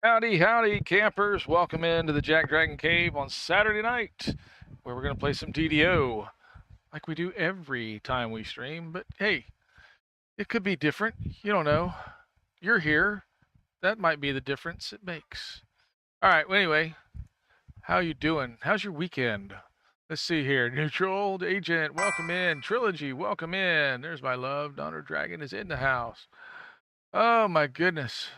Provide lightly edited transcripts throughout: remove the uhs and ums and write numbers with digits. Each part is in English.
Howdy, howdy, campers. Welcome into the JackDrag0n Cave on Saturday night, where we're going to play some DDO, like we do every time we stream. But hey, it could be different. You don't know. You're here. That might be the difference it makes. All right, well, anyway, how you doing? How's your weekend? Let's see here. Neutral Agent, welcome in. Trilogy, welcome in. There's my love. Donner Dragon is in the house. Oh, my goodness.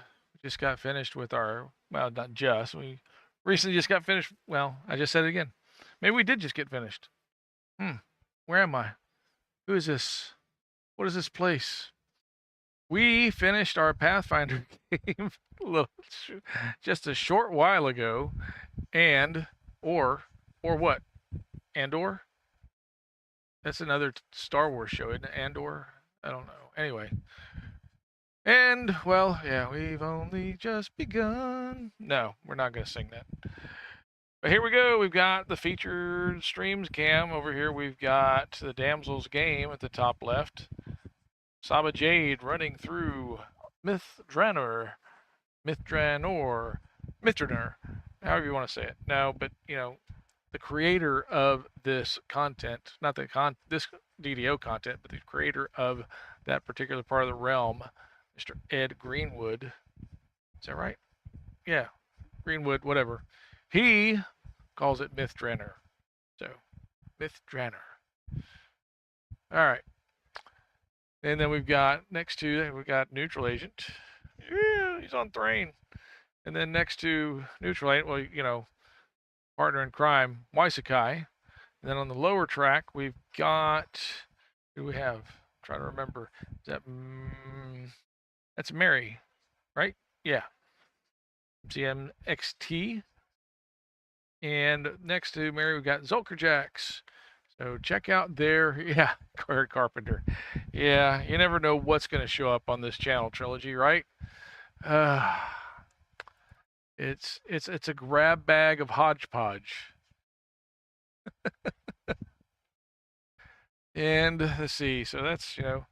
Just got finished with our, well, not just, we recently just got finished. Well, I just said it again. Maybe we did just get finished. Where am I? Who is this? What is this place? We finished our Pathfinder game just a short while ago, and, or what? Andor? That's another Star Wars show, isn't it? Andor? I don't know. Anyway. And, well, yeah, we've only just begun. No, we're not going to sing that. But here we go. We've got the featured streams cam. Over here we've got the Damsel's Game at the top left. Saba Jade running through Mithranor, however you want to say it. No, but, you know, the creator of this content, not this DDO content, but the creator of that particular part of the realm, Mr. Ed Greenwood. Is that right? Yeah, Greenwood, whatever. He calls it Mithranor. So, Mithranor. All right. And then we've got next to we got neutral agent. Yeah, he's on Thrane. And then next to neutral agent, well, you know, partner in crime, Waisakai. And then on the lower track, we've got who do we have? I'm trying to remember. Is that that's Mary, right? Yeah. CMXT. And next to Mary, we've got Zulkerjax. So check out their, yeah, Claire Carpenter. Yeah, you never know what's going to show up on this channel trilogy, right? It's a grab bag of hodgepodge. And let's see. So that's, you know,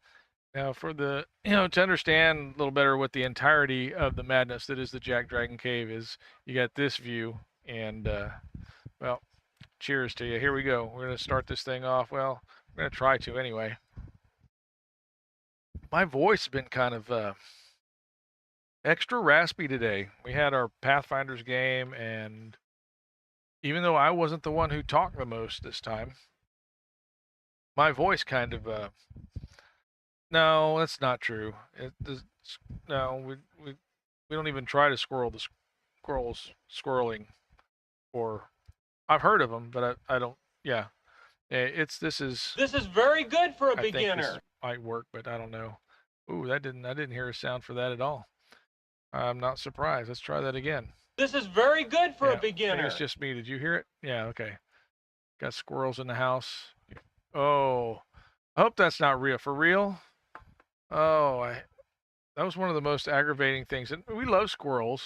now for the, you know, to understand a little better what the entirety of the madness that is the JackDrag0n Cave is, you got this view. And well, cheers to you. Here we go. We're going to start this thing off. Well, we're going to try to anyway. My voice has been kind of extra raspy today. We had our Pathfinders game, and even though I wasn't the one who talked the most this time, my voice kind of no, that's not true. No, we don't even try to squirrel the squirrels squirreling, or I've heard of them, but I don't. Yeah, this is very good for a I think beginner. this might work, but I don't know. Ooh, I didn't hear a sound for that at all. I'm not surprised. Let's try that again. This is very good for Yeah, a beginner. I think it's just me. Did you hear it? Yeah, okay. Got squirrels in the house. Oh, I hope that's not real. For real? Oh, that was one of the most aggravating things. And we love squirrels,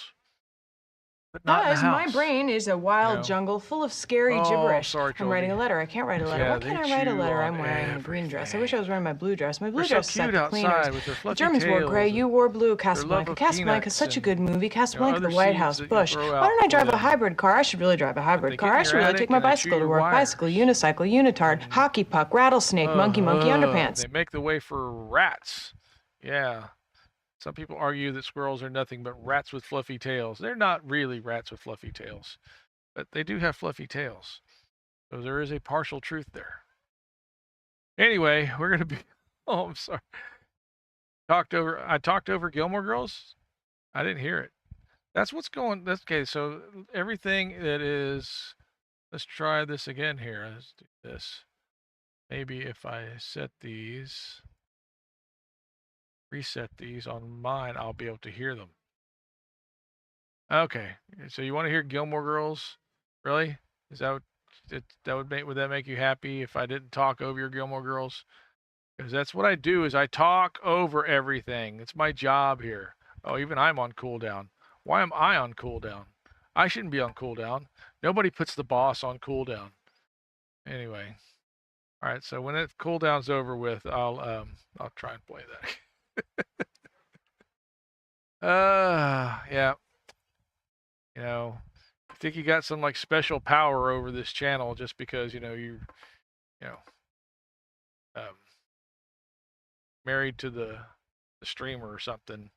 but not in the Guys, house. my brain is a wild jungle full of scary gibberish. Sorry, I'm writing a Jolie. letter. I can't write a letter. Yeah, Why can't I write a letter? I'm wearing a green dress. I wish I was wearing my blue dress. My blue They're dress so is at cute the cleaners. outside with their fluffy The Germans wore tails gray. and You wore blue. love Casablanca. of Casablanca is such a peanuts good movie. Casablanca, other the White seeds House, that you Bush. throw Why out don't I for drive a them. hybrid car? I should really drive a They hybrid get car. in I your should really attic take my and they chew bicycle to your work. wires. Bicycle, unicycle, unitard, hockey puck, rattlesnake, monkey, underpants. They make the way for rats. Yeah. Some people argue that squirrels are nothing but rats with fluffy tails. They're not really rats with fluffy tails, but they do have fluffy tails. So there is a partial truth there. Anyway, we're going to be, oh, I'm sorry. I talked over Gilmore Girls. I didn't hear it. That's what's going, that's okay. So everything that is, let's try this again here. Let's do this. Maybe if I set these, reset these on mine, I'll be able to hear them. Okay, so you want to hear Gilmore Girls? Really? Is that would that make you happy if I didn't talk over your Gilmore Girls? Because that's what I do is I talk over everything. It's my job here. Oh, even I'm on cooldown. Why am I on cooldown? I shouldn't be on cooldown. Nobody puts the boss on cooldown. Anyway. All right, so when that cooldown's over with, I'll try and play that. Yeah. You know, I think you got some like special power over this channel just because, you know, married to the streamer or something.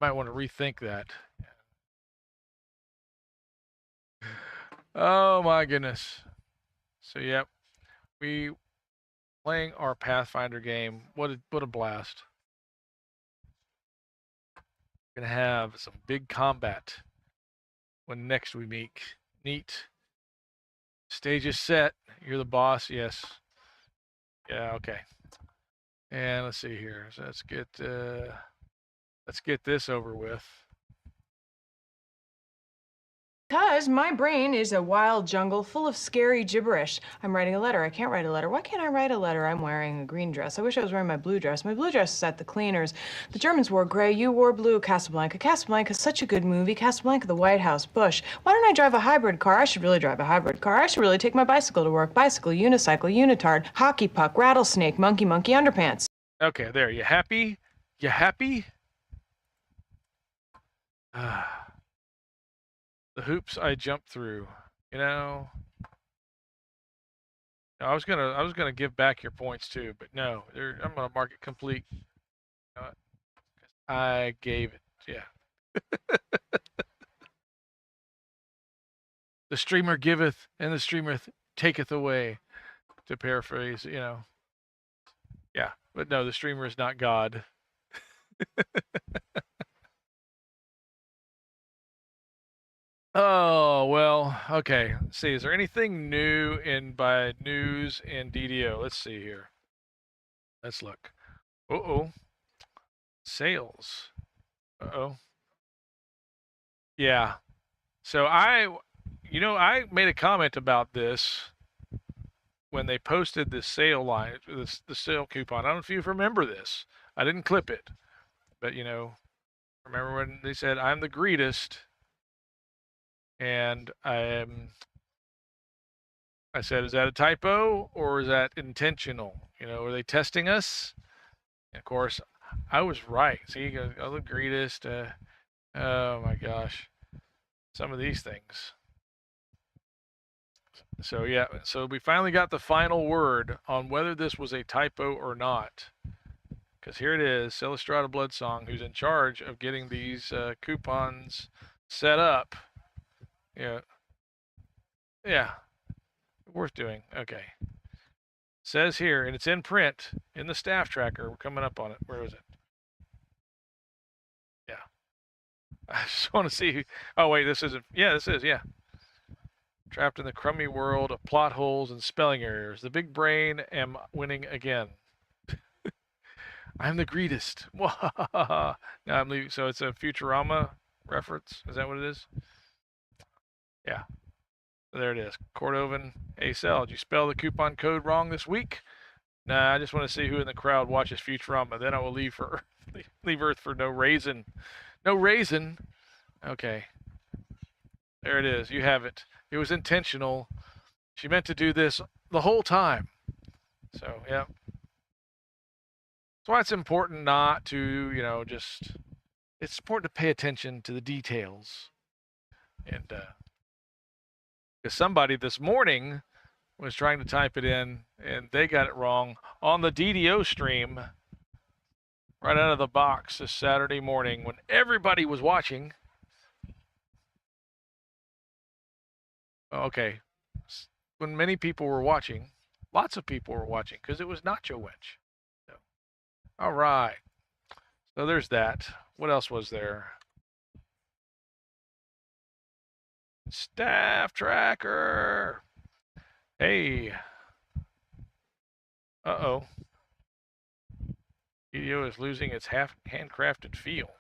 Might want to rethink that. Oh my goodness. So yep, we playing our Pathfinder game. What a blast. We're gonna have some big combat when next we meet. Neat. Stage is set. You're the boss. Yes. Yeah. Okay. And let's see here. So let's get this over with. Because my brain is a wild jungle full of scary gibberish. I'm writing a letter. I can't write a letter. Why can't I write a letter? I'm wearing a green dress. I wish I was wearing my blue dress. My blue dress is at the cleaners. The Germans wore gray. You wore blue. Casablanca. Casablanca is such a good movie. Casablanca, the White House, Bush. Why don't I drive a hybrid car? I should really drive a hybrid car. I should really take my bicycle to work. Bicycle, unicycle, unitard, hockey puck, rattlesnake, monkey, underpants. Okay, there. You happy? You happy? The hoops I jumped through, you know. I was gonna give back your points too, but no, I'm gonna mark it complete. You know what? I gave it, yeah. The streamer giveth, and the streamer taketh away. To paraphrase, you know. Yeah, But no, the streamer is not God. Oh, well, okay. Let's see, is there anything new by news in DDO? Let's see here. Let's look. Uh-oh. Sales. Uh-oh. Yeah. So I made a comment about this when they posted this sale line, the sale coupon. I don't know if you remember this. I didn't clip it, but remember when they said I'm the greatest, and I said, is that a typo or is that intentional? Are they testing us? And of course, I was right. See, he goes, oh, the greatest. Oh my gosh, some of these things. So yeah, so we finally got the final word on whether this was a typo or not. Because here it is, Celestrata Bloodsong, who's in charge of getting these coupons set up. Yeah, worth doing. Okay. Says here, and it's in print in the staff tracker. We're coming up on it. Where is it? Yeah. I just want to see. Oh wait, this isn't. Yeah, this is. Yeah. Trapped in the crummy world of plot holes and spelling errors. The big brain am winning again. I'm the greatest. Now I'm leaving. So it's a Futurama reference. Is that what it is? Yeah. There it is. Cordovan Acel. Did you spell the coupon code wrong this week? Nah, I just want to see who in the crowd watches Futurama. Then I will leave Earth for no raisin. No raisin. Okay. There it is. You have it. It was intentional. She meant to do this the whole time. So, yeah. That's why it's important not to, it's important to pay attention to the details. And, because somebody this morning was trying to type it in and they got it wrong on the DDO stream right out of the box this Saturday morning when everybody was watching. Okay. When many people were watching, lots of people were watching because it was Nacho Wench. So, all right. So there's that. What else was there? Staff tracker. Hey. Uh-oh. DDO is losing its handcrafted feel.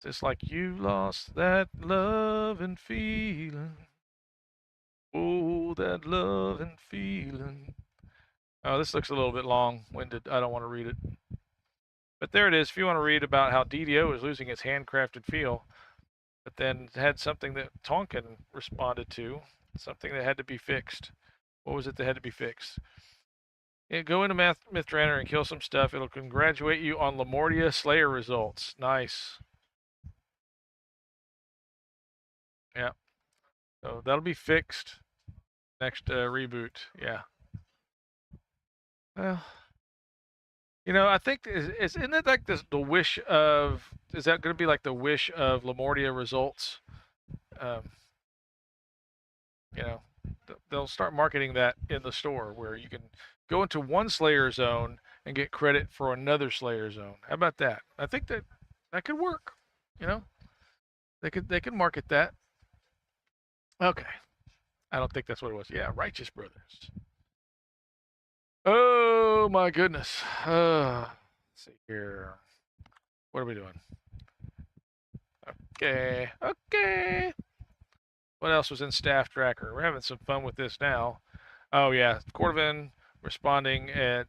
Just like you lost that love and feeling. Oh, that love and feeling. Oh, this looks a little bit long-winded. I don't want to read it. But there it is. If you want to read about how DDO is losing its handcrafted feel, but then had something that Tonkin responded to, something that had to be fixed. What was it that had to be fixed? Yeah, go into Mythrander and kill some stuff. It'll congratulate you on Lamortia Slayer results. Nice. Yeah. So that'll be fixed next reboot. Yeah. Well, I think isn't it like the wish of, is that going to be like the wish of Lamortia results? They'll start marketing that in the store where you can go into one Slayer zone and get credit for another Slayer zone. How about that? I think that could work. They could market that. Okay. I don't think that's what it was. Yeah, Righteous Brothers. Oh my goodness. Let's see here. What are we doing? Okay. What else was in Staff Tracker? We're having some fun with this now. Oh yeah, Cordovan responding at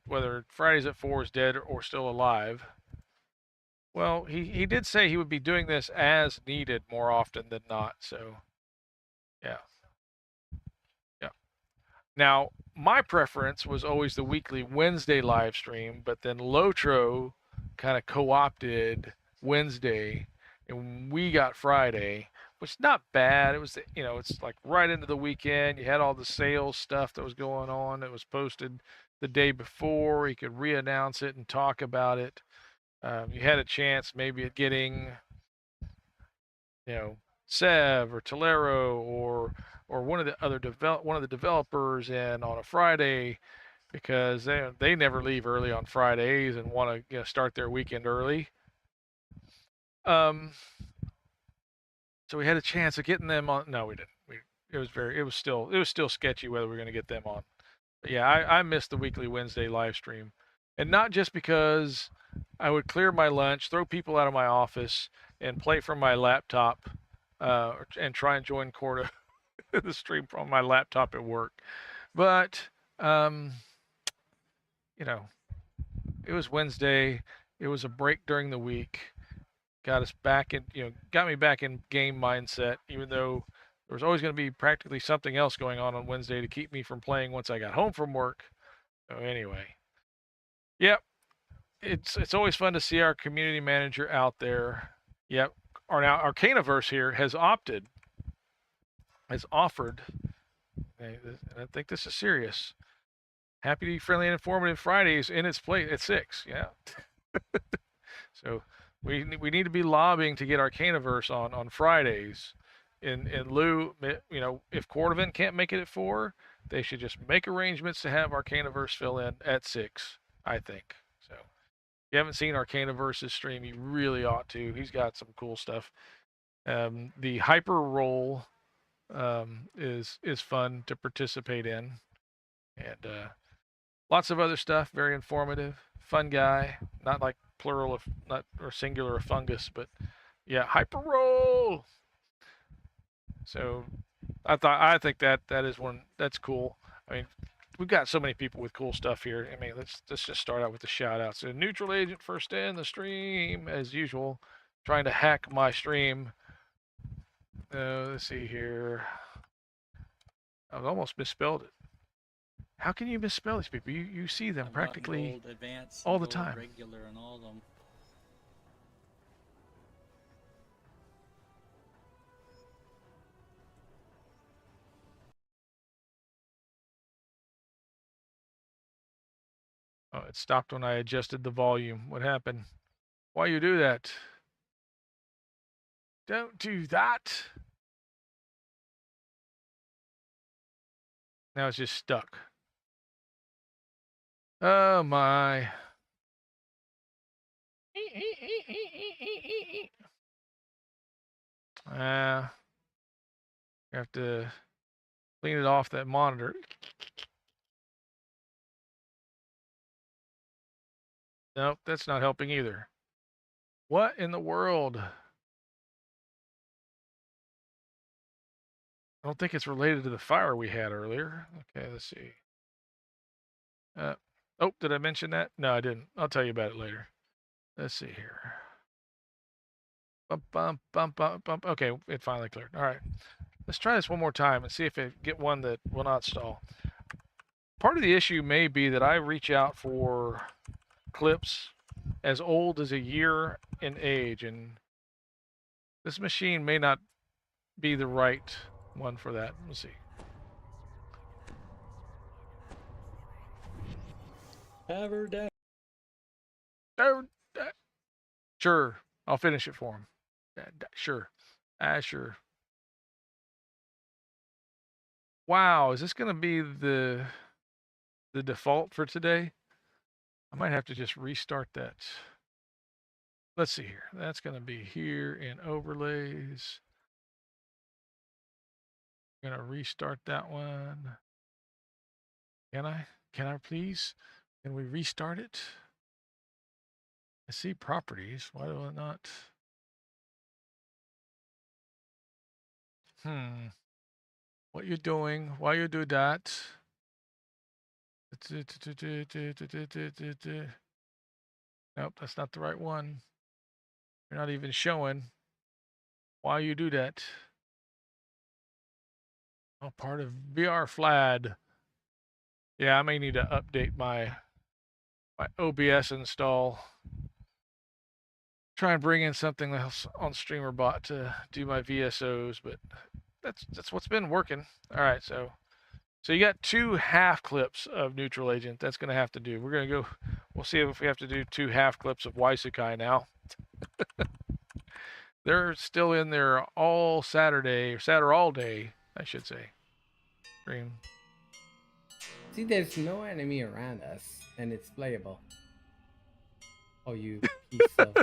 whether Fridays at 4 is dead or still alive. Well, he did say he would be doing this as needed more often than not. So yeah. Now, my preference was always the weekly Wednesday live stream, but then Lotro kind of co-opted Wednesday, and we got Friday, which is not bad. It was, it's like right into the weekend. You had all the sales stuff that was going on. It was posted the day before. You could re-announce it and talk about it. You had a chance maybe at getting, Sev or Tolero or one of the developers in on a Friday, because they never leave early on Fridays and want to start their weekend early. So we had a chance of getting them on. No, we didn't. It was still sketchy whether we were going to get them on. But yeah, I missed the weekly Wednesday live stream, and not just because I would clear my lunch, throw people out of my office, and play from my laptop, and try and join Corda the stream from my laptop at work. But you know, it was Wednesday. It was a break during the week. Got us back in, got me back in game mindset, even though there was always going to be practically something else going on Wednesday to keep me from playing once I got home from work. So anyway, yep, it's always fun to see our community manager out there. Yep, our Arcanaverse here has offered, and I think this is serious. Happy, friendly, and informative Fridays in its place at 6. Yeah. So we need to be lobbying to get Arcanaverse on Fridays. In lieu, if Cordovan can't make it at 4, they should just make arrangements to have Arcanaverse fill in at 6. I think so. If you haven't seen Arcanaverse's stream, you really ought to. He's got some cool stuff. The hyper roll is fun to participate in, and lots of other stuff. Very informative, fun guy. Not like plural of not or singular of fungus, but yeah, hyper roll. So I think that is one that's cool. I mean, we've got so many people with cool stuff here. I mean, let's just start out with the shout outs. So Neutral Agent first in the stream as usual, trying to hack my stream. Let's see here. I've almost misspelled it. How can you misspell these people? You see them practically gold, advanced, all the gold, time. Regular and all of them. Oh, it stopped when I adjusted the volume. What happened? Why you do that? Don't do that. Now it's just stuck. Oh my. I have to clean it off that monitor. Nope, that's not helping either. What in the world? I don't think it's related to the fire we had earlier. Okay, let's see. Oh, did I mention that? No, I didn't. I'll tell you about it later. Let's see here. Bump, bump, bump, bump, bump. Okay, it finally cleared. All right. Let's try this one more time and see if it get one that will not stall. Part of the issue may be that I reach out for clips as old as a year in age, and this machine may not be the right one for that. Let's see. Have her down. Sure, I'll finish it for him. Sure. Sure. Wow, is this going to be the default for today? I might have to just restart that. Let's see here. That's going to be here in overlays. I'm going to restart that one. Can I? Can I please? Can we restart it? I see properties. Why do I not? What you doing? Why you do that? Nope, that's not the right one. You're not even showing why you do that. Oh, part of VR FLAD. Yeah, I may need to update my OBS install. Try and bring in something else on StreamerBot to do my VSOs, but that's what's been working. All right, so you got 2 half clips of Neutral Agent. That's going to have to do. We're going to go. We'll see if we have to do 2 half clips of Waisukai now. They're still in there all Saturday, or Saturday all day, I should say. Stream. See, there's no enemy around us, and it's playable. Oh, you piece of...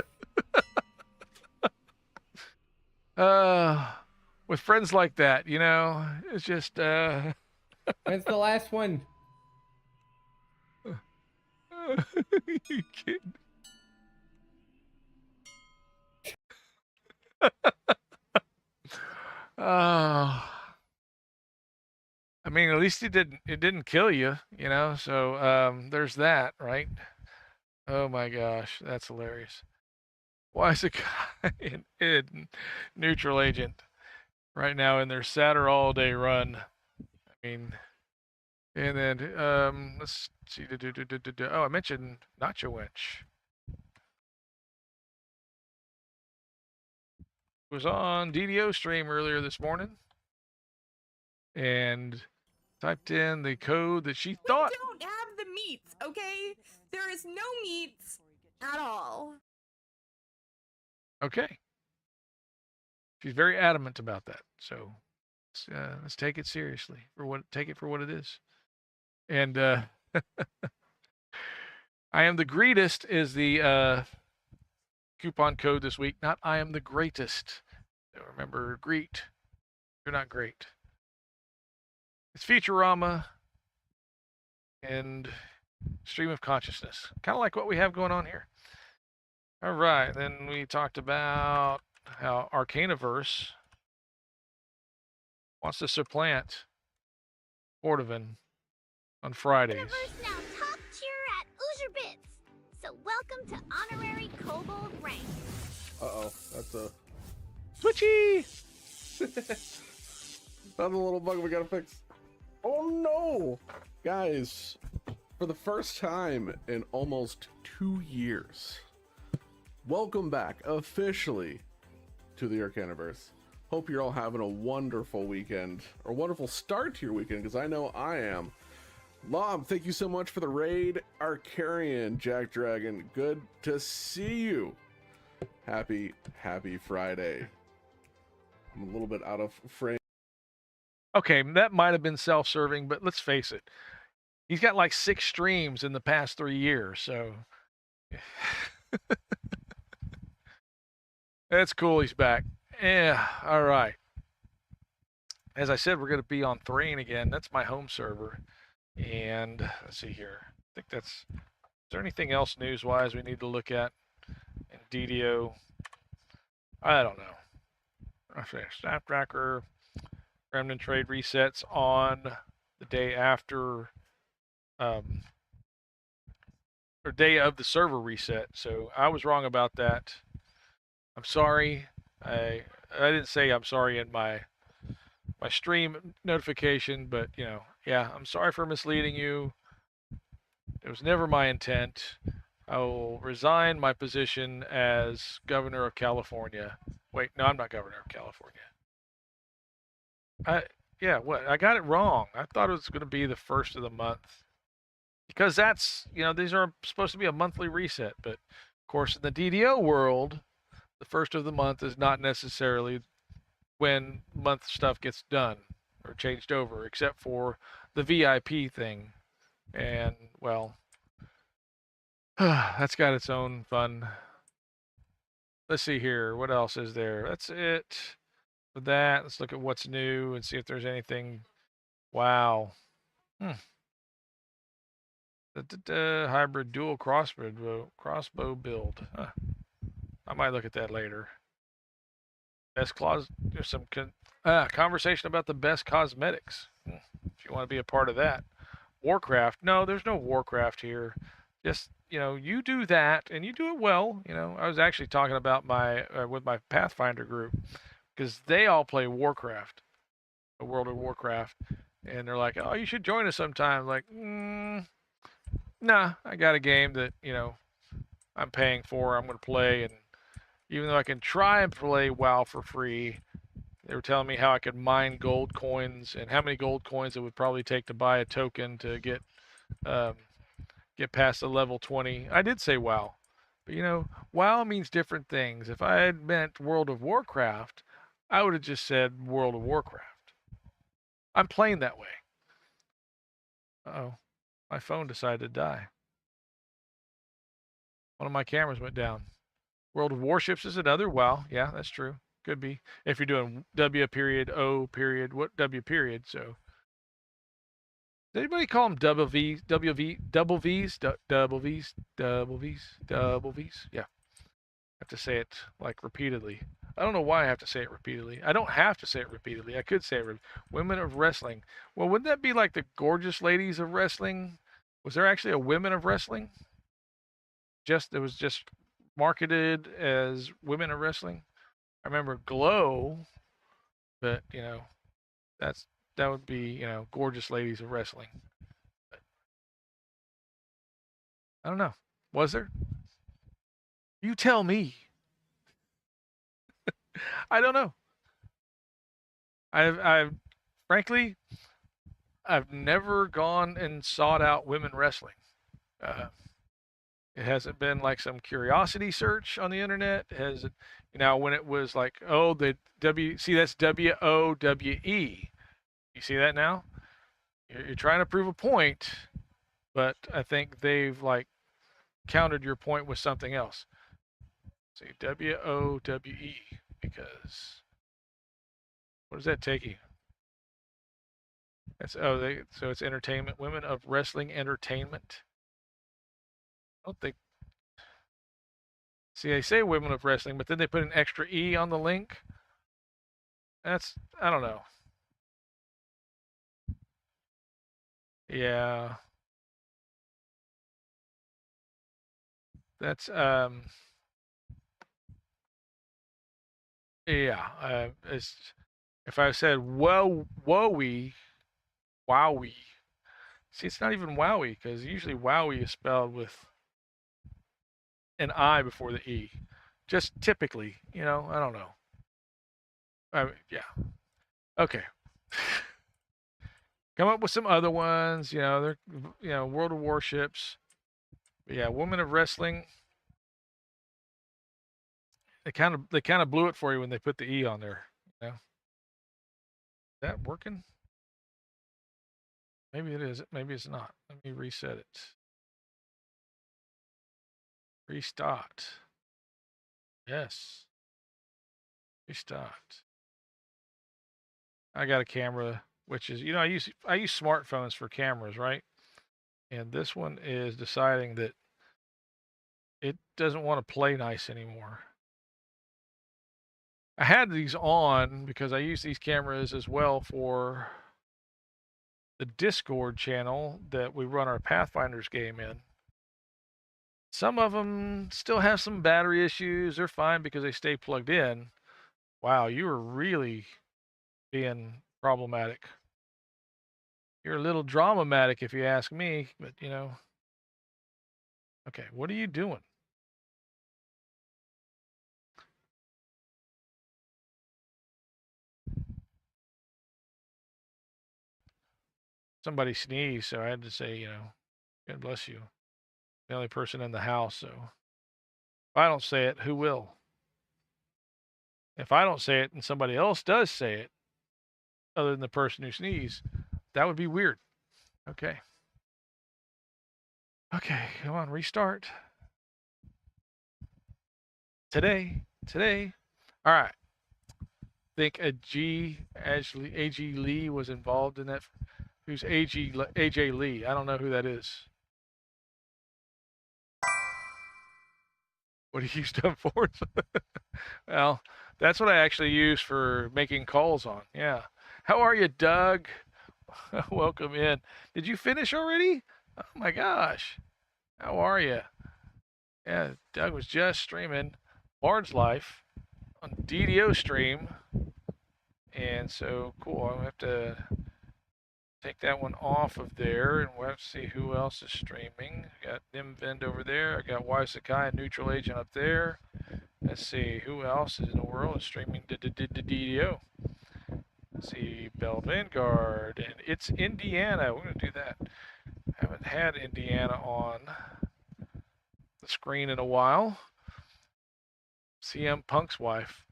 With friends like that, you know, it's just, When's the last one? you kidding? I mean, at least it didn't kill you, you know, so, there's that, right? Oh my gosh, that's hilarious. Why is a guy in neutral agent right now in their Saturn all day run? I mean, and then, let's see, oh, I mentioned Nacho Winch. Was on DDO stream earlier this morning and typed in the code that she thought. We don't have the meats, okay? There is no meats at all. Okay. She's very adamant about that. So let's take it seriously take it for what it is. And I am the greatest is the coupon code this week. Not I am the greatest. Remember, greet. You're not great. It's Futurama and stream of consciousness. Kind of like what we have going on here. All right. Then we talked about how Arcanaverse wants to supplant Ordovan on Fridays. Universe now top tier at Bits. So welcome to honorary Kobold rank. Uh-oh, that's a... Switchy! Another little bug we gotta fix. Oh no! Guys, for the first time in almost 2 years, welcome back officially to the Arcanaverse. Hope you're all having a wonderful weekend, or a wonderful start to your weekend, because I know I am. Lob, thank you so much for the raid. Arcarian, JackDrag0n, good to see you. Happy Friday. I'm a little bit out of frame. Okay, that might have been self-serving, but let's face it. He's got like 6 streams in the past 3 years, so that's cool. He's back. Yeah, all right. As I said, we're going to be on Thrane again. That's my home server. And let's see here. I think that's... Is there anything else news-wise we need to look at in DDO? I don't know. Okay, Staff Tracker, Remnant trade resets on the day after, or day of the server reset. So I was wrong about that. I'm sorry. I didn't say I'm sorry in my stream notification, but you know, yeah, I'm sorry for misleading you. It was never my intent. I will resign my position as governor of California. Wait, no, I'm not governor of California. Yeah, what? I got it wrong. I thought it was going to be the first of the month. Because that's, you know, these are supposed to be a monthly reset. But, of course, in the DDO world, the first of the month is not necessarily when month stuff gets done or changed over, except for the VIP thing. And, well, that's got its own fun. Let's see here. What else is there? That's it for that. Let's look at what's new and see if there's anything. Wow. Hybrid dual crossbow build. Huh. I might look at that later. Best clause. There's some conversation about the best cosmetics. If you want to be a part of that. Warcraft. No, there's no Warcraft here. Just, you know, you do that and you do it well. You know, I was actually talking about with my Pathfinder group because they all play Warcraft, a World of Warcraft, and they're like, "Oh, you should join us sometime." Like, nah, I got a game that, you know, I'm paying for. I'm going to play, and even though I can try and play WoW for free, they were telling me how I could mine gold coins and how many gold coins it would probably take to buy a token to get past the level 20. I did say WoW, but you know, WoW means different things. If I had meant World of Warcraft, I would have just said World of Warcraft. I'm playing that way. Uh-oh. My phone decided to die. One of my cameras went down. World of Warships is another. Wow, yeah, that's true. Could be if you're doing W period O period what W period. So does anybody call them double V's, double V's, double V's, double V's, double V's, double V's? Yeah, I have to say it like repeatedly. I don't know why I have to say it repeatedly. I don't have to say it repeatedly. I could say it. Women of wrestling. Well, wouldn't that be like the gorgeous ladies of wrestling? Was there actually a women of wrestling? It was just marketed as women of wrestling. I remember Glow, but that would be gorgeous ladies of wrestling. But I don't know. Was there? You tell me. I don't know. I've frankly, I've never gone and sought out women wrestling. It hasn't been like some curiosity search on the internet. Has it? When it was like, oh, the that's WOWE. You see that now? You're trying to prove a point, but I think they've like countered your point with something else. See, WOWE, because what does that take you? That's so it's entertainment. Women of wrestling entertainment. I don't think. See, they say women of wrestling, but then they put an extra E on the link. I don't know. Yeah. That's yeah. If I said wowie. See, it's not even wowie because usually wowie is spelled with an I before the E. Just typically, I don't know. Yeah. Okay. Come up with some other ones. They're World of Warships. But yeah, Women of Wrestling. They kind of blew it for you when they put the E on there. Is that working? Maybe it is. Maybe it's not. Let me reset it. Restart. Yes. Restart. I got a camera, which is, I use smartphones for cameras, right? And this one is deciding that it doesn't want to play nice anymore. I had these on because I use these cameras as well for the Discord channel that we run our Pathfinders game in. Some of them still have some battery issues. They're fine because they stay plugged in. Wow, you are really being problematic. You're a little dramatic if you ask me, but Okay, what are you doing? Somebody sneezed, so I had to say, God bless you. The only person in the house, so if I don't say it, who will? If I don't say it and somebody else does say it, other than the person who sneezed, that would be weird. Okay. Okay, come on, restart. Today. All right. Think AG Lee was involved in that. Who's AJ Lee? I don't know who that is. What do you use them for? Well, that's what I actually use for making calls on. Yeah. How are you, Doug? Welcome in. Did you finish already? Oh my gosh. How are you? Yeah, Doug was just streaming Bard's Life on DDO stream. And so, cool. I'm going to have to take that one off of there, and we'll have to see who else is streaming. Got Nimvend over there. I got Ysakai and Neutral Agent up there. Let's see who else is in the world is streaming DDO. Let's see, Bell Vanguard, and it's Indiana. We're going to do that. Haven't had Indiana on the screen in a while. CM Punk's wife.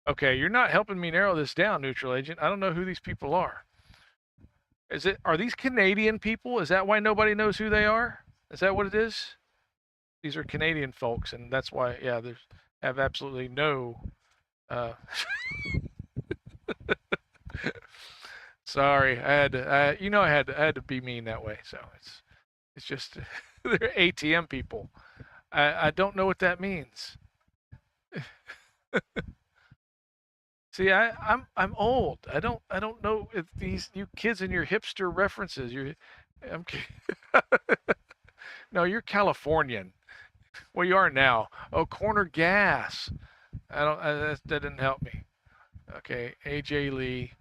Okay, you're not helping me narrow this down, Neutral Agent. I don't know who these people are. Are these Canadian people? Is that why nobody knows who they are? Is that what it is? These are Canadian folks, and that's why, yeah, there's have absolutely no. Sorry, I had to. I had to be mean that way. So it's just they're ATM people. I don't know what that means. See, I'm old. I don't know if these you kids and your hipster references. I'm, no, you're Californian. Well, you are now. Oh, corner gas. I don't. That didn't help me. Okay, AJ Lee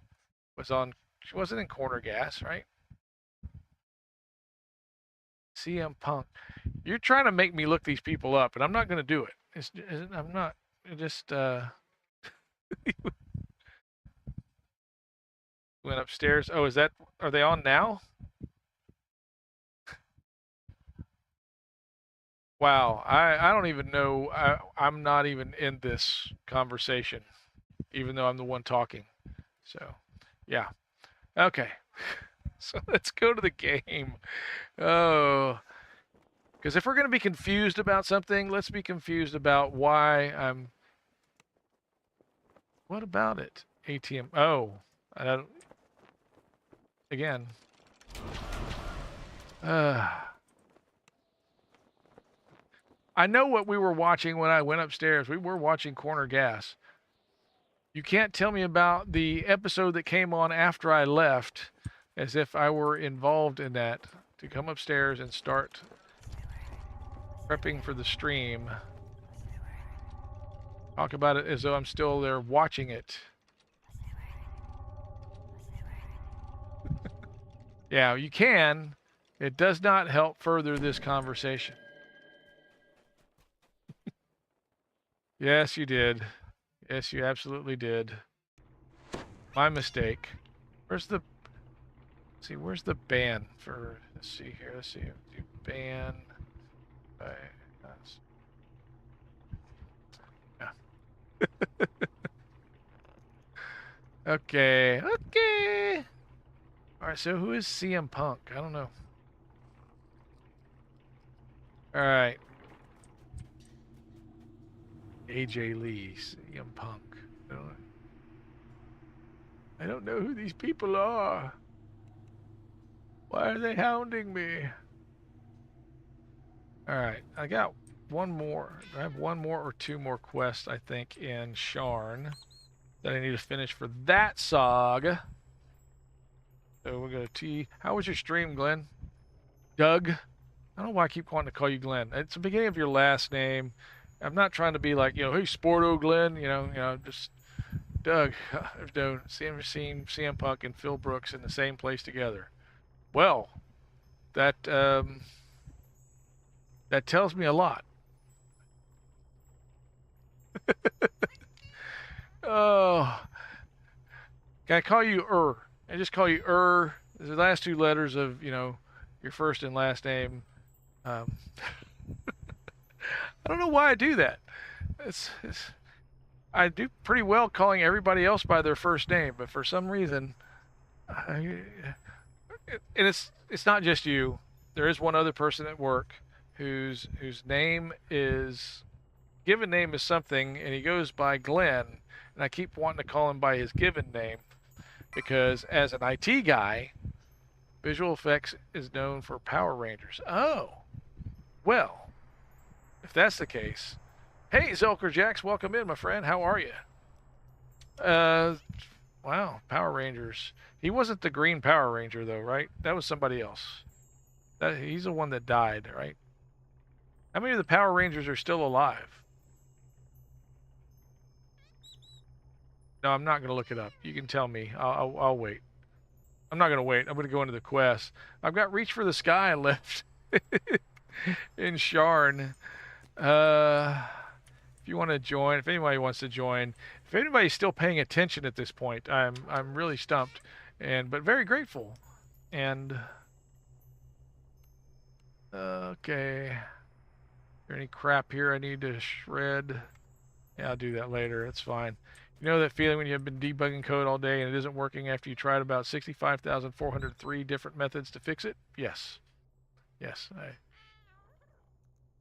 was on. She wasn't in corner gas, right? CM Punk. You're trying to make me look these people up, and I'm not going to do it. I'm not. Just went upstairs. Oh, is that? Are they on now? Wow, I don't even know. I'm not even in this conversation, even though I'm the one talking. So, yeah. Okay. So let's go to the game. Oh, because if we're going to be confused about something, let's be confused about why I'm. What about it? ATM. Oh, I don't. Again. I know what we were watching when I went upstairs. We were watching Corner Gas. You can't tell me about the episode that came on after I left as if I were involved in that to come upstairs and start prepping for the stream. Talk about it as though I'm still there watching it. Yeah, you can. It does not help further this conversation. Yes, you did. Yes, you absolutely did. My mistake. Where's the... Let's see, where's the ban for... Let's see here. Let's see. Do ban... Yeah. Okay. Okay. All right, so who is CM Punk? I don't know. All right. AJ Lee, CM Punk. I don't know who these people are. Why are they hounding me? All right, I got one more. I have one more or two more quests, I think, in Sharn that I need to finish for that saga. So we'll go to T. How was your stream, Glenn? Doug? I don't know why I keep wanting to call you Glenn. It's the beginning of your last name. I'm not trying to be like, hey, Sporto Glenn, just Doug. I've never seen CM Punk and Phil Brooks in the same place together. Well, that tells me a lot. Oh, can I call you I just call you The last two letters of your first and last name. I don't know why I do that. I do pretty well calling everybody else by their first name, but for some reason, and it's not just you. There is one other person at work whose given name is something, and he goes by Glenn, and I keep wanting to call him by his given name because as an IT guy, visual effects is known for Power Rangers. Oh, well, if that's the case, hey Zelker Jax, welcome in, my friend. How are you? Wow, Power Rangers. He wasn't the Green Power Ranger though, right? That was somebody else. He's the one that died, right? How many of the Power Rangers are still alive? No, I'm not going to look it up. You can tell me. I'll wait. I'm not going to wait. I'm going to go into the quest. I've got Reach for the Sky left in Sharn. If you want to join, if anybody wants to join, if anybody's still paying attention at this point, I'm really stumped, but very grateful. And okay, is there any crap here I need to shred? Yeah, I'll do that later. It's fine. You know that feeling when you have been debugging code all day and it isn't working after you tried about 65,403 different methods to fix it? Yes. Yes.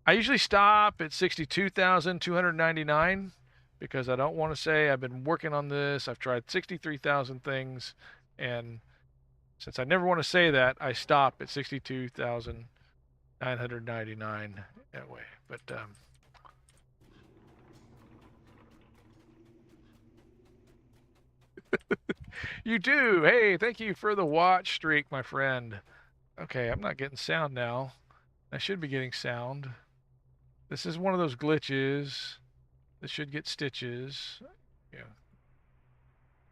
I usually stop at 62,299 because I don't want to say I've been working on this. I've tried 63,000 things, and since I never want to say that, I stop at 62,999 that way. But you do. Hey, thank you for the watch streak, my friend. Okay, I'm not getting sound now. I should be getting sound. This is one of those glitches. This should get stitches. Yeah.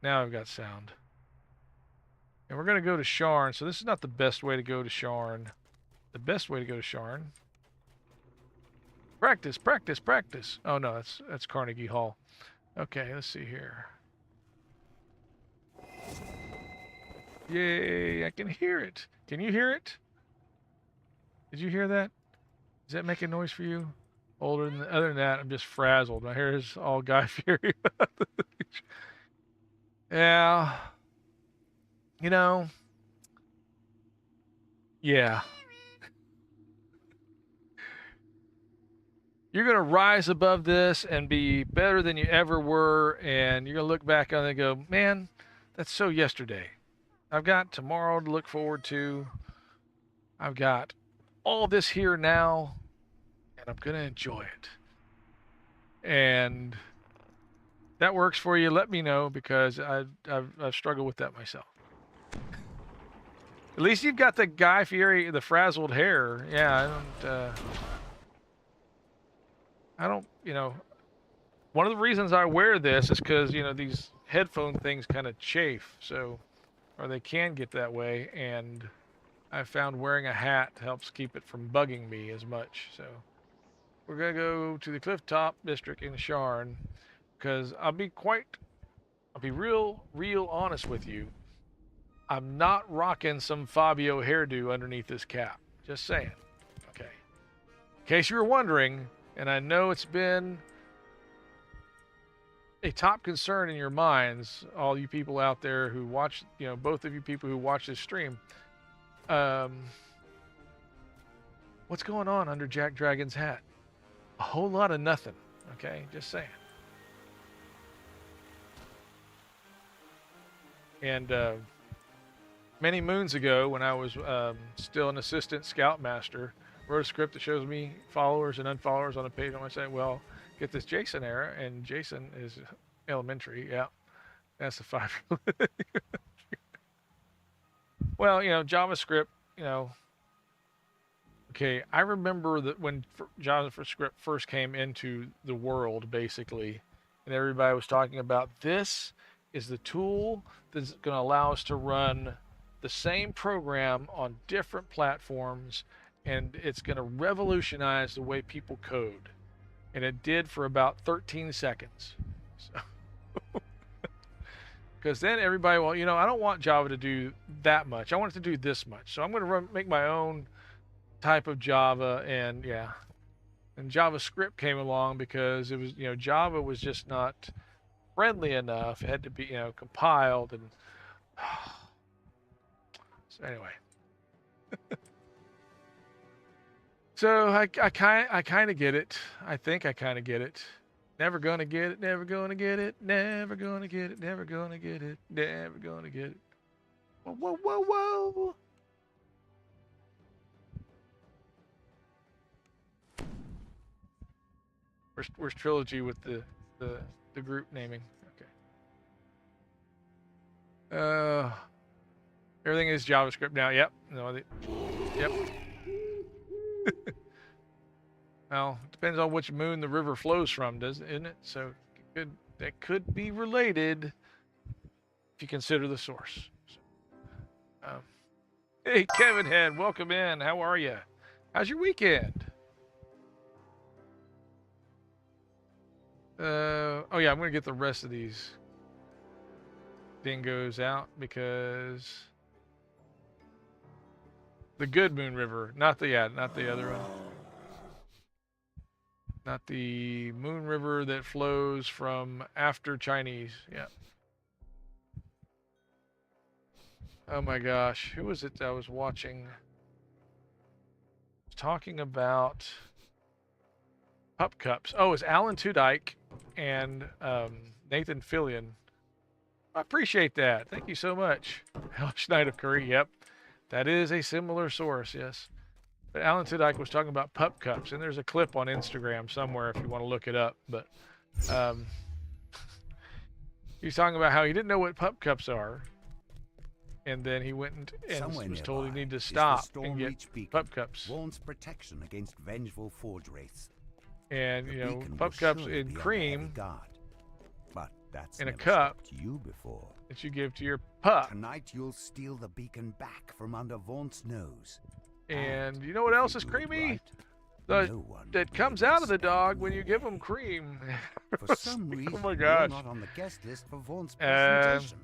Now I've got sound. And we're going to go to Sharn. So this is not the best way to go to Sharn. The best way to go to Sharn. Practice, practice, practice. Oh no, that's Carnegie Hall. Okay, let's see here. Yay, I can hear it. Can you hear it? Did you hear that? Does that make a noise for you? Other than that, I'm just frazzled. My hair is all Guy Fieri. Yeah. You know. Yeah. You're going to rise above this and be better than you ever were. And you're going to look back on it and go, man, that's so yesterday. I've got tomorrow to look forward to. I've got all this here now. And I'm going to enjoy it. And that works for you, let me know, because I've struggled with that myself. At least you've got the Guy Fieri, the frazzled hair. Yeah, I don't, you know, one of the reasons I wear this is because, you know, these headphone things kind of chafe, so, or they can get that way, and I found wearing a hat helps keep it from bugging me as much, so. We're going to go to the Clifftop District in Sharn, because I'll be real honest with you. I'm not rocking some Fabio hairdo underneath this cap. Just saying. Okay. In case you were wondering, and I know it's been a top concern in your minds, all you people out there who watch, you know, both of you people who watch this stream, what's going on under JackDrag0n's hat? A whole lot of nothing, okay? Just saying. And many moons ago, when I was still an assistant scoutmaster, wrote a script that shows me followers and unfollowers on a page on my site. Well, get this Jason error, and Jason is elementary. Yeah, that's the 5-year-old. Well, you know, JavaScript, you know. Okay, I remember that when JavaScript first came into the world, basically, and everybody was talking about this is the tool that's going to allow us to run the same program on different platforms, and it's going to revolutionize the way people code. And it did for about 13 seconds. So because then everybody, well, you know, I don't want Java to do that much. I want it to do this much. So I'm going to make my own type of Java, and yeah. And JavaScript came along because it was, you know, Java was just not friendly enough. It had to be, you know, compiled, and so anyway. So I kind of get it. I think I kind of get it. Never gonna get it. Never gonna get it. Never gonna get it. Never gonna get it. Never gonna get it. Whoa, whoa, whoa, whoa. Where's Trilogy with the group naming? Okay. Everything is JavaScript now. Yep. No. Yep. Well, it depends on which moon the river flows from, isn't it? So that could be related if you consider the source. So, hey, Kevin Head, welcome in. How are you? How's your weekend? Oh yeah, I'm gonna get the rest of these dingoes out because the good Moon River, not the other one. Not the Moon River that flows from after Chinese. Yeah. Oh my gosh. Who was it that I was watching? Talking about pup cups. Oh, it's Alan Tudyk and Nathan Fillion. I appreciate that. Thank you so much. Hellish Knight of Curry. Yep. That is a similar source, yes. But Alan Tudyk was talking about pup cups, and there's a clip on Instagram somewhere if you want to look it up. But he's talking about how he didn't know what pup cups are, and then he went and was told he needed to stop and get pup cups. Warns protection against vengeful forge wraiths. And The you know, beacon pup will cups surely in be under cream heavy guard. But that's in a never cup stopped you before. that you give to your pup. Tonight you'll steal the beacon back from under Vaunt's nose. And you know what if else you is do it creamy? right, The no one that will be comes able to out of the stand dog in when your you give way. him cream. For some reason, Oh my you're gosh. not on the guest list for Vaunt's Um, presentation.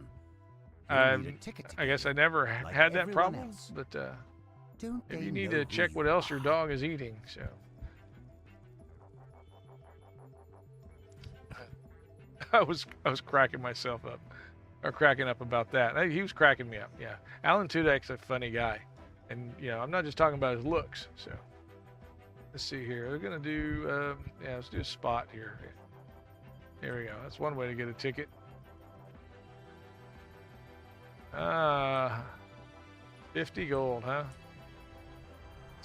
You'll need a ticket to I guess get I in, never like had that everyone problem, else. but Don't if they you need know to who check what you else your are? dog is eating, so. I was cracking myself up, or cracking up about that. He was cracking me up. Yeah, Alan Tudyk's a funny guy, and you know I'm not just talking about his looks. So let's see here. We're gonna do yeah, let's do a spot here. There we go. That's one way to get a ticket. 50 gold, huh?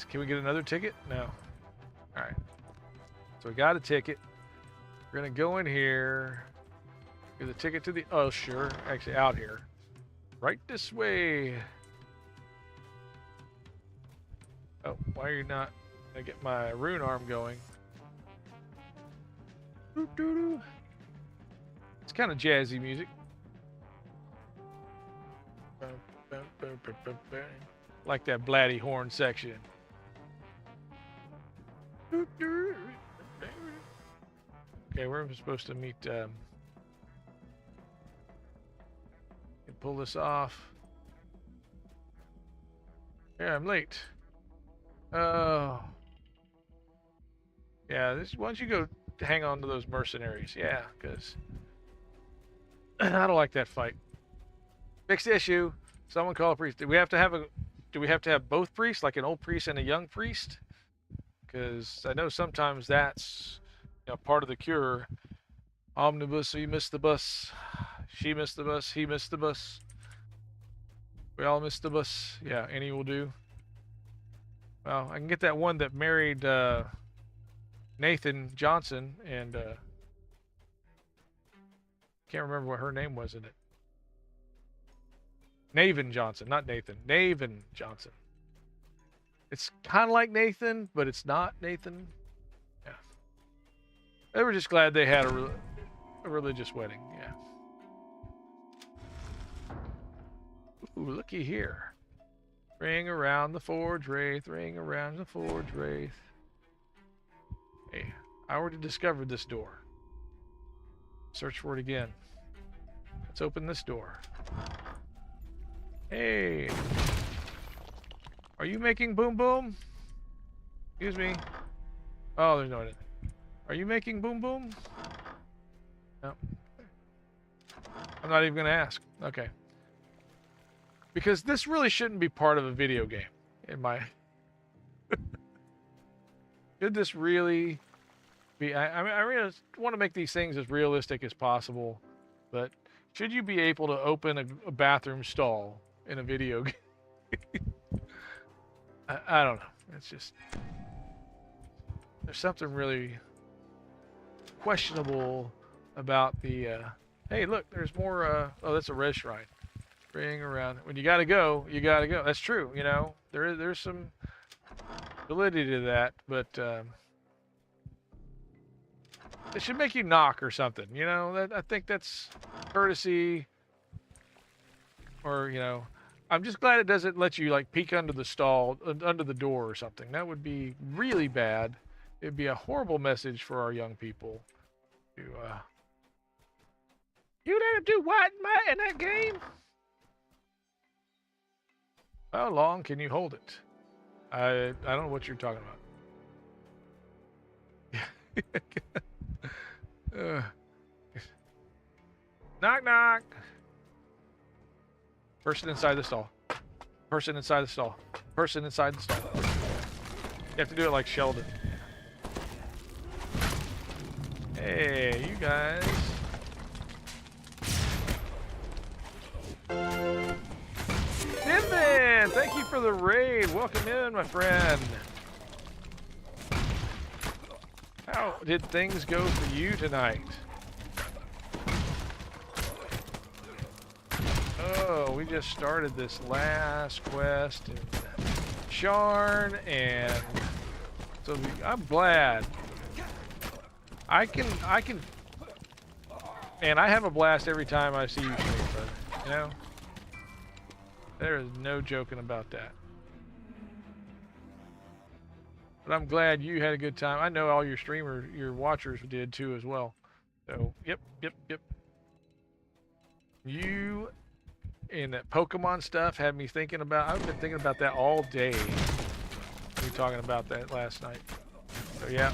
Can we get another ticket? No. All right. So we got a ticket. We're gonna go in here. Give the ticket to the usher. Actually, out here. Right this way. Oh, why are you not? I get my rune arm going. Doo-doo-doo. It's kind of jazzy music. Like that blatty horn section. Okay, where am I supposed to meet? Can pull this off. Yeah, I'm late. Oh. Yeah, this. Why don't you go hang on to those mercenaries? Yeah, because I don't like that fight. Fix the issue. Someone call a priest. Do we have to have both priests, like an old priest and a young priest? Because I know sometimes that's, you know, part of the cure. Omnibus, you missed the bus. She missed the bus. He missed the bus. We all missed the bus. Yeah, any will do. Well, I can get that one that married Nathan Johnson, and can't remember what her name was in it. Naven Johnson, not Nathan. Naven Johnson. It's kind of like Nathan, but it's not Nathan. Yeah. They were just glad they had a religious wedding. Yeah. Ooh, looky here. Ring around the forge wraith. Ring around the forge wraith. Hey, I already discovered this door. Search for it again. Let's open this door. Hey. Are you making boom boom? Excuse me. Oh, there's no one. Are you making boom boom? No. I'm not even going to ask. Okay. Because this really shouldn't be part of a video game. In my... Should this really be... I mean, I really want to make these things as realistic as possible. But should you be able to open a bathroom stall in a video game? I don't know. It's just... There's something really questionable about the... Hey, look, there's more... Oh, that's a res shrine. Ring around. When you gotta go, you gotta go. That's true, you know. There's some validity to that, but it should make you knock or something, you know. I think that's courtesy, or you know. I'm just glad it doesn't let you like peek under the stall, under the door or something. That would be really bad. It'd be a horrible message for our young people. To you let him do what in that game? How long can you hold it? I don't know what you're talking about. Knock, knock. Person inside the stall. Person inside the stall. Person inside the stall. You have to do it like Sheldon. Hey, you guys. Midman, thank you for the raid. Welcome in, my friend. How did things go for you tonight? Oh, we just started this last quest in Sharn, and so I'm glad. I can, man, I have a blast every time I see you stream, brother. You know? There is no joking about that. But I'm glad you had a good time. I know all your your watchers did too as well. So, yep. You and that Pokemon stuff had me thinking about, I've been thinking about that all day. We were talking about that last night. So, yeah.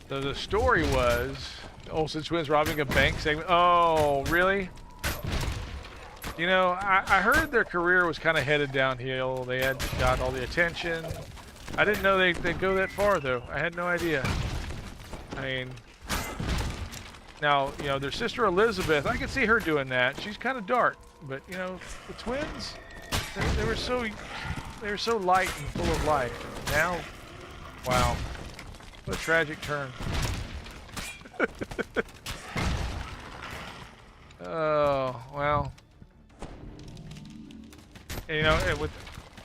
So the story was Olsen twins robbing a bank segment. Oh, really? You know, I heard their career was kind of headed downhill. They had got all the attention. I didn't know they'd go that far, though. I had no idea. I mean, now, you know, their sister Elizabeth, I could see her doing that. She's kind of dark, but you know, the twins, they were so light and full of life. Now, wow, what a tragic turn. Oh, well. And, you know,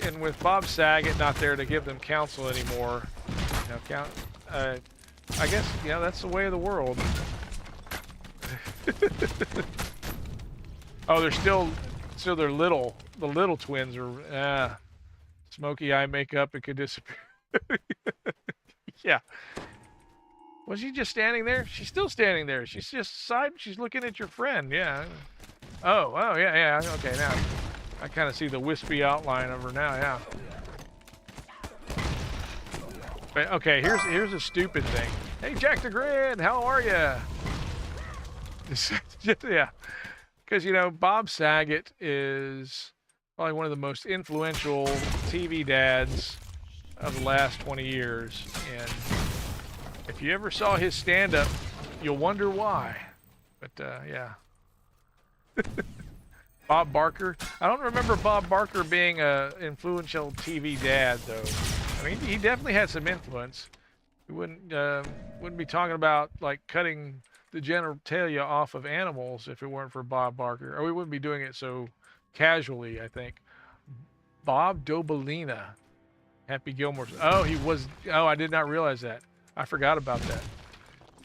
and with Bob Saget not there to give them counsel anymore, you know, I guess, you know, that's the way of the world. Oh, they're still they're little. The little twins are smoky eye makeup. It could disappear. Yeah. Was she just standing there? She's still standing there. She's just she's looking at your friend. Yeah. Oh, yeah. Okay, now I kind of see the wispy outline of her now. Yeah. But, okay, here's a stupid thing. Hey, JackDrag0n, how are ya? Yeah. Because, you know, Bob Saget is probably one of the most influential TV dads of the last 20 years. And if you ever saw his stand-up, you'll wonder why. But, yeah. Bob Barker. I don't remember Bob Barker being an influential TV dad, though. I mean, he definitely had some influence. We wouldn't be talking about, like, cutting the genitalia off of animals if it weren't for Bob Barker. Or we wouldn't be doing it so casually, I think. Bob Dobalina. Happy Gilmore's. Oh, he was. Oh, I did not realize that. I forgot about that.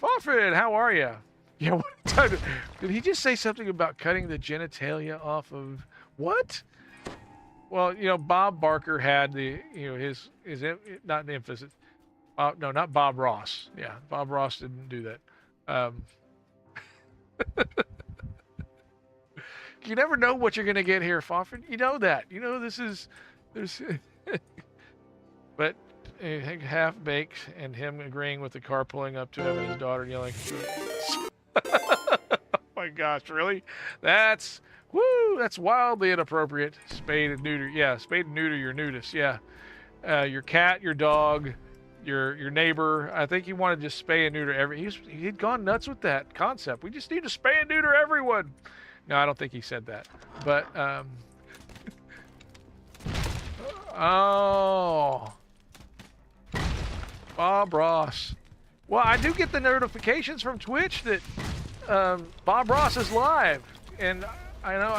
Fawford, how are you? Yeah, what time did he just say something about cutting the genitalia off of what? Well, you know, Bob Barker had the, you know, his not the emphasis. No, not Bob Ross. Yeah, Bob Ross didn't do that. You never know what you're gonna get here, Fawford. You know that. You know there's, but half baked and him agreeing with the car pulling up to him and his daughter yelling. Oh my gosh, really? That's wildly inappropriate. Spade and neuter. Yeah, spade and neuter your nudist. Yeah. Your cat, your dog, your neighbor. I think he wanted to just spay and neuter he'd gone nuts with that concept. We just need to spay and neuter everyone. No, I don't think he said that. But oh, Bob Ross. Well, I do get the notifications from Twitch that Bob Ross is live, and I know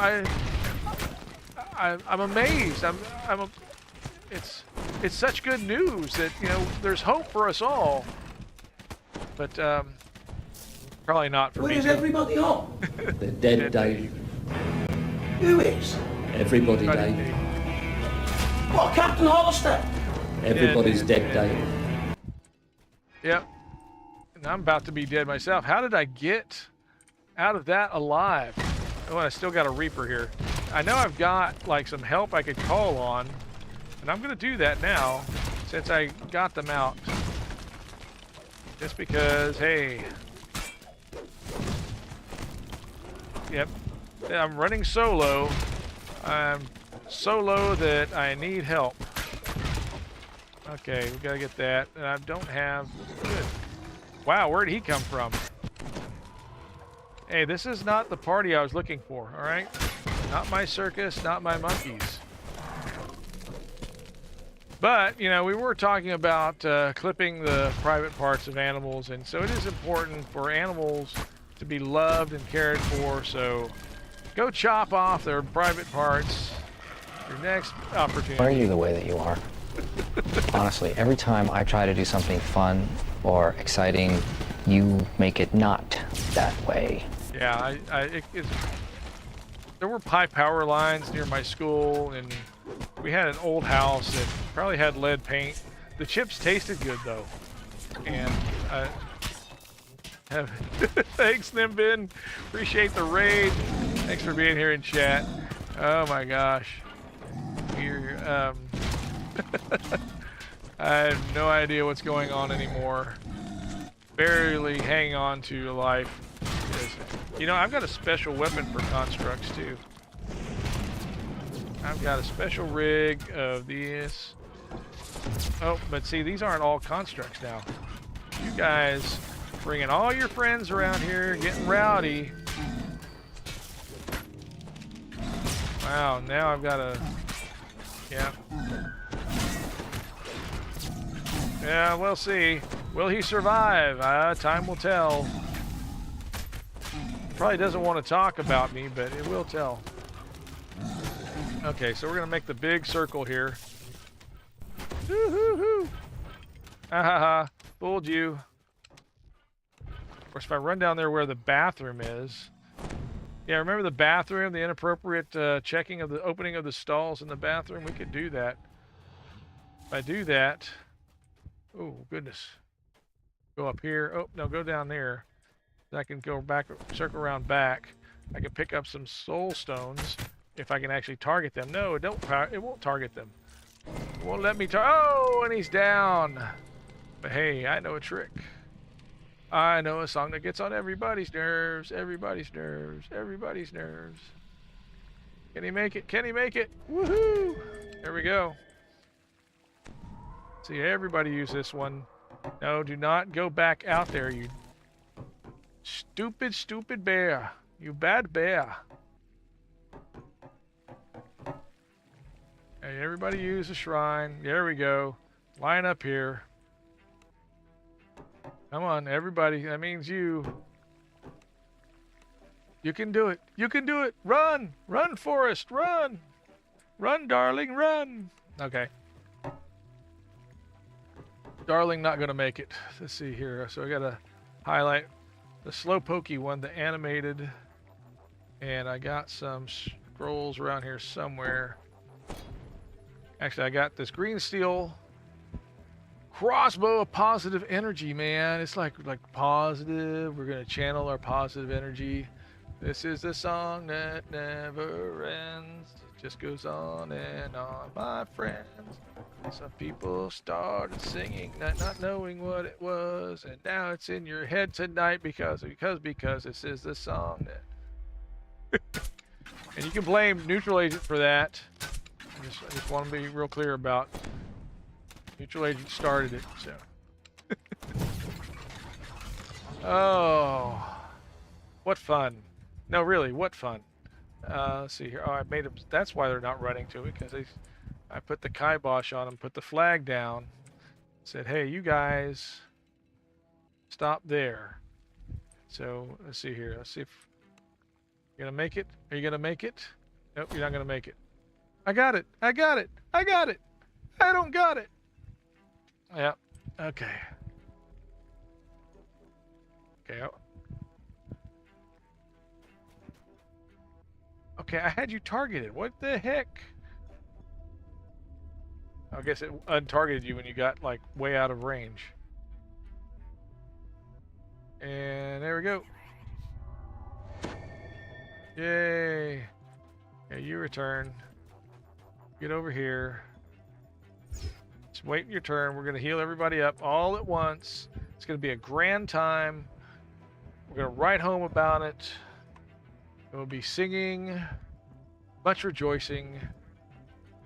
I'm amazed. It's such good news that, you know, there's hope for us all, but probably not for me. Where is everybody on? They're dead, Dave. Who is? Everybody, Dave. What, Captain Hollister? Everybody's dead, Dave. Yep. And I'm about to be dead myself. How did I get out of that alive? Oh, I still got a Reaper here. I know I've got, like, some help I could call on, and I'm going to do that now since I got them out. Just because, hey. Yep. I'm running solo. I'm so low that I need help. Okay, we gotta get that. And I don't have... Good. Wow, where'd he come from? Hey, this is not the party I was looking for, alright? Not my circus, not my monkeys. But, you know, we were talking about clipping the private parts of animals, and so it is important for animals to be loved and cared for, so go chop off their private parts. Your next opportunity. Why are you the way that you are? Honestly, every time I try to do something fun or exciting, you make it not that way. Yeah, there were high power lines near my school, and we had an old house that probably had lead paint. The chips tasted good though, and thanks, Nimbin. Appreciate the raid. Thanks for being here in chat. Oh my gosh, I have no idea what's going on anymore. Barely hang on to life. You know, I've got a special weapon for constructs too. I've got a special rig of these. Oh, but see, these aren't all constructs now. You guys bringing all your friends around here, getting rowdy. Wow, now I've got a... Yeah. Yeah, we'll see. Will he survive? Time will tell. Probably doesn't want to talk about me, but it will tell. Okay, so we're going to make the big circle here. Woo-hoo-hoo! Ha-ha-ha. Fooled you. Of course, if I run down there where the bathroom is... Yeah, remember the bathroom, the inappropriate checking of the opening of the stalls in the bathroom? We could do that. If I do that... Oh, goodness. Go up here. Oh, no, go down there. I can go back, circle around back. I can pick up some soul stones if I can actually target them. No, it won't target them. It won't let me oh, and he's down. But hey, I know a trick. I know a song that gets on everybody's nerves, everybody's nerves, everybody's nerves. Can he make it? Can he make it? Woohoo! There we go. See, everybody use this one. No, do not go back out there, you stupid, stupid bear. You bad bear. Hey, everybody use the shrine. There we go. Line up here. Come on, everybody. That means you. You can do it. You can do it. Run! Run, Forrest! Run! Run, darling, run! Okay. Darling not gonna make it. Let's see here. So I gotta highlight the slow pokey one, the animated. And I got some scrolls around here somewhere. Actually, I got this green steel crossbow of positive energy, man. It's like positive. We're gonna channel our positive energy. This is the song that never ends. It just goes on and on, my friends. Some people started singing, not knowing what it was, and now it's in your head tonight because this is the song that. And you can blame Neutral Agent for that. I just want to be real clear about Neutral Agent started it, so. Oh, what fun! No, really, what fun! Let's see here. Oh, I made them. That's why they're not running to it, because I put the kibosh on them, put the flag down, said, "Hey, you guys, stop there." So let's see here. Let's see if you're gonna make it. Are you gonna make it? Nope, you're not gonna make it. I got it. I got it. I got it. I don't got it. Yep. Okay. Okay. Okay, I had you targeted. What the heck? I guess it untargeted you when you got like way out of range. And there we go. Yay. Yeah, you return. Get over here. Just wait your turn. We're going to heal everybody up all at once. It's going to be a grand time. We're going to write home about it. We'll be singing, much rejoicing.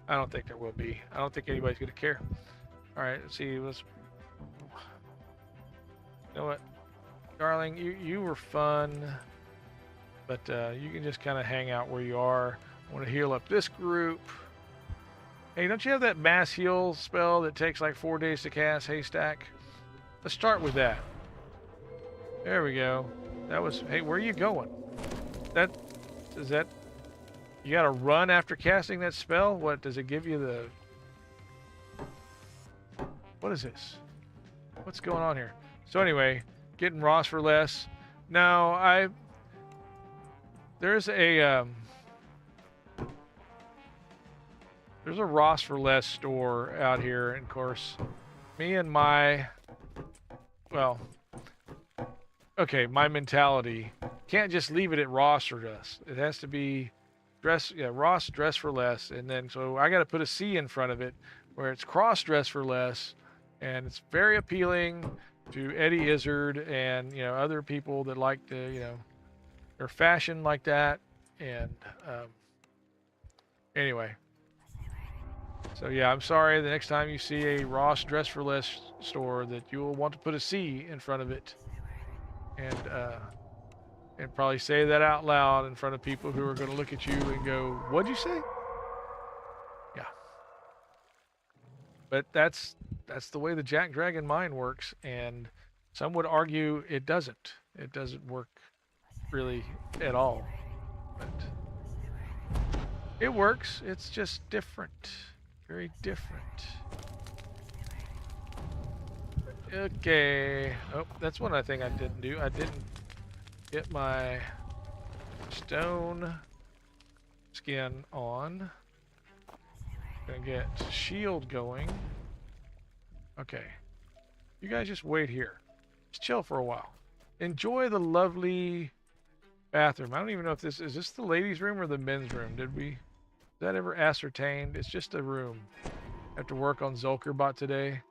I don't think there will be. I don't think anybody's going to care. All right, let's see. Let's. You know what, darling, you were fun, but you can just kind of hang out where you are. I want to heal up this group. Hey, don't you have that mass heal spell that takes like 4 days to cast, Haystack? Let's start with that. There we go. That was. Hey, where are you going? Is that? You got to run after casting that spell? What does it give you? What is this? What's going on here? So anyway, getting Ross for less. Now there's a Ross for less store out here, and of course, me and my mentality can't just leave it at Ross or less. It has to be Ross dress for less, and then so I got to put a C in front of it where it's cross dress for less, and it's very appealing to Eddie Izzard and other people that like to their fashion like that. And anyway, so yeah, I'm sorry. The next time you see a Ross dress for less store, that you will want to put a C in front of it, and probably say that out loud in front of people who are going to look at you and go, "What'd you say?" Yeah. But that's the way the JackDrag0n mind works, and some would argue it doesn't. It doesn't work really at all. But it works. It's just different. Very different. Okay. Oh, that's one thing I didn't do. I didn't get my stone skin on. Gonna get shield going. Okay. You guys just wait here. Just chill for a while. Enjoy the lovely bathroom. I don't even know if is this the ladies' room or the men's room? Is that ever ascertained? It's just a room. I have to work on Zulkerbot today.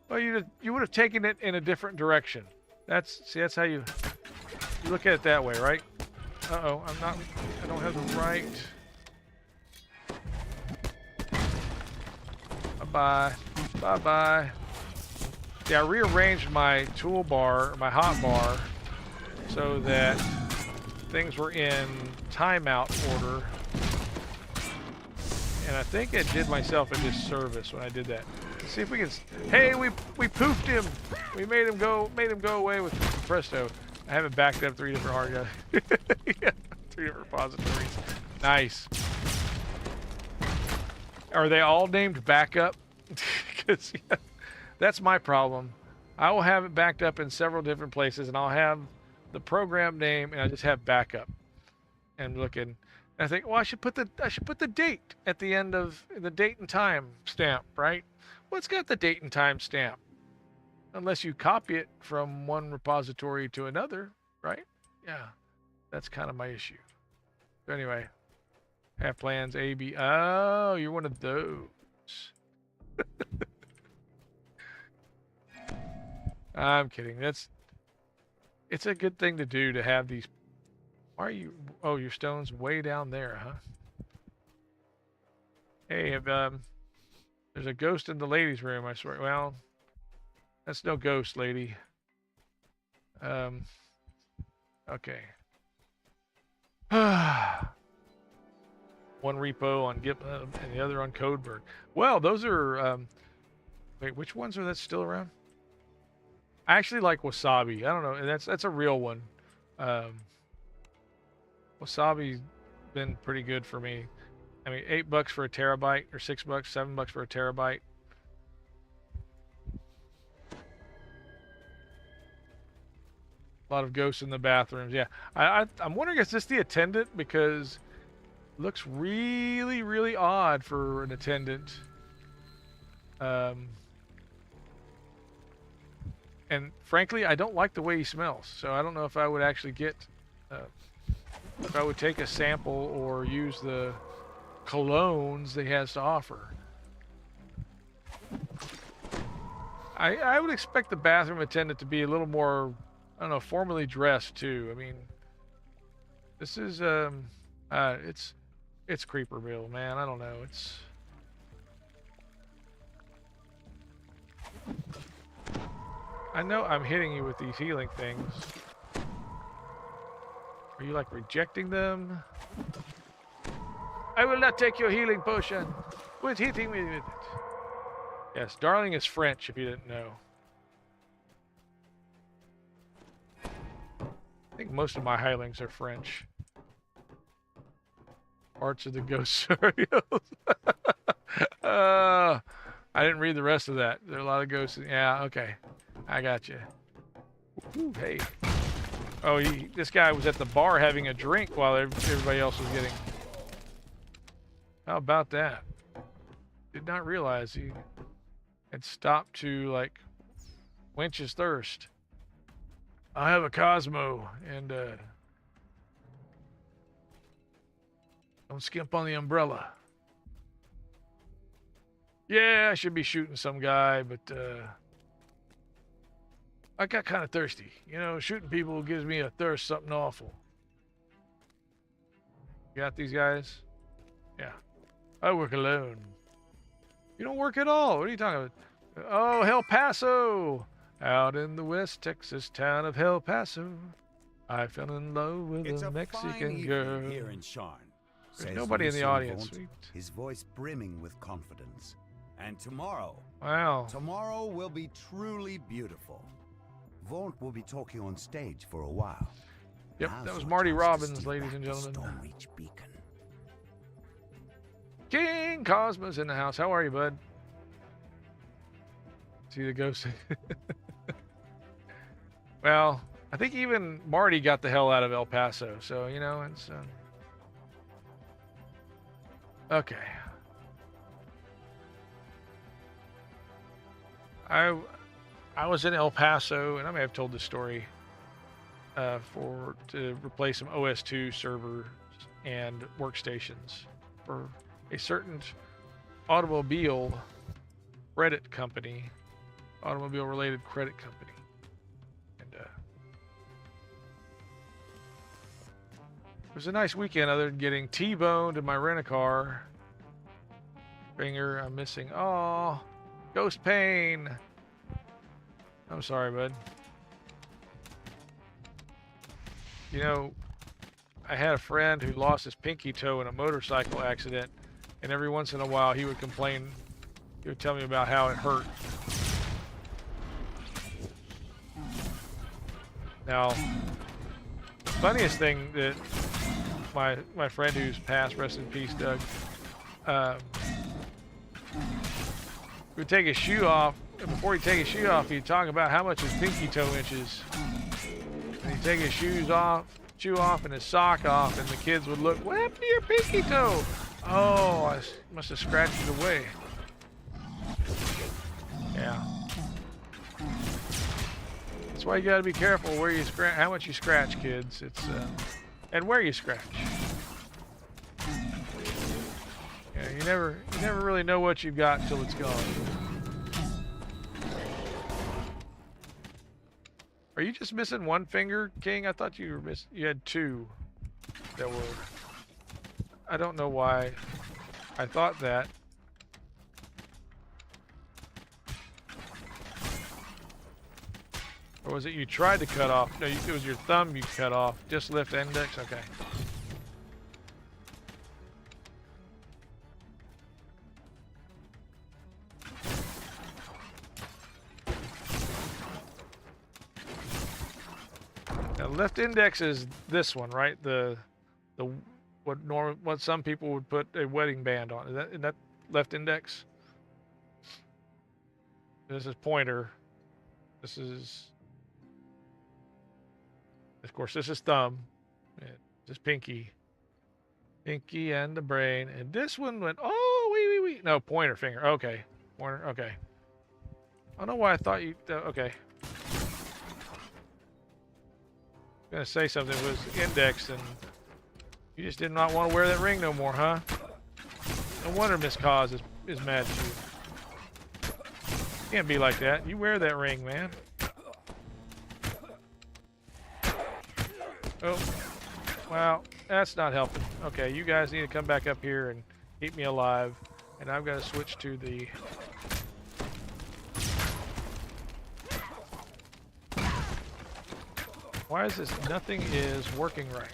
Well, you would have taken it in a different direction. That's how you look at it that way, right? Uh-oh, I don't have the right. Bye-bye. Bye-bye. Yeah, I rearranged my toolbar, my hotbar, so that things were in timeout order. And I think I did myself a disservice when I did that. Let's see if we can. Hey, we poofed him. We made him go away with presto. I have it backed up 3 different hard drives. Yeah, 3 different repositories. Nice. Are they all named backup? Because yeah, that's my problem. I will have it backed up in several different places, and I'll have the program name, and I just have backup. And I'm looking, and I think, well, I should put the date at the end of the date and time stamp, right? Well, it's got the date and time stamp, unless you copy it from one repository to another, right? Yeah, that's kind of my issue. So anyway, have plans A, B. Oh, you're one of those. I'm kidding. It's a good thing to do to have these. Why are you? Oh, your stone's way down there, huh? Hey, there's a ghost in the ladies' room, I swear. Well, that's no ghost, lady. Okay. One repo on Git and the other on Codeberg. Well, those are. Wait, which ones are that still around? I actually like Wasabi. I don't know, and that's a real one. Wasabi's been pretty good for me. I mean, $8 for a terabyte, or $6, $7 for a terabyte. A lot of ghosts in the bathrooms. Yeah, I'm wondering, is this the attendant? Because it looks really, really odd for an attendant. And frankly, I don't like the way he smells. So I don't know if I would actually get, if I would take a sample or use the colognes that he has to offer. I would expect the bathroom attendant to be a little more, I don't know, formally dressed too. I mean, this is it's Creeperville, man. I don't know. It's I know I'm hitting you with these healing things. Are you like rejecting them? I will not take your healing potion. Quit hitting me with it. Yes, darling is French, if you didn't know. I think most of my hirelings are French. Parts of the ghost scenarios. I didn't read the rest of that. There are a lot of ghosts. Yeah, okay. I got you. Ooh, hey. Oh, this guy was at the bar having a drink while everybody else was getting... How about that? Did not realize he had stopped to, like, quench his thirst. I have a Cosmo, and, don't skimp on the umbrella. Yeah, I should be shooting some guy, but, I got kind of thirsty. You know, shooting people gives me a thirst, something awful. You got these guys? Yeah. I work alone. You don't work at all. What are you talking about? Oh, El Paso. Out in the West Texas town of El Paso, I fell in love with a Mexican girl. Here in Sharn. There's nobody in the audience. His voice brimming with confidence. And tomorrow. Wow. Tomorrow will be truly beautiful. Vaunt will be talking on stage for a while. Yep, Now's that was your Marty chance to Robbins, steal ladies back and the gentlemen. Stormreach beacon. King Cosmo's in the house. How are you, bud? See the ghost? Well, I think even Marty got the hell out of El Paso, so, you know, it's... Okay. I was in El Paso, and I may have told this story, to replace some OS2 servers and workstations for a certain automobile credit company, automobile-related credit company, and it was a nice weekend other than getting T-boned in my rent-a-car. Finger, I'm missing. Oh, Ghost Pain. I'm sorry, bud. You know, I had a friend who lost his pinky toe in a motorcycle accident, and every once in a while he would complain. He would tell me about how it hurt. Now, the funniest thing that my friend who's passed, rest in peace, Doug, would take his shoe off, and before he'd take his shoe off, he'd talk about how much his pinky toe inches. And he'd take his shoe off, and his sock off, and the kids would look, what happened to your pinky toe? Oh, I must have scratched it away. Yeah. That's why you gotta be careful where you scratch, how much you scratch, kids. It's, and where you scratch. Yeah, you never really know what you've got until it's gone. Are you just missing one finger, King? I thought you were you had two that were... I don't know why I thought that. Or was it you tried to cut off? No, it was your thumb you cut off. Just lift index? Okay. Now, left index is this one, right? What some people would put a wedding band on. Is that left index? This is pointer. This is, of course, this is thumb. This is pinky. Pinky and the brain. And this one went, oh, wait. No, pointer finger. Okay. Pointer, okay. I don't know why I thought you, okay. I was gonna say something was indexed and you just did not want to wear that ring no more, huh? No wonder Miss Cause is mad at you. Can't be like that. You wear that ring, man. Oh, wow, that's not helping. Okay, you guys need to come back up here and keep me alive. And I've got to switch to the... Why is this? Nothing is working right.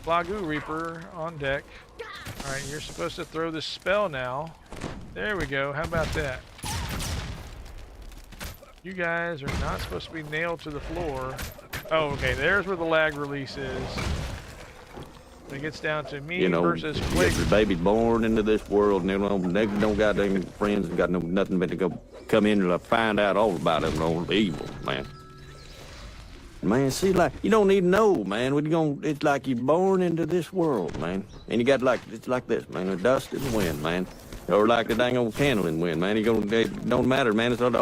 Flagoo Reaper on deck. Alright, you're supposed to throw this spell now. There we go. How about that? You guys are not supposed to be nailed to the floor. Oh, okay. There's where the lag release is. When it gets down to me versus Quick. Your baby's born into this world, and they don't got any friends, and got nothing but to go come in and find out all about it and all the evil, man. Man, see, like, you don't need to know, man. It's like you're born into this world, man. And you got it's like this, man, the dust and the wind, man. Or like the dang old candle in the wind, man. It don't matter, man. It's all the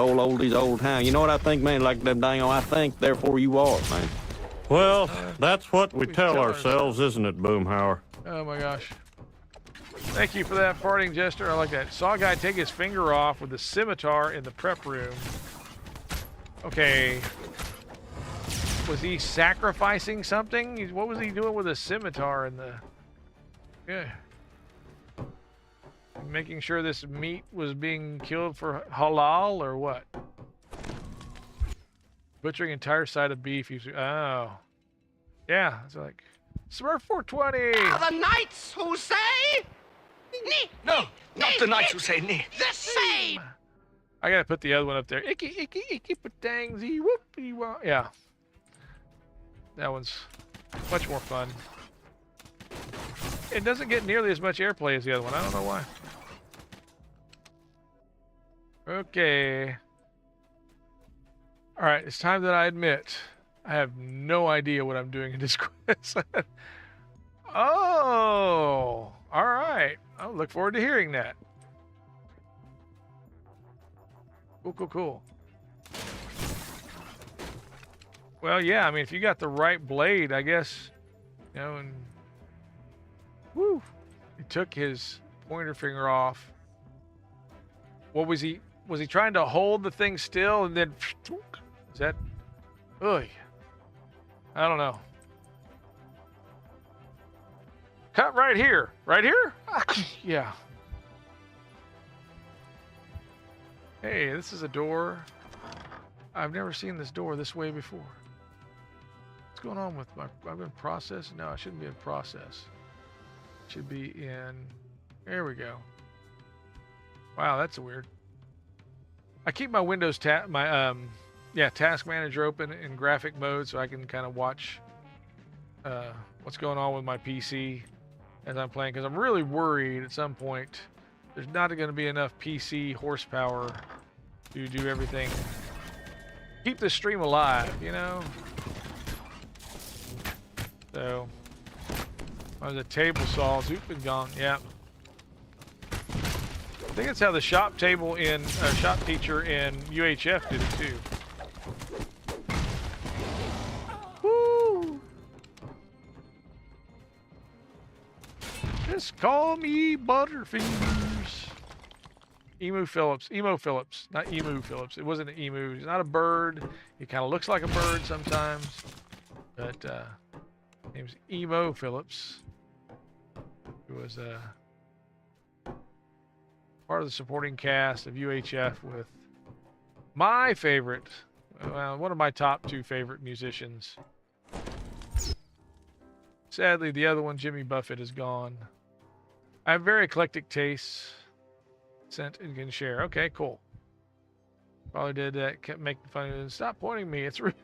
old time. You know what I think, man? Like them dang old, I think, therefore you are, man. Well, that's what we tell ourselves, isn't it, Boomhauer? Oh my gosh. Thank you for that, farting jester. I like that. Saw a guy take his finger off with a scimitar in the prep room. Okay. Was he sacrificing something? What was he doing with a scimitar in the... Yeah. Making sure this meat was being killed for halal or what? Butchering entire side of beef. Oh. Yeah, it's like... Smurf 420! Are the knights who say... No, not the knights who say nee. The same! I gotta put the other one up there. Icky, icky, icky, patangsy, whoopie, wah. Yeah. That one's much more fun. It doesn't get nearly as much airplay as the other one. I don't know why. Okay. Alright, it's time that I admit I have no idea what I'm doing in this quiz. Oh! Alright. I'll look forward to hearing that. Cool, cool, cool. Well, yeah, I mean, if you got the right blade, I guess, you know, and... Woo! He took his pointer finger off. What was he... Was he trying to hold the thing still and then... Is that... Ugh. I don't know. Cut right here. Right here? Yeah. Hey, this is a door. I've never seen this door this way before. What's going on with my... I've been processed? No, I shouldn't be in process. Should be in... There we go. Wow, that's weird. I keep my Windows task manager open in graphic mode so I can kind of watch what's going on with my PC as I'm playing, because I'm really worried at some point there's not going to be enough PC horsepower to do everything. Keep the stream alive, you know? So, the table saw, zoop and gone, yeah. I think that's how the shop table in shop teacher in UHF did it too. Woo! Just call me Butterfingers. Emo Phillips, not Emu Phillips. It wasn't an emu. He's not a bird. He kind of looks like a bird sometimes, but name's Emo Phillips. Who was part of the supporting cast of UHF with my favorite, well, one of my top 2 favorite musicians. Sadly, the other one, Jimmy Buffett, is gone. I have very eclectic tastes. Sent and can share. Okay, cool. Probably did that. Kept making fun of it. Stop pointing me. It's rude.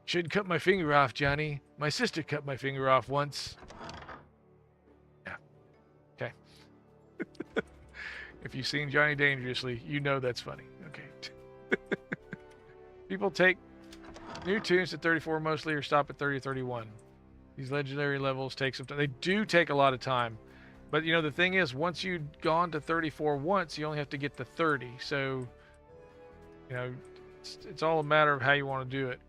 Shouldn't cut my finger off, Johnny. My sister cut my finger off once. Yeah. Okay. If you've seen Johnny Dangerously, you know that's funny. Okay. People take new tunes to 34 mostly or stop at 30 or 31. These legendary levels take some time. They do take a lot of time. But, you know, the thing is, once you've gone to 34 once, you only have to get to 30. So, you know, it's all a matter of how you want to do it.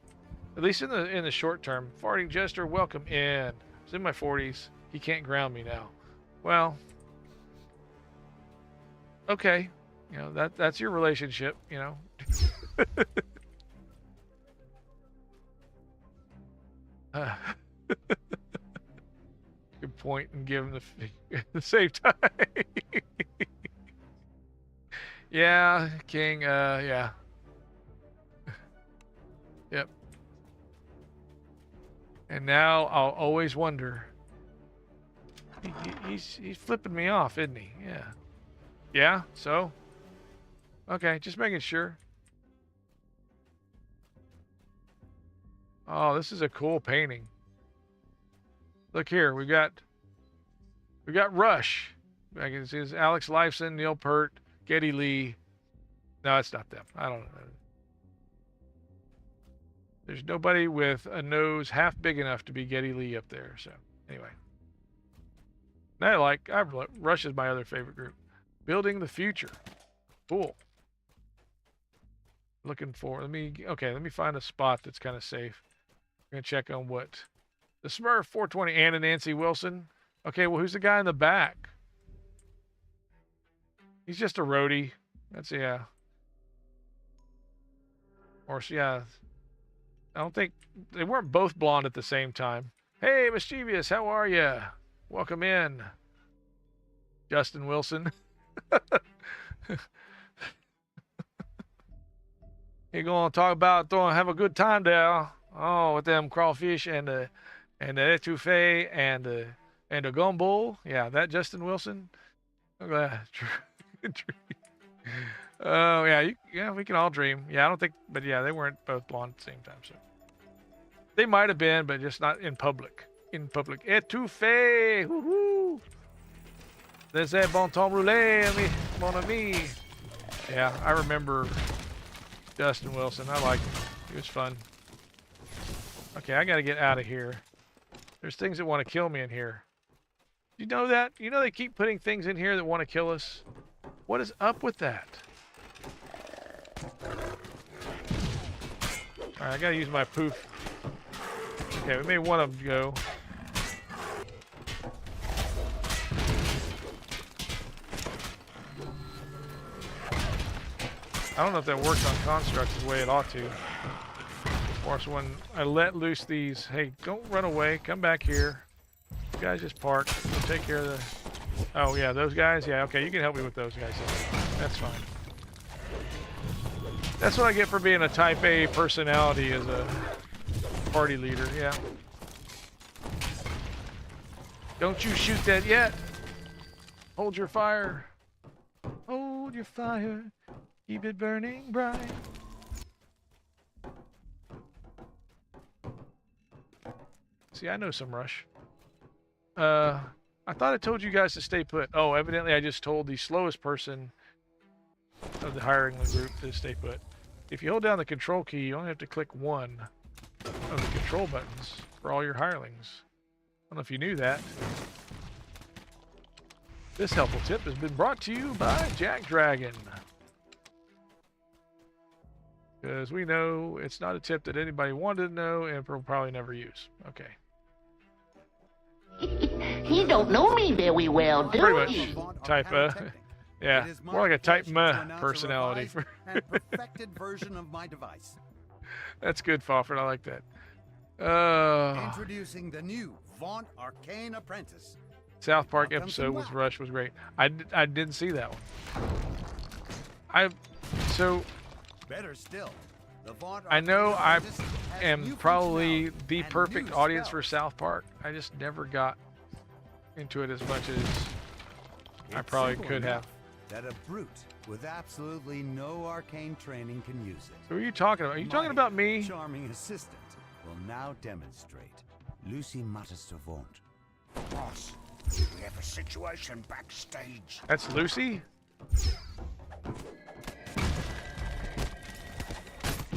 At least in the short term. Farting Jester, welcome in. I was in my 40s. He can't ground me now. Well, okay. You know, that's your relationship, you know. Good point, and give him the save time. Yeah, King, yeah. Yep. And now I'll always wonder. He's flipping me off, isn't he? Yeah. Yeah, so? Okay, just making sure. Oh, this is a cool painting. Look here, we got Rush. I can see it's Alex Lifeson, Neil Peart, Geddy Lee. No, it's not them. I don't know. There's nobody with a nose half big enough to be Geddy Lee up there. So anyway, Rush is my other favorite group. Building the future. Cool. Looking for, let me find a spot that's kind of safe. I'm gonna check on what the Smurf 420 Anna Nancy Wilson. Okay, well, who's the guy in the back? He's just a roadie. That's, yeah. Or, yeah. I don't think they weren't both blonde at the same time. Hey, Mischievous, how are you? Welcome in, Justin Wilson. You gonna talk about have a good time there? Oh, with them crawfish and the etouffee and the gumbo. Yeah, that Justin Wilson. I'm glad. Oh yeah, we can all dream. Yeah, I don't think, but yeah, they weren't both blonde at the same time. So they might have been, but just not in public. In public, etouffee. Woohoo! There's that bon temps roulé, mon ami. Yeah, I remember Justin Wilson. I liked him. He was fun. Okay, I got to get out of here. There's things that want to kill me in here. You know that? You know they keep putting things in here that want to kill us? What is up with that? Alright, I got to use my poof. Okay, we made one of them go. I don't know if that works on constructs the way it ought to. Of course, when I let loose these, hey, don't run away, come back here. You guys just park. We'll take care of the... Oh, yeah, those guys? Yeah, okay, you can help me with those guys. That's fine. That's what I get for being a Type A personality as a party leader, yeah. Don't you shoot that yet. Hold your fire. Hold your fire. Keep it burning bright. See, I know some Rush. I thought I told you guys to stay put. Oh, evidently I just told the slowest person of the hiring group to stay put. If you hold down the control key, you only have to click one of the control buttons for all your hirelings. I don't know if you knew that. This helpful tip has been brought to you by JackDrag0n. Because we know it's not a tip that anybody wanted to know and will probably never use. Okay. He don't know me very well, do Pretty he? much. Type yeah, more like a type personality. And perfected version of my device. That's good, Fawford. I like that. Introducing the new Vaunt Arcane Apprentice. South Park episode with Rush was great. I didn't see that one. Better still, the Vaunt I know I Apprentice has am new probably functionality the and perfect new audience for spells. South Park. I just never got into it as much as I It's probably simple could have. enough that a brute with absolutely no arcane training can use it. Who are you talking about? Are you talking about me? Charming assistant will now demonstrate. Lucy mutters to Vaunt. Boss, we have a situation backstage. That's Lucy?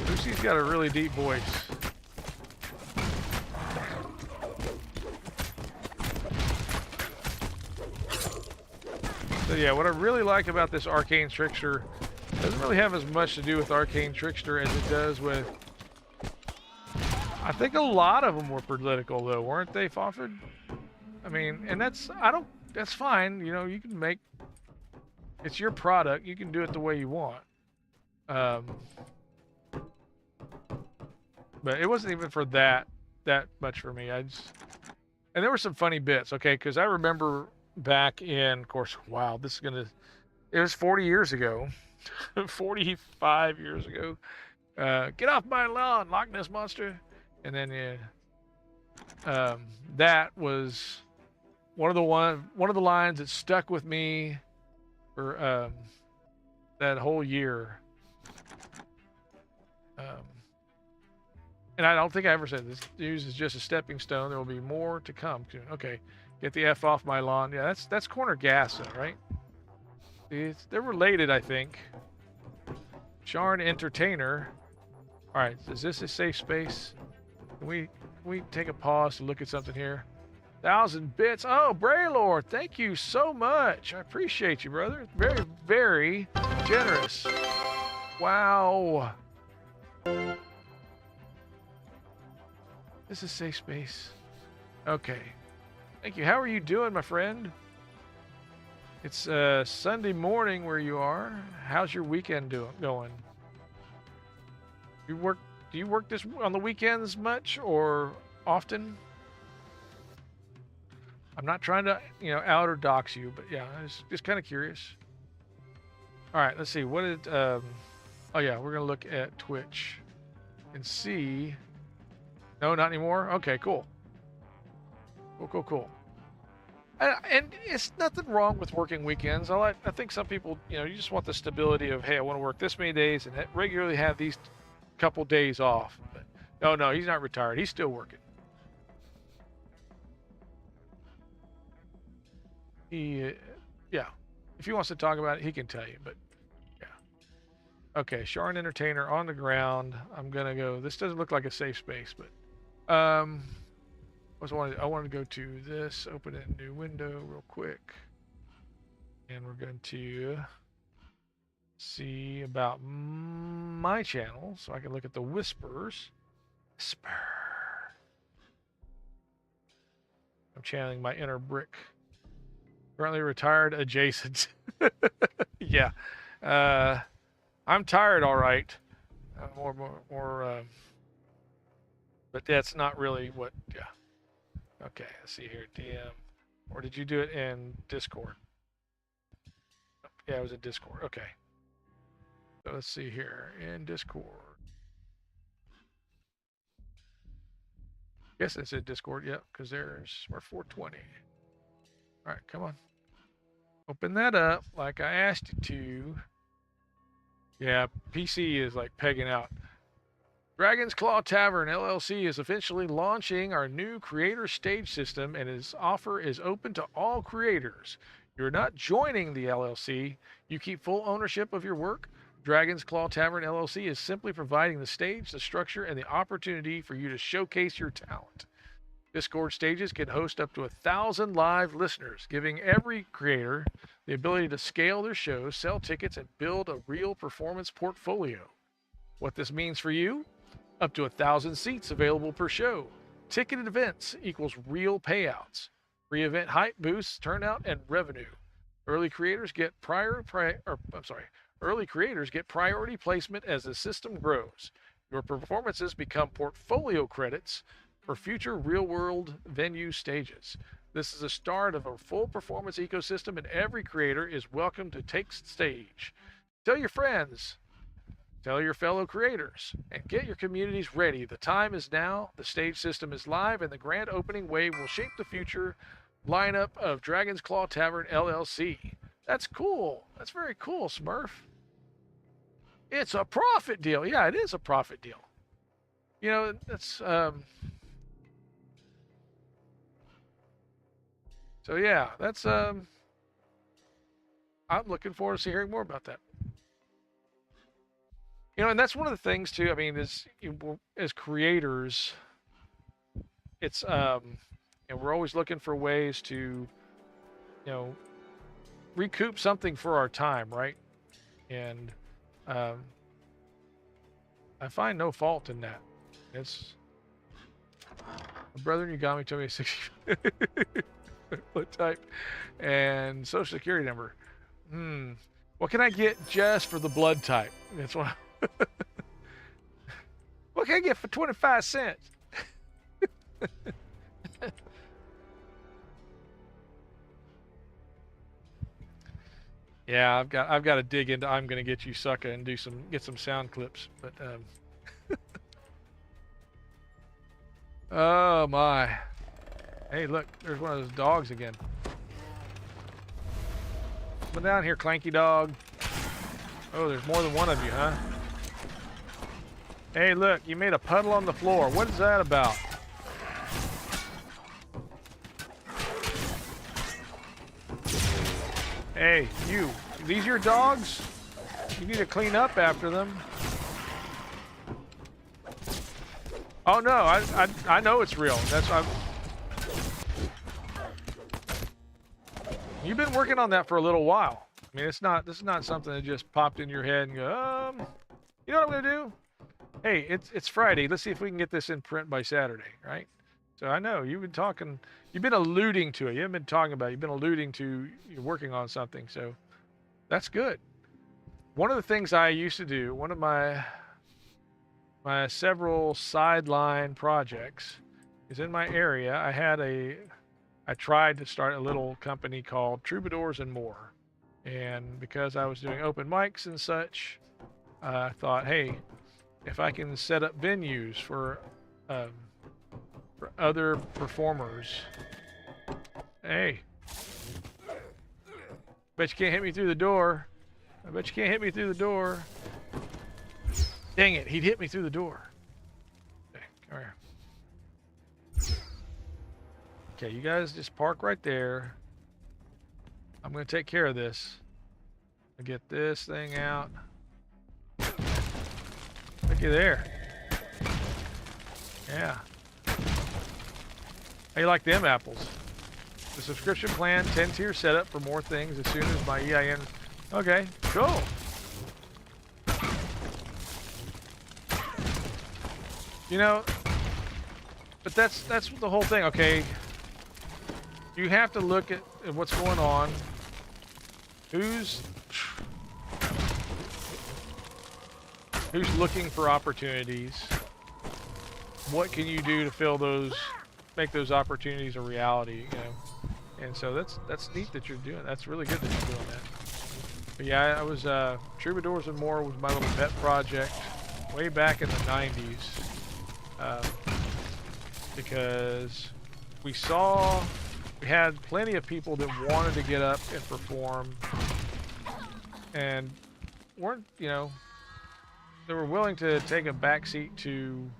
Lucy's got a really deep voice. So yeah, what I really like about this Arcane Trickster doesn't really have as much to do with Arcane Trickster as it does with... I think a lot of them were political though, weren't they, Fawford? I mean, and that's... that's fine. You know, you can make, it's your product. You can do it the way you want. But it wasn't even for that much for me. And there were some funny bits, okay? Because I remember back in, of course, wow, this is gonna, it was 40 years ago, 45 years ago. Get off my lawn, Loch Ness Monster. And then, that was one of the lines that stuck with me for that whole year. And I don't think I ever said this. News is just a stepping stone. There will be more to come. Okay, get the F off my lawn. Yeah, that's corner gas, though, right? They're related, I think. Sharn Entertainer. All right, is this a safe space? Can we take a pause to look at something here? 1,000 bits. Oh, Braylord, thank you so much. I appreciate you, brother. Very, very generous. Wow. This is safe space. Okay. Thank you. How are you doing, my friend? It's Sunday morning where you are. How's your weekend going? Do you work this on the weekends much or often? I'm not trying to, out or dox you, but yeah, I was just kind of curious. All right, let's see. What did oh yeah, we're gonna look at Twitch and see. No, not anymore. Okay, cool. Cool. And it's nothing wrong with working weekends. I think some people, you just want the stability of, hey, I want to work this many days and regularly have these couple days off. But no, he's not retired. He's still working. Yeah. If he wants to talk about it, he can tell you. But yeah. Okay, Sharn Entertainer on the ground. I'm gonna go. This doesn't look like a safe space, but I wanted to go to this, open a new window real quick. And we're going to see about my channel so I can look at the whispers. Whisper. I'm channeling my inner brick. Currently retired adjacent. Yeah. I'm tired, all right. But that's not really what, yeah. Okay, let's see here, DM. Or did you do it in Discord? Yeah, it was in Discord. Okay. So let's see here, in Discord. Yes, it's in Discord, yep, because we're 420. All right, come on. Open that up like I asked you to. Yeah, PC is like pegging out. Dragon's Claw Tavern LLC is officially launching our new creator stage system, and its offer is open to all creators. You're not joining the LLC. You keep full ownership of your work. Dragon's Claw Tavern LLC is simply providing the stage, the structure, and the opportunity for you to showcase your talent. Discord stages can host up to 1,000 live listeners, giving every creator the ability to scale their shows, sell tickets, and build a real performance portfolio. What this means for you? Up to 1,000 seats available per show. Ticketed events equals real payouts. Free event hype boosts turnout and revenue. Early creators get priority placement as the system grows. Your performances become portfolio credits for future real-world venue stages. This is the start of a full performance ecosystem, and every creator is welcome to take stage. Tell your friends. Tell your fellow creators and get your communities ready. The time is now. The stage system is live, and the grand opening wave will shape the future lineup of Dragon's Claw Tavern LLC. That's cool. That's very cool, Smurf. It's a profit deal. Yeah, it is a profit deal. That's so yeah, that's I'm looking forward to hearing more about that. And that's one of the things too. I mean, as creators, it's we're always looking for ways to, recoup something for our time, right? And I find no fault in that. It's my brother Yugami told me 60. blood type, and social security number. What can I get just for the blood type? That's what. What can I get for 25 cents? Yeah, I've got to dig into I'm gonna get you sucker and get some sound clips, but oh my. Hey, look, there's one of those dogs again. Come down here, clanky dog. Oh, there's more than one of you, huh? Hey, look, you made a puddle on the floor. What is that about? Hey, you. These your dogs? You need to clean up after them. Oh no, I know it's real. That's why. You've been working on that for a little while. I mean, this is not something that just popped in your head and go, you know what I'm gonna do? Hey, it's Friday. Let's see if we can get this in print by Saturday, right? So I know you've been alluding to it. You haven't been talking about it. You've been alluding to you're working on something. So that's good. One of the things I used to do, one of my several sideline projects is in my area. I tried to start a little company called Troubadours and More. And because I was doing open mics and such, I thought, hey, if I can set up venues for other performers, hey, bet you can't hit me through the door. I bet you can't hit me through the door. Dang it, he'd hit me through the door. Okay, come here. Okay, you guys just park right there. I'm going to take care of this. I'll get this thing out. Looky there. Yeah. How you like them apples? The subscription plan, 10-tier setup for more things as soon as my EIN. Okay, cool. You know, but that's the whole thing, okay? You have to look at what's going on. Who's looking for opportunities? What can you do to fill those, make those opportunities a reality, you know? And so that's neat that you're doing. That's really good that you're doing that. But yeah, I was Troubadours and More was my little pet project way back in the 90s, because we had plenty of people that wanted to get up and perform and weren't, you know, they were willing to take a backseat to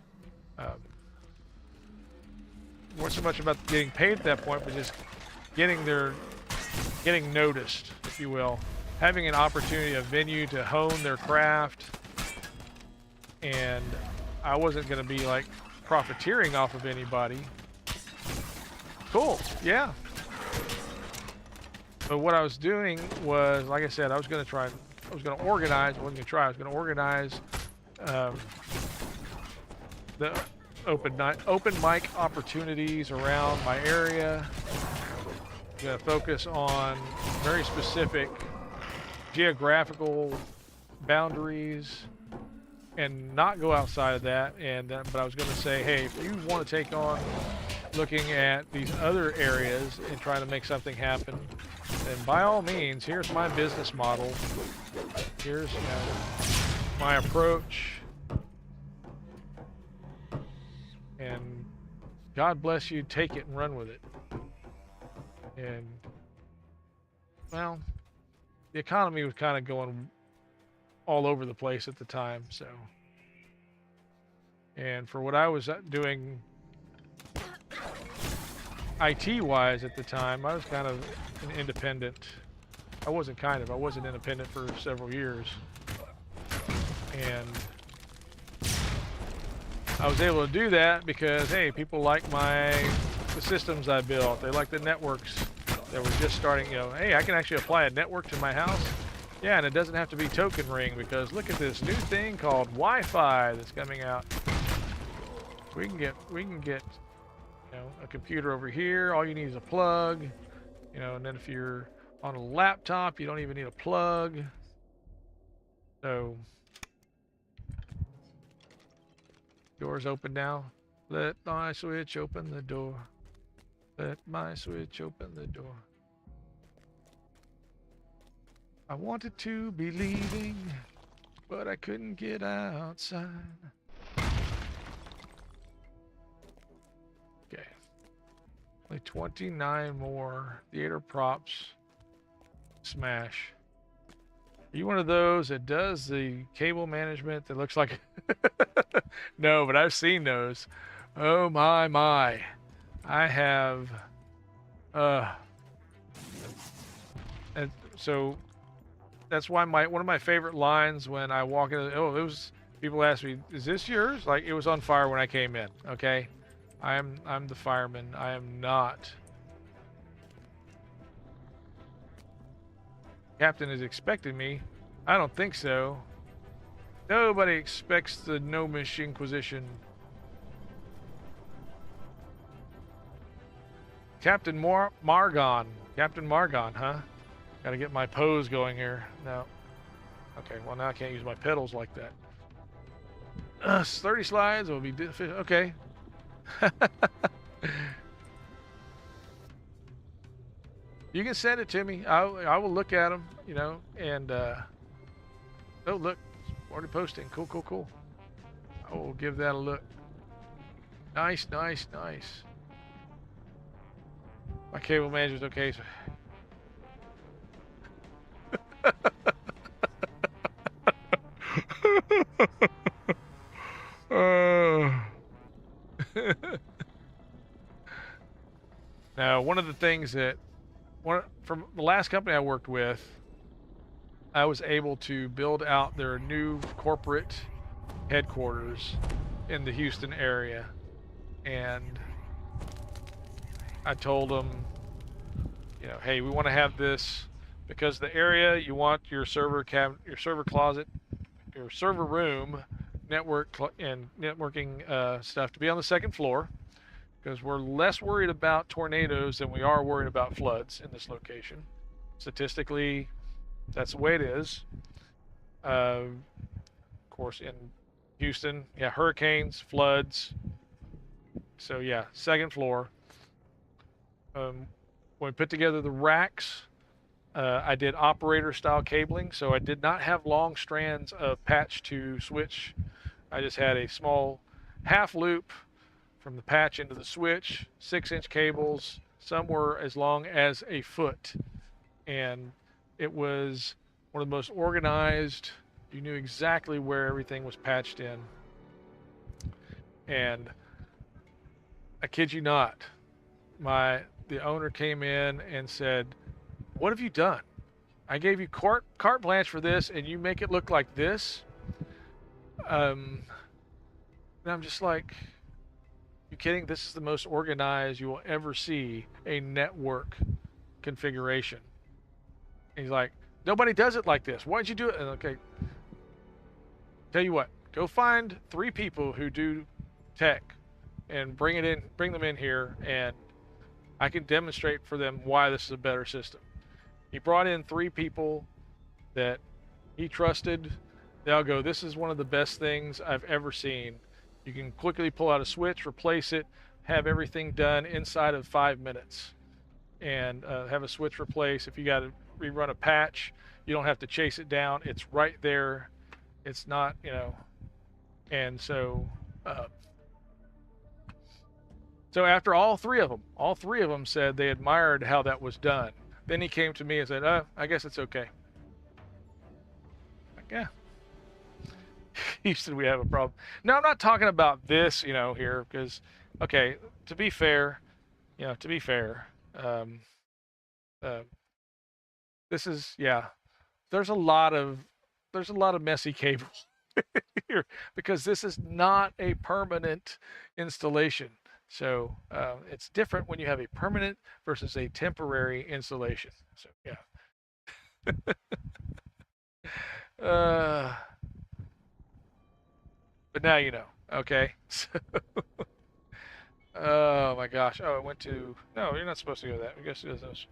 weren't so much about getting paid at that point, but just getting noticed, if you will, having an opportunity, a venue to hone their craft. And I wasn't going to be like profiteering off of anybody. Cool, yeah. But what I was doing was, like I said, I was going to organize, I wasn't going to try, I was going to organize the open mic opportunities around my area. I'm going to focus on very specific geographical boundaries and not go outside of that. But I was going to say, hey, if you want to take on looking at these other areas and trying to make something happen, then by all means, here's my business model. Here's my approach. And God bless you, take it and run with it. And, well, the economy was kind of going all over the place at the time, so. And for what I was doing IT-wise at the time, I was kind of an independent. I was independent for several years. And I was able to do that because, hey, people like the systems I built. They like the networks that were just starting, you know, hey, I can actually apply a network to my house. Yeah, and it doesn't have to be token ring because look at this new thing called Wi-Fi that's coming out. We can get You know, a computer over here, all you need is a plug. You know, and then if you're on a laptop, you don't even need a plug. So, door's open now. Let my switch open the door. Let my switch open the door. I wanted to be leaving, but I couldn't get outside. Okay. Only 29 more theater props. Smash. Are you one of those that does the cable management that looks like... No, but I've seen those. Oh my. I have... And so that's why one of my favorite lines when I walk in, people ask me, is this yours? Like, it was on fire when I came in, okay? I'm the fireman. I am not. Captain is expecting me. I don't think so. Nobody expects the Gnomish Inquisition. Captain Margon. Captain Margon, huh? Gotta get my pose going here. No. Okay, well now I can't use my pedals like that. 30 slides will be... Okay. You can send it to me. I will look at them, you know, and... Oh, look. Already posting. Cool. I will give that a look. Nice. My cable manager's okay. So... Now, one of the things that from the last company I worked with, I was able to build out their new corporate headquarters in the Houston area, and I told them, you know, hey, we want to have this because the area you want your server cabinet, your server closet, your server room, networking stuff to be on the second floor, because we're less worried about tornadoes than we are worried about floods in this location. Statistically, that's the way it is. Of course, in Houston, yeah, hurricanes, floods. So yeah, second floor. When we put together the racks, I did operator style cabling, so I did not have long strands of patch to switch. I just had a small half loop from the patch into the switch, 6-inch cables. Some were as long as a foot, and it was one of the most organized. You knew exactly where everything was patched in. And I kid you not, the owner came in and said, "What have you done? I gave you carte blanche for this, and you make it look like this." And I'm just like, you kidding? This is the most organized you will ever see a network configuration. And he's like, nobody does it like this. Why'd you do it? And okay, tell you what, go find 3 people who do tech and bring them in here, and I can demonstrate for them why this is a better system. He brought in 3 people that he trusted. They'll go, this is one of the best things I've ever seen. You can quickly pull out a switch, replace it, have everything done inside of 5 minutes, and have a switch replace. If you got to rerun a patch, you don't have to chase it down. It's right there. It's not, you know. And so, so after all three of them said they admired how that was done. Then he came to me and said, I guess it's okay. Like, yeah. Houston, we have a problem. No, I'm not talking about this, you know, here, because, okay, to be fair, this is, yeah, there's a lot of messy cable here, because this is not a permanent installation. So it's different when you have a permanent versus a temporary installation. So yeah. But now you know, okay? So, Oh my gosh. Oh, it went to... No, you're not supposed to go that. I guess it is.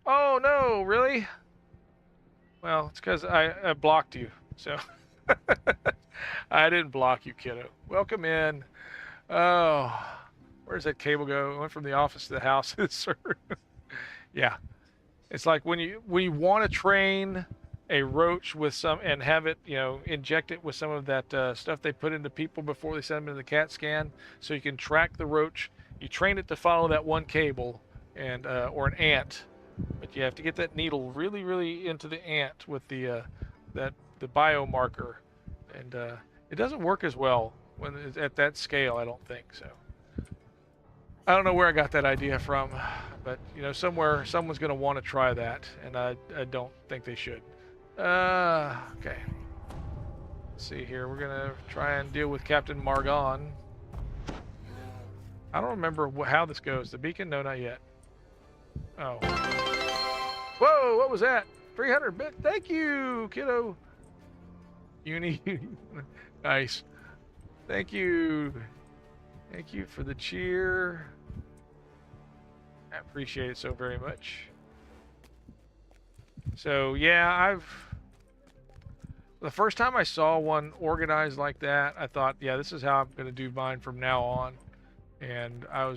Oh no, really? Well, it's because I blocked you, so... I didn't block you, kiddo. Welcome in. Oh, where's that cable go? It went from the office to the house. Yeah. It's like when you want to train a roach with some and have it, inject it with some of that stuff they put into people before they send them into the CAT scan, so you can track the roach. You train it to follow that one cable, and or an ant, but you have to get that needle really, really into the ant with the biomarker, and it doesn't work as well when it's at that scale. I don't think so. I don't know where I got that idea from, but somewhere someone's going to want to try that, and I don't think they should. Okay. Let's see here. We're going to try and deal with Captain Margon. I don't remember how this goes. The beacon? No, not yet. Oh. Whoa, what was that? 300 bit. Thank you, kiddo. Uni. Nice. Thank you. Thank you for the cheer. I appreciate it so very much. So yeah, the first time I saw one organized like that, I thought, yeah, this is how I'm going to do mine from now on. And I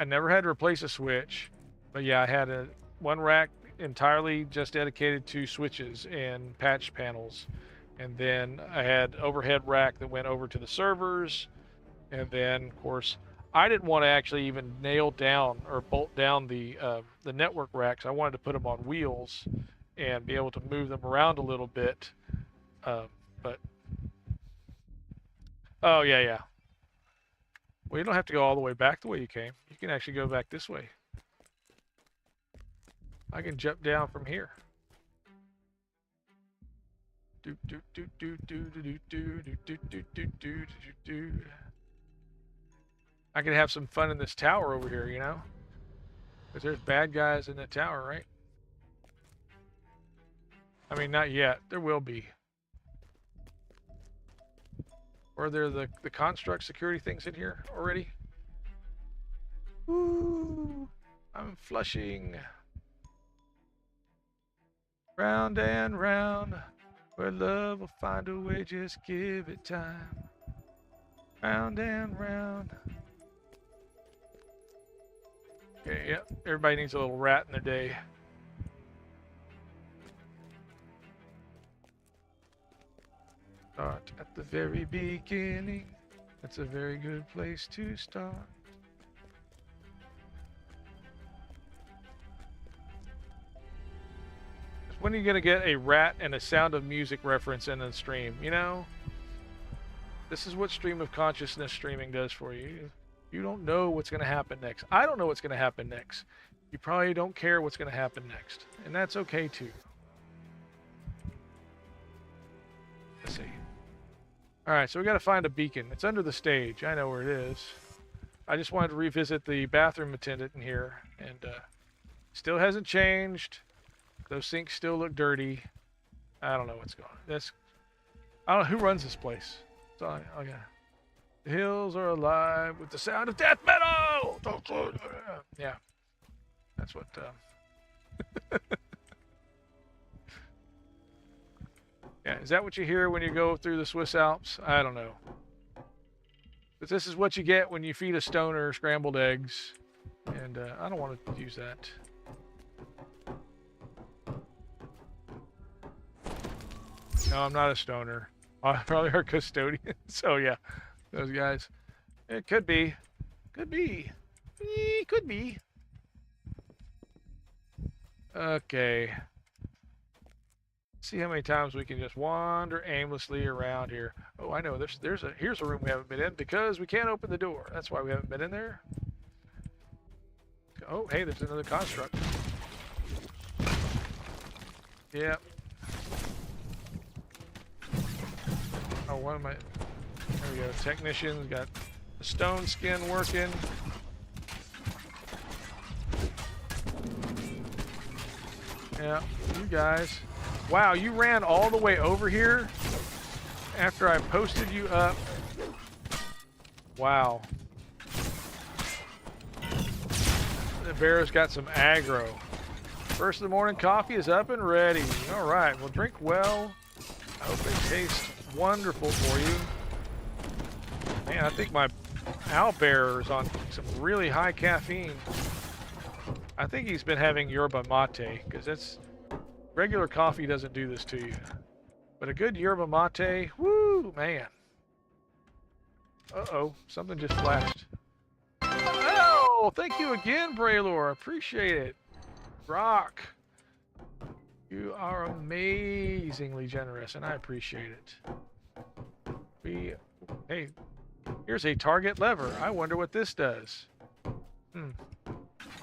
never had to replace a switch, but yeah, I had one rack entirely just dedicated to switches and patch panels. And then I had overhead rack that went over to the servers. And then, of course, I didn't want to actually even nail down or bolt down the network racks. I wanted to put them on wheels and be able to move them around a little bit. But oh yeah. Well, you don't have to go all the way back the way you came. You can actually go back this way. I can jump down from here. I could have some fun in this tower over here, because there's bad guys in the tower, right? I mean, not yet. There will be. Or are there the construct security things in here already? Woo! I'm flushing. Round and round. Where love will find a way, just give it time. Round and round. Okay, yep. Everybody needs a little rat in their day. Start at the very beginning. That's a very good place to start. When are you going to get a rat and a Sound of Music reference in a stream? This is what stream of consciousness streaming does for you. You don't know what's going to happen next. I don't know what's going to happen next. You probably don't care what's going to happen next. And that's okay too. Let's see. Alright, so we got to find a beacon. It's under the stage. I know where it is. I just wanted to revisit the bathroom attendant in here. And still hasn't changed. Those sinks still look dirty. I don't know what's going on. I don't know who runs this place. So the hills are alive with the sound of death metal. Yeah, that's what. Yeah, is that what you hear when you go through the Swiss Alps? I don't know. But this is what you get when you feed a stoner scrambled eggs, and I don't want to use that. No, I'm not a stoner. I probably are custodian. So yeah, those guys. It could be. Could be. Could be. Okay. See how many times we can just wander aimlessly around here. Oh, I know. Here's a room we haven't been in because we can't open the door. That's why we haven't been in there. Oh, hey, there's another construct. Yep. Oh, what am I? There we go. Technicians got the stone skin working. Yeah, you guys. Wow, you ran all the way over here after I posted you up. Wow. The bear's got some aggro. First of the morning coffee is up and ready. All right, well, drink well. I hope it tastes wonderful for you. Man, I think my owlbear is on some really high caffeine. I think he's been having yerba mate, because that's regular coffee doesn't do this to you. But a good yerba mate, woo, man. Uh-oh, something just flashed. Oh, thank you again, Braylor. Appreciate it. Rock. You are amazingly generous, and I appreciate it. Hey, here's a target lever. I wonder what this does.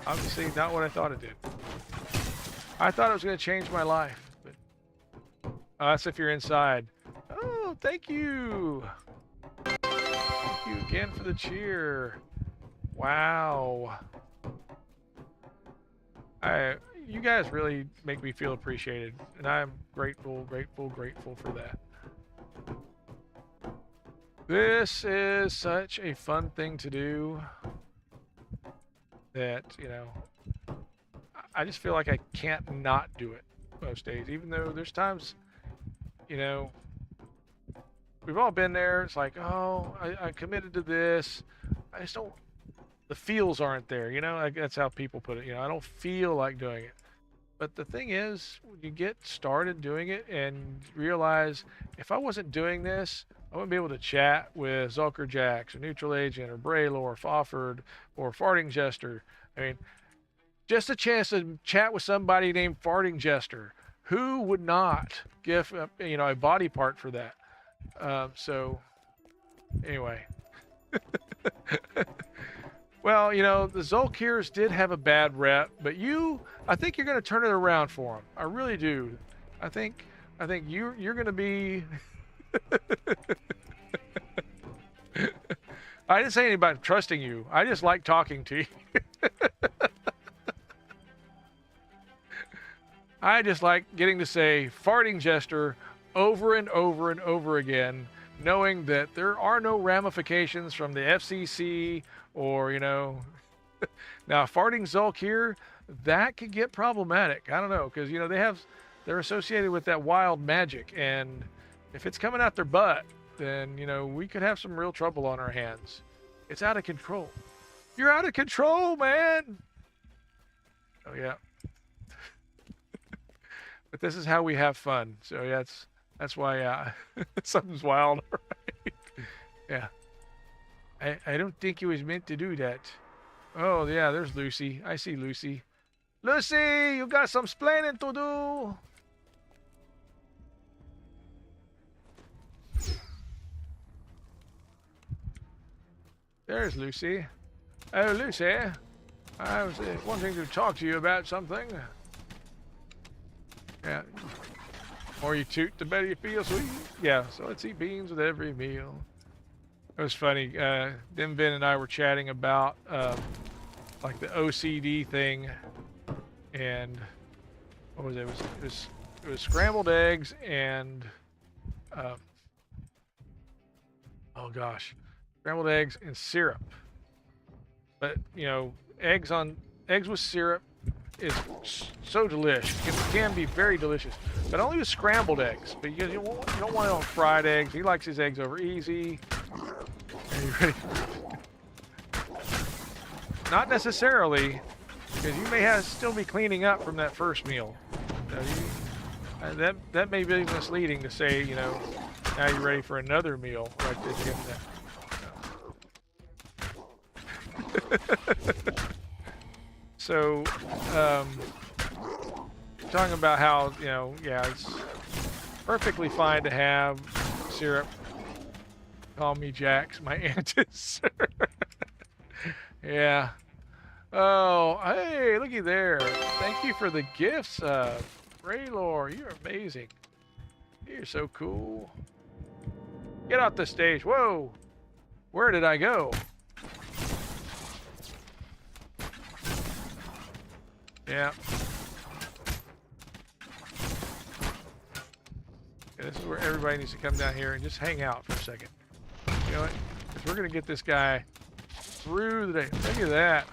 Obviously not what I thought it did. I thought it was going to change my life. But that's if you're inside. Oh, thank you. Thank you again for the cheer. Wow. You guys really make me feel appreciated, and I'm grateful for that. This is such a fun thing to do that, you know, I just feel like I can't not do it most days, even though there's times, you know, we've all been there. It's like, oh, I committed to this. I just don't, the feels aren't there, you know, that's how people put it. You know, I don't feel like doing it. But the thing is, when you get started doing it and realize, if I wasn't doing this, I wouldn't be able to chat with Zulker Jax or Neutral Agent or Braylor or Fofford or Farting Jester. I mean, just a chance to chat with somebody named Farting Jester. Who would not give, you know, a body part for that? So, anyway. Well, you know, the Zulkirs did have a bad rep, but I think you're going to turn it around for them. I really do. I think you're going to be. I didn't say anything about trusting you. I just like talking to you. I just like getting to say Farting Jester over and over and over again, knowing that there are no ramifications from the FCC or, you know, now Farting Zulk here, that could get problematic. I don't know, because, you know, they're associated with that wild magic, and if it's coming out their butt, then, you know, we could have some real trouble on our hands. It's out of control. You're out of control, man. Oh yeah. But this is how we have fun. So yeah, that's why something's wild, right? Yeah. I don't think it was meant to do that. Oh yeah, there's Lucy. I see Lucy. Lucy, you got some splaining to do. There's Lucy. Oh, Lucy. I was wanting to talk to you about something. Yeah. The more you toot, the better you feel. So yeah, so let's eat beans with every meal. It was funny. Then Ben and I were chatting about like the OCD thing, and what was it? It was scrambled eggs and oh gosh, scrambled eggs and syrup. But you know, eggs with syrup is so delicious. It can be very delicious, but only with scrambled eggs. But you don't want it on fried eggs. He likes his eggs over easy. Are you ready? Not necessarily, because you may still be cleaning up from that first meal. That may be misleading to say, you know, now you're ready for another meal right at the end of that. So, talking about how, you know, yeah, it's perfectly fine to have syrup. Call me Jax, my aunt is. Yeah. Oh, hey, looky there. Thank you for the gifts, Braylor. You're amazing. You're so cool. Get off the stage. Whoa. Where did I go? Yeah. This is where everybody needs to come down here and just hang out for a second. You know what? We're gonna get this guy through the day. Look at that.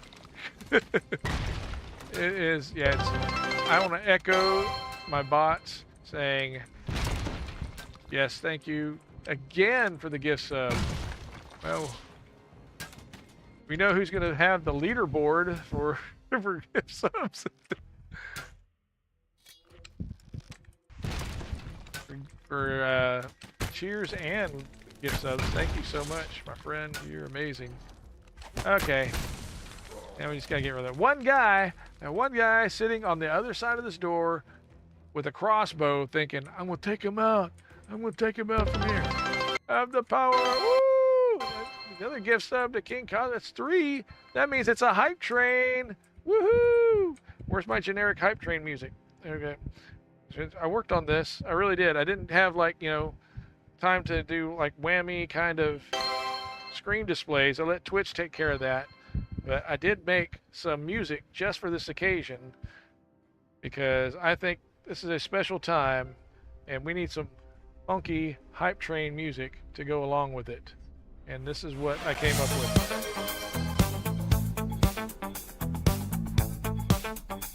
It is, yeah, I want to echo my bots saying, yes, thank you again for the gift sub. Well, we know who's going to have the leaderboard for gift subs. for cheers and gift subs. Thank you so much, my friend. You're amazing. Okay. Now we just gotta get rid of that one guy. Now one guy sitting on the other side of this door with a crossbow thinking, I'm gonna take him out. I'm gonna take him out from here. I have the power. Woo! Another gift sub to King Cos. That's 3. That means it's a hype train. Woohoo! Where's my generic hype train music? Okay. I worked on this. I really did. I didn't have, like, you know, time to do like whammy kind of screen displays. I let Twitch take care of that. But I did make some music just for this occasion because I think this is a special time and we need some funky hype train music to go along with it. And this is what I came up with.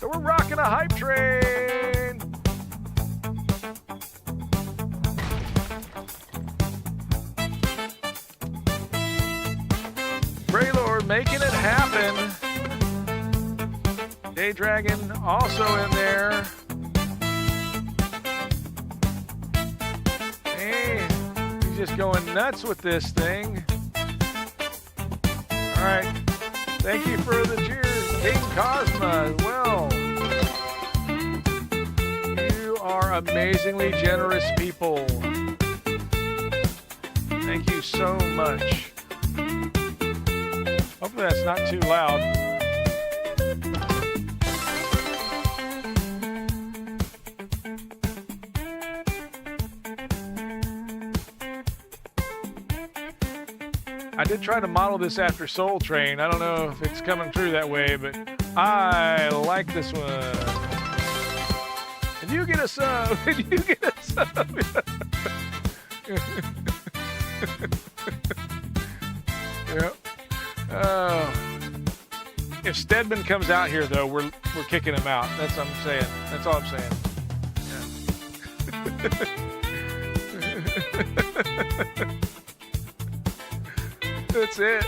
So we're rocking a hype train. Braylord making it happen. JackDrag0n also in there. Hey, he's just going nuts with this thing. All right. Thank you for the cheers, King Cosma, as well. You are amazingly generous people. Thank you so much. Hopefully that's not too loud. I did try to model this after Soul Train. I don't know if it's coming through that way, but I like this one. And you get a sub. And you get a sub. Yep. If Stedman comes out here, though, we're kicking him out. That's what I'm saying. That's all I'm saying. Yeah. That's it.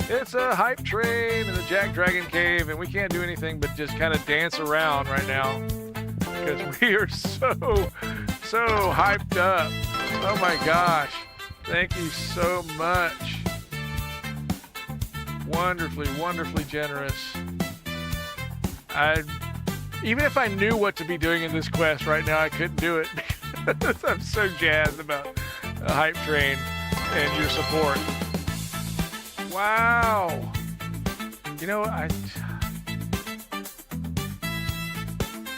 It's a hype train in the JackDrag0n cave, and we can't do anything but just kind of dance around right now because we are so hyped up. Oh my gosh. Thank you so much. Wonderfully, wonderfully generous. Even if I knew what to be doing in this quest right now, I couldn't do it. I'm so jazzed about a hype train and your support. Wow. You know,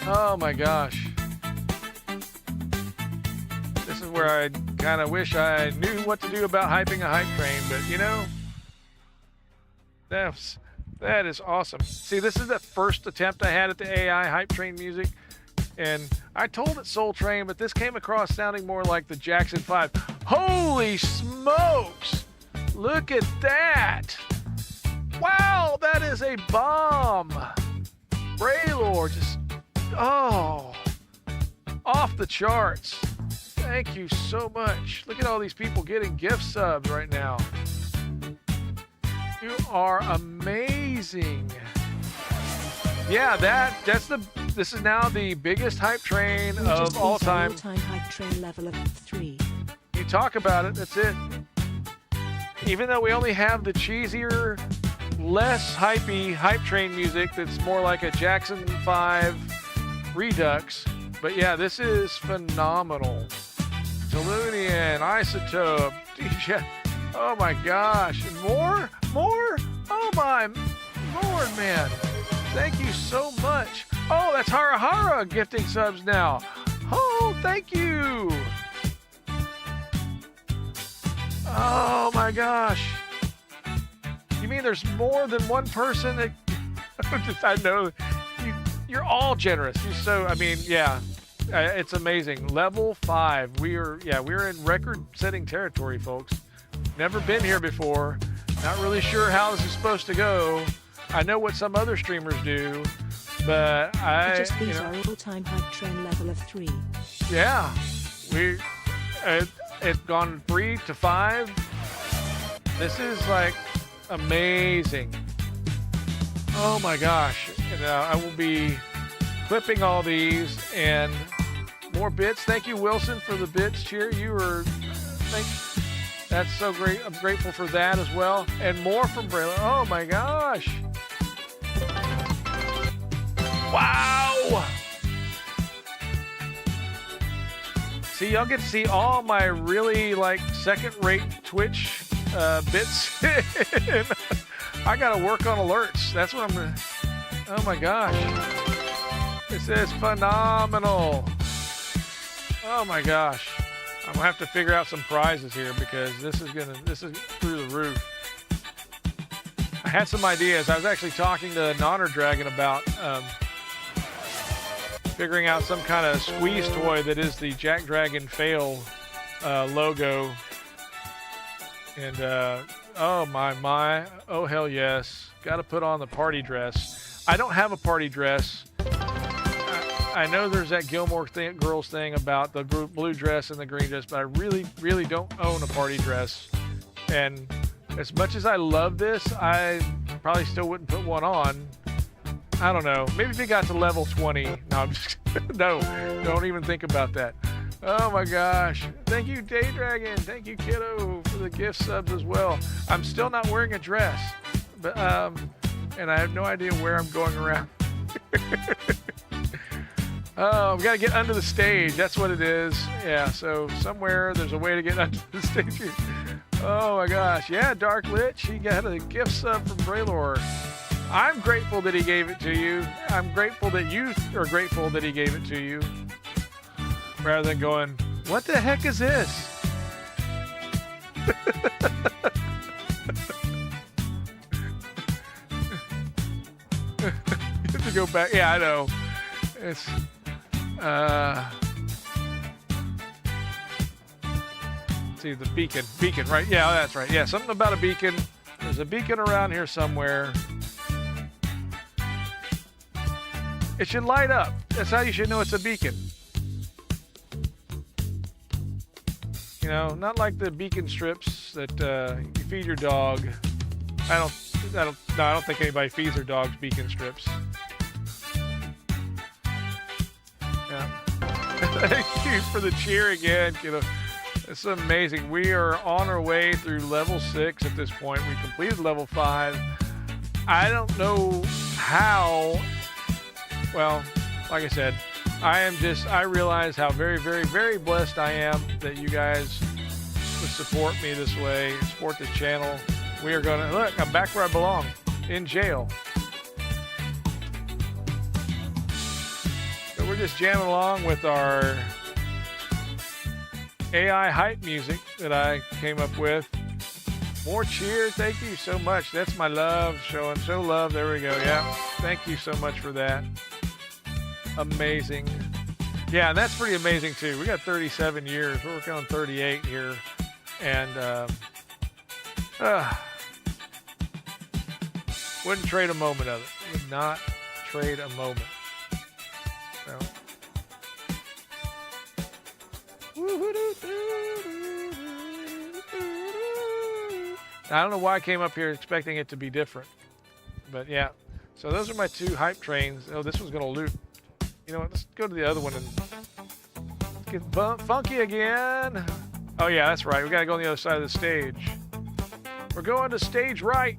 oh my gosh. This is where I kind of wish I knew what to do about hyping a hype train, but you know, that is awesome. See, this is the first attempt I had at the AI hype train music, and I told it Soul Train, but this came across sounding more like the Jackson 5. Holy smokes! Look at that! Wow, that is a bomb! Braylord, just, oh, off the charts. Thank you so much. Look at all these people getting gift subs right now. You are amazing. Yeah, this is now the biggest hype train of all time. All-time hype train level of 3. You talk about it, that's it. Even though we only have the cheesier, less hypey hype train music that's more like a Jackson 5 Redux. But yeah, this is phenomenal. Tellurian, Isotope, DJ. Oh my gosh. And more? Oh my Lord, man. Thank you so much. Oh, that's Hara gifting subs now. Oh, thank you. Oh my gosh. You mean? There's more than one person that I know you're all generous. I mean, yeah, it's amazing. Level 5. We're in record-setting territory, folks. Never been here before. Not really sure how this is supposed to go. I know what some other streamers do, but These are all-time hype train level of 3. Yeah, it's gone 3 to 5. This is like amazing. Oh my gosh! And, I will be clipping all these and more bits. Thank you, Wilson, for the bits cheer. That's so great. I'm grateful for that as well. And more from Braylon. Oh my gosh. Wow. See, y'all get to see all my really like second-rate Twitch bits. I gotta work on alerts. That's what I'm gonna. Oh my gosh. This is phenomenal. Oh my gosh. I'm gonna have to figure out some prizes here because this is through the roof. I had some ideas. I was actually talking to Nonner Dragon about figuring out some kind of squeeze toy that is the JackDrag0n fail logo. And oh my, oh hell yes. Gotta put on the party dress. I don't have a party dress. I know there's that Gilmore Girls thing about the blue dress and the green dress, but I really, really don't own a party dress. And as much as I love this, I probably still wouldn't put one on. I don't know. Maybe if it got to level 20. No, I'm just no, don't even think about that. Oh my gosh. Thank you, JackDrag0n. Thank you, Kiddo, for the gift subs as well. I'm still not wearing a dress, but and I have no idea where I'm going around. Oh, we gotta get under the stage. That's what it is. Yeah, so somewhere there's a way to get under the stage here. Oh my gosh. Yeah, Dark Lich, he got a gift sub from Braylor. I'm grateful that he gave it to you. I'm grateful that you are grateful that he gave it to you. Rather than going, what the heck is this? You have to go back. Yeah, I know. It's see the beacon, right? Yeah, that's right. Yeah, something about a beacon. There's a beacon around here somewhere. It should light up. That's how you should know it's a beacon. You know, not like the beacon strips that you feed your dog. I don't think anybody feeds their dogs beacon strips. Yeah. Thank you for the cheer again, kiddo. It's amazing. We are on our way through level 6 at this point. We completed level 5. I don't know how. Well, like I said, I realize how very, very, very blessed I am that you guys would support me this way, support the channel. We are going to, look, I'm back where I belong, in jail. So we're just jamming along with our AI hype music that I came up with. More cheer, thank you so much. That's my love, show love, there we go, yeah. Thank you so much for that. Amazing. Yeah, and that's pretty amazing too. We got 37 years. We're working on 38 here. And wouldn't trade a moment of it. Would not trade a moment. So. I don't know why I came up here expecting it to be different. But yeah. So those are my 2 hype trains. Oh, this one's going to loop. You know what? Let's go to the other one and get funky again. Oh yeah, that's right. We got to go on the other side of the stage. We're going to stage right.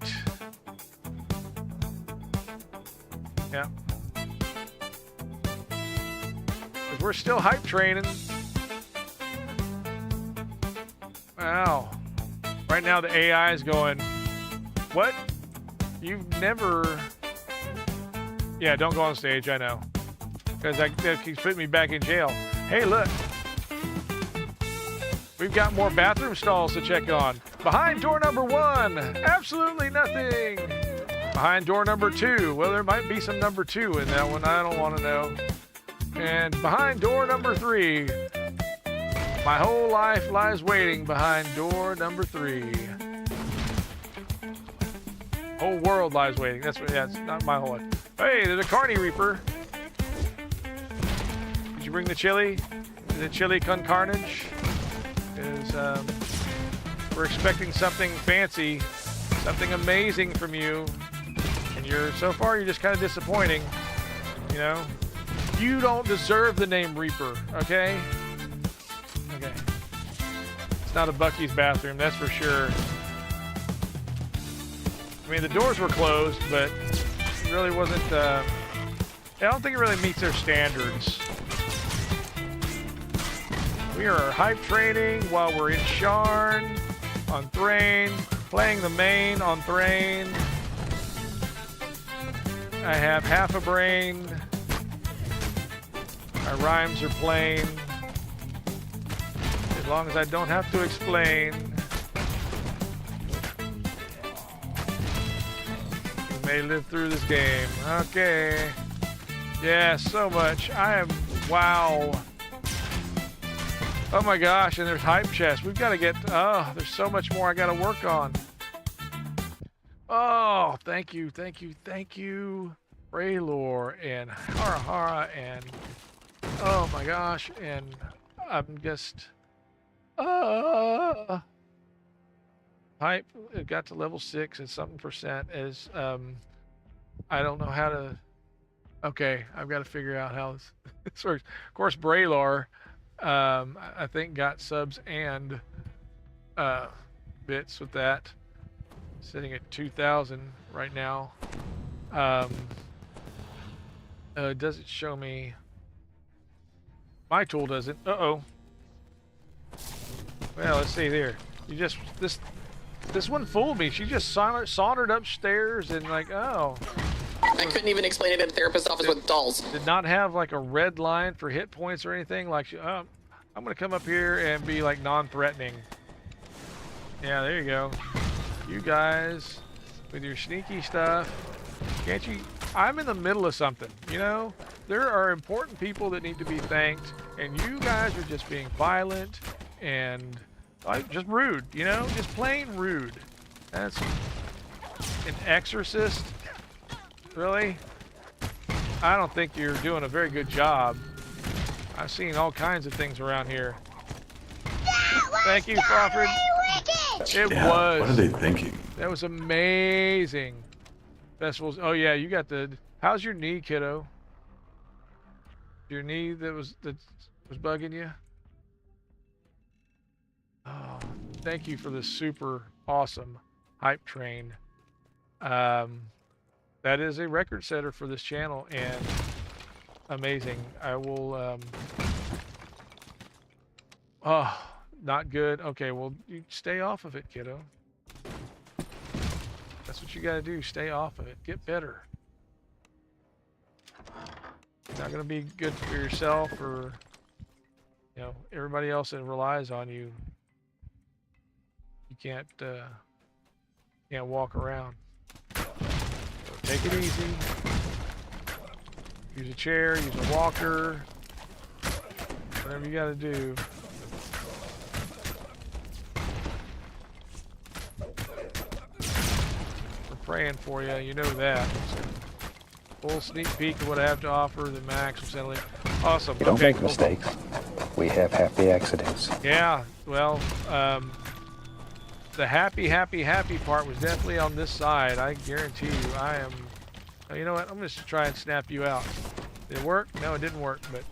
Yeah. Because we're still hype training. Wow. Right now the AI is going, what? You've never... Yeah, don't go on stage, I know. Because that keeps putting me back in jail. Hey, look. We've got more bathroom stalls to check on. Behind door number 1, absolutely nothing. Behind door number 2, well, there might be some number 2 in that one. I don't want to know. And behind door number 3, my whole life lies waiting behind door number 3. Whole world lies waiting. That's what. Yeah, it's not my whole life. Hey, there's a Carney Reaper. Did you bring the chili? The chili con carnage? Is we're expecting something fancy, something amazing from you, and so far you're just kind of disappointing. You know, you don't deserve the name Reaper. Okay. Okay. It's not a Bucky's bathroom, that's for sure. I mean, the doors were closed, but it really wasn't, I don't think it really meets their standards. We are hype training while we're in Sharn, on Thrane, playing the main on Thrane. I have half a brain. My rhymes are plain. As long as I don't have to explain. We may live through this game. Okay. Yeah, so much. Wow. Oh my gosh, and there's hype chest. We've got to get, there's so much more I got to work on. Oh, thank you. Braylor and Hara and, oh my gosh, and I'm just, hype, it got to level 6 and something percent is, I don't know how to, okay, I've got to figure out how this works. Of course, Braylor, I think got subs and bits with that, sitting at 2,000 right now. Does it show me? My tool doesn't. Uh-oh. Well, let's see there. This one fooled me. She just sauntered upstairs and like, oh. I couldn't even explain it in a therapist's office with dolls. Did not have like a red line for hit points or anything. Like, I'm gonna come up here and be like non-threatening. Yeah, there you go. You guys with your sneaky stuff. Can't you? I'm in the middle of something, you know? There are important people that need to be thanked, and you guys are just being violent and like just rude, you know? Just plain rude. That's an exorcist. Really? I don't think you're doing a very good job. I've seen all kinds of things around here. Thank you, Crawford. It was. What are they thinking? That was amazing. Festivals. Oh yeah, you got the. How's your knee, kiddo? Your knee that was bugging you? Oh, thank you for this super awesome hype train. That is a record setter for this channel and amazing. I will. Oh, not good. Okay, well, you stay off of it, kiddo. That's what you got to do. Stay off of it. Get better. It's not going to be good for yourself or, you know, everybody else that relies on you. You can't walk around. So take it easy. Use a chair, use a walker. Whatever you got to do. Praying for you, you know that. So, full sneak peek of what I have to offer, the max will awesome. We don't make mistakes. We have happy accidents. Yeah, well, the happy part was definitely on this side. I guarantee you, I am. Oh, you know what? I'm just try and snap you out. Did it work? No, it didn't work, but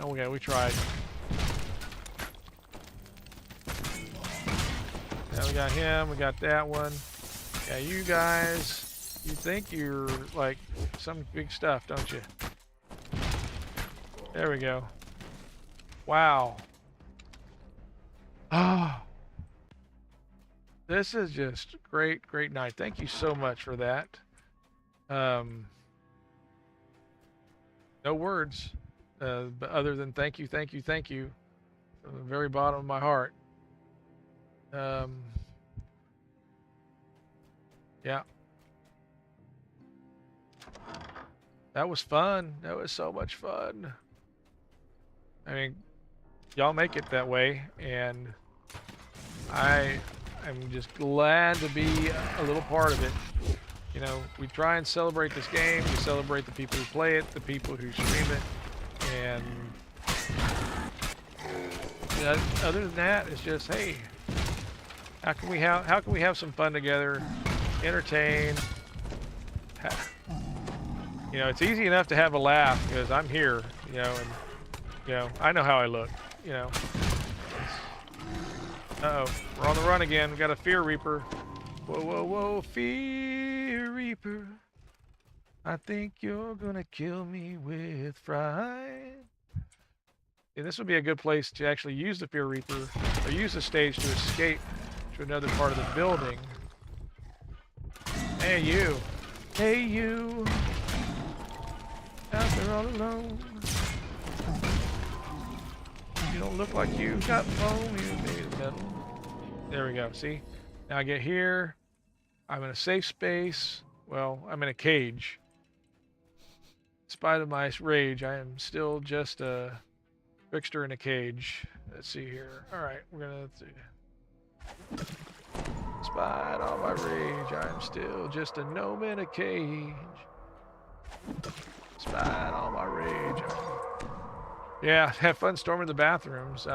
okay, we tried. Now we got him. We got that one. Yeah, you guys, you think you're like some big stuff, don't you? There we go. Wow. Oh. This is just great night. Thank you so much for that. No words, but other than thank you from the very bottom of my heart. Yeah. That was fun. That was so much fun. I mean, y'all make it that way, and I am just glad to be a little part of it. You know, we try and celebrate this game. We celebrate the people who play it, the people who stream it, and other than that, it's just, hey, how can we have some fun together, entertain? You know, it's easy enough to have a laugh because I'm here, you know, and you know, I know how I look, you know. Uh-oh, we're on the run again. We got a Fear Reaper. Whoa, whoa, whoa, Fear Reaper. I think you're gonna kill me with fright. Yeah, this would be a good place to actually use the Fear Reaper, or use the stage to escape to another part of the building. Hey, you. Hey, you. Out there all alone. You don't look like you got bone, you made of metal. There we go, see? Now I get here. I'm in a safe space. Well, I'm in a cage. In spite of my rage, I am still just a trickster in a cage. Let's see here. Alright, we're gonna see. Despite all my rage, I am still just a gnome in a cage. Despite all my rage. Yeah, have fun storming the bathrooms.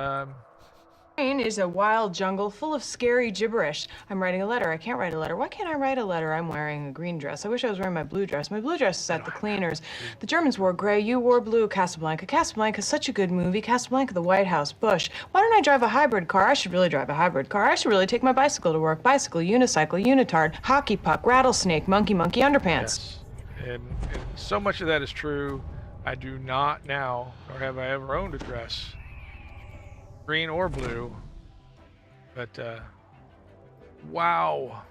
Thrane is a wild jungle full of scary gibberish. I'm writing a letter. I can't write a letter. Why can't I write a letter? I'm wearing a green dress. I wish I was wearing my blue dress. My blue dress is at the cleaners. The Germans wore gray. You wore blue. Casablanca. Casablanca's such a good movie. Casablanca, the White House, Bush. Why don't I drive a hybrid car? I should really drive a hybrid car. I should really take my bicycle to work. Bicycle, unicycle, unitard, hockey puck, rattlesnake, monkey, monkey, underpants. Yes. And so much of that is true. I do not now, nor have I ever owned a dress, green or blue. But wow,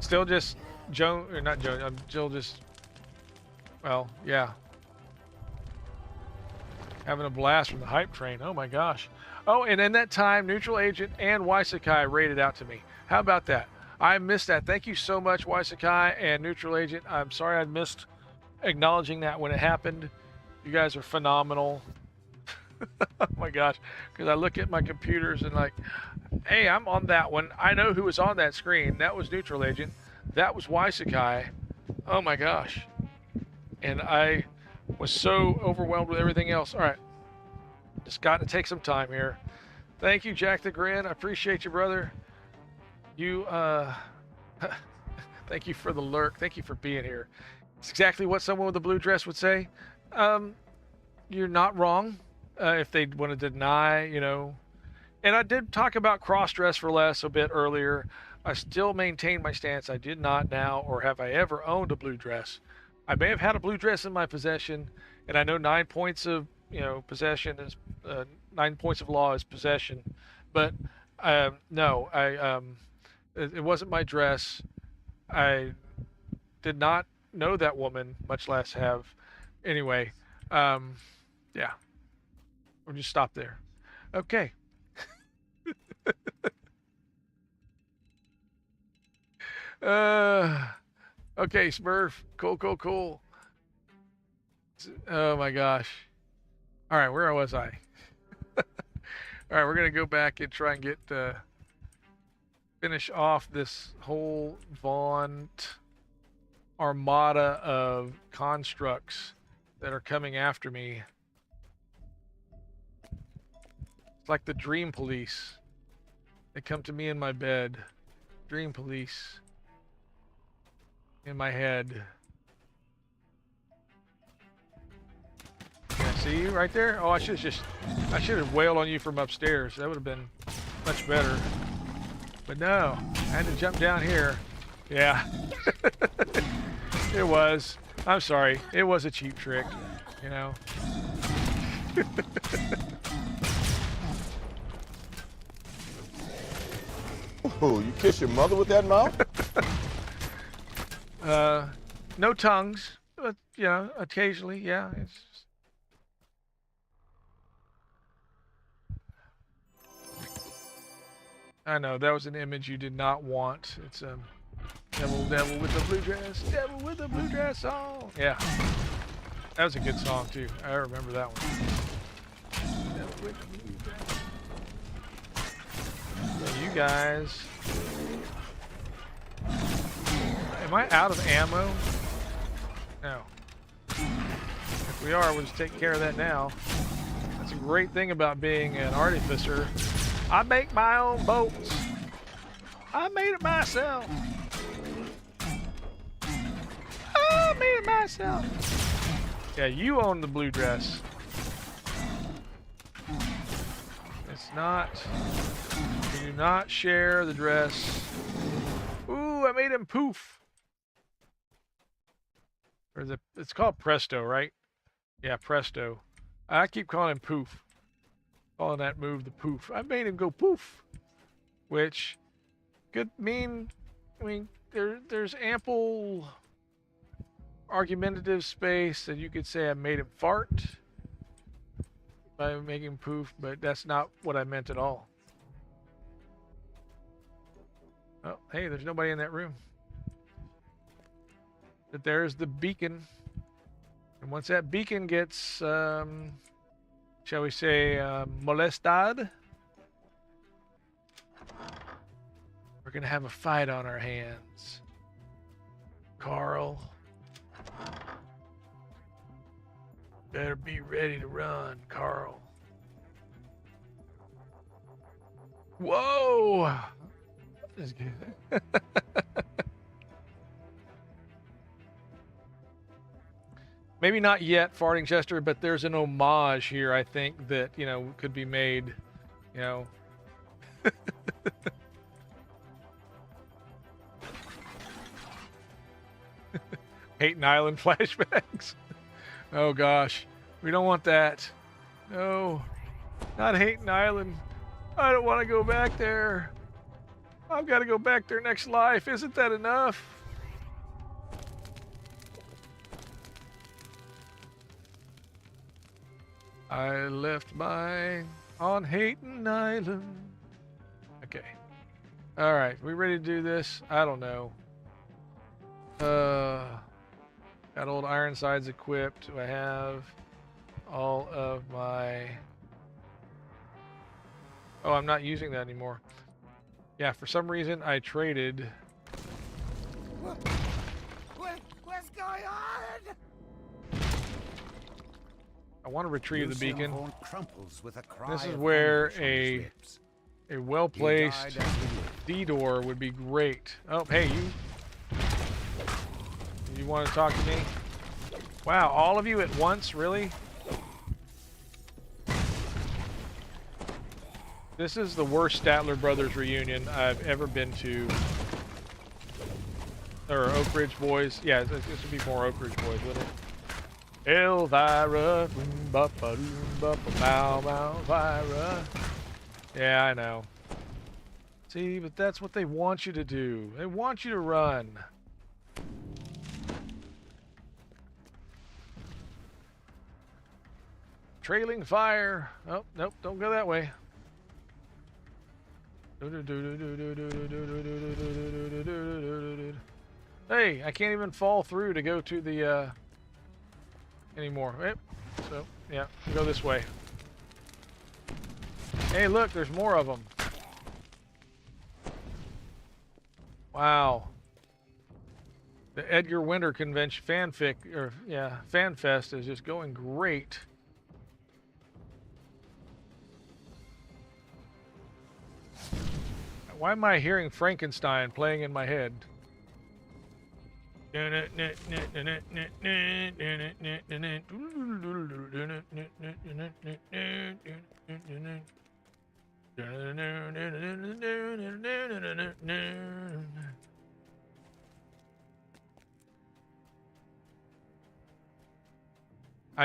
still just Joan, or not Joan. I'm still just, well, yeah, having a blast from the hype train. Oh my gosh. Oh, and in that time, Neutral Agent and Waisakai raided out to me. How about that? I missed that. Thank you so much, Waisakai and Neutral Agent. I'm sorry I missed acknowledging that when it happened. You guys are phenomenal. Oh my gosh, because I look at my computers and like, hey, I'm on that one. I know who was on that screen. That was Neutral Agent. That was Waisakai. Oh my gosh. And I was so overwhelmed with everything else. All right, just got to take some time here. Thank you, JackDrag0n. I appreciate you, brother. You, thank you for the lurk. Thank you for being here. It's exactly what someone with a blue dress would say. You're not wrong. If they want to deny, you know. And I did talk about cross-dress for less a bit earlier. I still maintain my stance. I did not now, or have I ever owned a blue dress. I may have had a blue dress in my possession, and I know 9 points of, you know, possession is 9 points of law is possession. But no, it wasn't my dress. I did not know that woman, much less have. Anyway, yeah. We'll just stop there. Okay. Okay, Smurf. Cool, cool, cool. Oh my gosh. All right, where was I? All right, we're gonna go back and try and get finish off this whole Vaunt armada of constructs that are coming after me. It's like the Dream Police. They come to me in my bed. Dream Police. In my head. Yeah, see you right there? Oh, I should have wailed on you from upstairs. That would have been much better. But no, I had to jump down here. Yeah. It was. I'm sorry. It was a cheap trick, you know. Oh, you kiss your mother with that mouth? No tongues, but you know, occasionally, yeah. It's just... I know that was an image you did not want. It's Devil with the blue dress. Devil with the blue dress on. Yeah. That was a good song, too. I remember that one. Devil with the blue dress. Yeah, you guys. Am I out of ammo? No. If we are, we'll just take care of that now. That's a great thing about being an artificer. I make my own boats. I made it myself. I made it myself. Yeah, you own the blue dress. It's not. We do not share the dress. Ooh, I made him poof. Or it's called Presto, right? Yeah, Presto. I keep calling him poof. Calling that move the poof. I made him go poof. Which could mean, I mean, there's ample argumentative space that you could say I made him fart by making him poof, but that's not what I meant at all. Oh, hey, there's nobody in that room. But there's the beacon. And once that beacon gets, shall we say, molestad, we're going to have a fight on our hands. Carl, better be ready to run, Carl. Whoa! That's good. Maybe not yet, Farting Chester, but there's an homage here, I think, that, you know, could be made, you know. Hayton Island flashbacks. Oh, gosh. We don't want that. No. Not Hayton Island. I don't want to go back there. I've got to go back there next life. Isn't that enough? I left mine on Hayton Island. Okay. All right. We ready to do this? I don't know. Got old Ironsides equipped. Do I have all of my... Oh, I'm not using that anymore. Yeah, for some reason I traded... What's going on? I want to retrieve the beacon. With a cry This is of where anguish on his lips. a well-placed D-door would be great. Oh, hey, you want to talk to me? Wow, all of you at once, really? This is the worst Statler Brothers reunion I've ever been to. Or Oak Ridge Boys. Yeah, this would be more Oak Ridge Boys, wouldn't it? Elvira, Elvira. Yeah, I know. See, but that's what they want you to do. They want you to run. Trailing fire. Oh, nope, don't go that way. Hey, I can't even fall through to go to the anymore. Yep. So, yeah, go this way. Hey, look, there's more of them. Wow. The Edgar Winter Convention fanfic, or yeah, FanFest is just going great. Why am I hearing Frankenstein playing in my head? I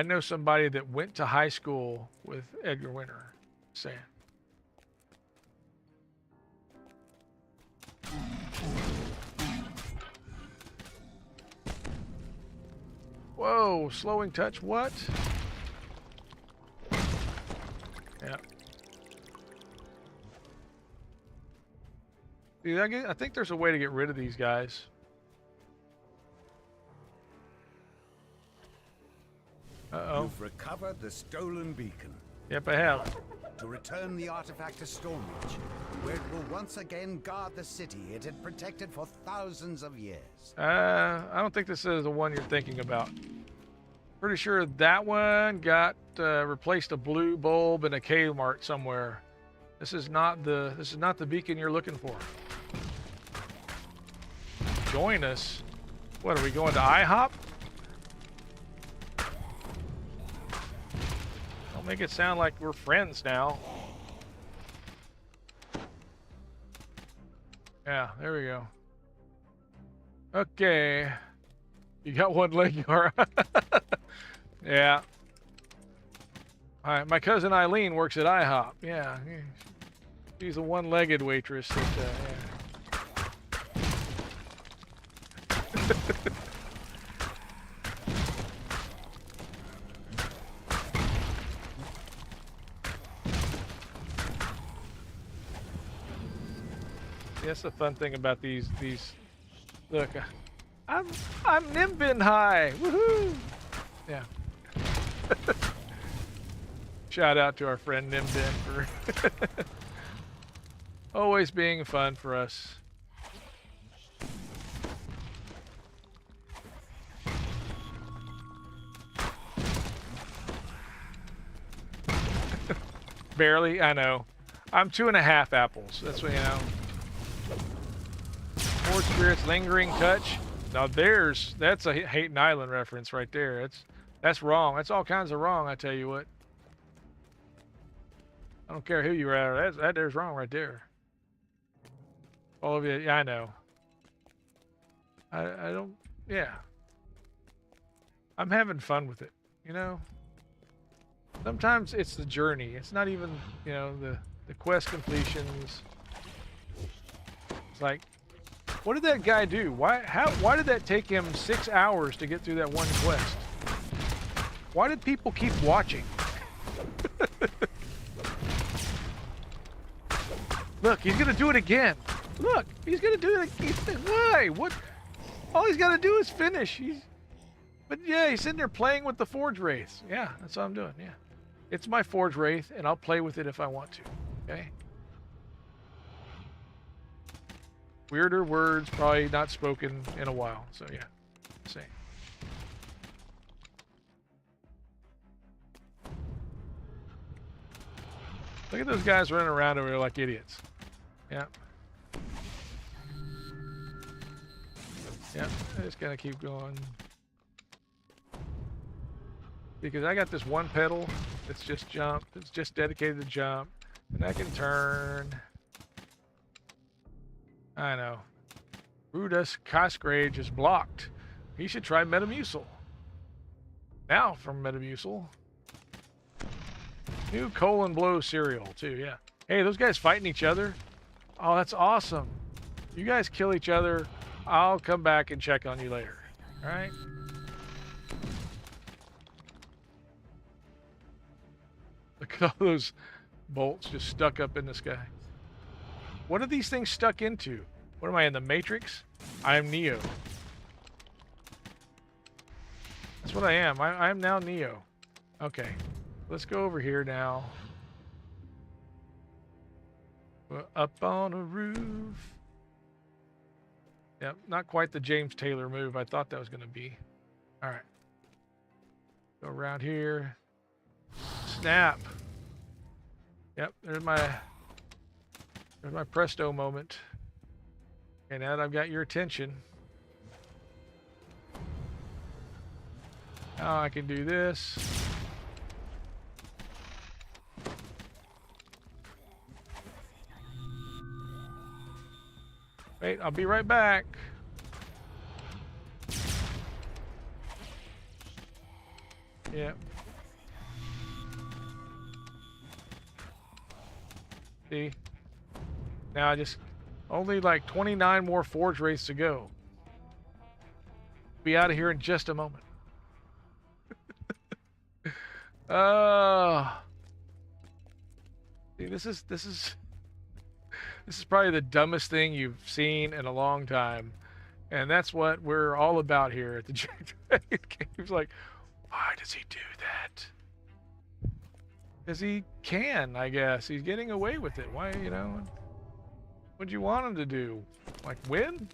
know somebody that went to high school with Edgar Winter. Saying. Whoa, slowing touch, what? Yeah. Dude, I think there's a way to get rid of these guys. You've recovered the stolen beacon. Yep, I have. To return the artifact to Stormreach, where it will once again guard the city it had protected for thousands of years. I don't think this is the one you're thinking about. Pretty sure that one got replaced a blue bulb in a Kmart somewhere. This is not the beacon you're looking for. Join us. What are we going to IHOP? Don't make it sound like we're friends now. Yeah, there we go. Okay. You got one leg, Yara. Yeah. My cousin Eileen works at IHOP. Yeah. She's a one-legged waitress. That, That's the fun thing about these. Look, I'm Nimbin high. Woohoo! Yeah. Shout out to our friend Nimbin for always being fun for us. Barely, I know. I'm 2.5 apples. That's what you know. More spirits, lingering touch. Now that's a Hayton Island reference right there. That's wrong. That's all kinds of wrong. I tell you what. I don't care who you are. That there's wrong right there. All of you. Yeah, I know. I don't. Yeah. I'm having fun with it. You know. Sometimes it's the journey. It's not even, you know, the quest completions. It's like, what did that guy do? Why did that take him 6 hours to get through that one quest? Why did people keep watching? Look, he's gonna do it again. Look, he's gonna do it again. Why? What? All he's gotta do is finish. But yeah, he's sitting there playing with the Forge Wraiths. Yeah, that's what I'm doing. Yeah. It's my Forge Wraith, and I'll play with it if I want to. Okay? Weirder words, probably not spoken in a while. So, yeah. Same. Look at those guys running around over there like idiots. Yeah. Yeah, I just gotta keep going. Because I got this one pedal that's just jump. It's just dedicated to jump. And I can turn. I know. Rudus Cosgrave is blocked. He should try Metamucil. Now from Metamucil. New colon blow cereal too, yeah. Hey, those guys fighting each other? Oh, that's awesome. You guys kill each other. I'll come back and check on you later. All right? Look at all those bolts just stuck up in the sky. What are these things stuck into? What am I, in the Matrix? I am Neo. That's what I am. I am now Neo. Okay. Let's go over here now. We're up on a roof. Yep, not quite the James Taylor move I thought that was going to be. All right. Go around here. Snap. Yep, there's my presto moment. And now that I've got your attention. Now I can do this. Wait, I'll be right back. Yep. See? Now I just only like 29 more Forge Wraiths to go. Be out of here in just a moment. See, this is probably the dumbest thing you've seen in a long time. And that's what we're all about here at the JackDrag0n Caves. Like, Why does he do that? Because he can, I guess. He's getting away with it. Why, you know? What'd you want him to do? Like, win?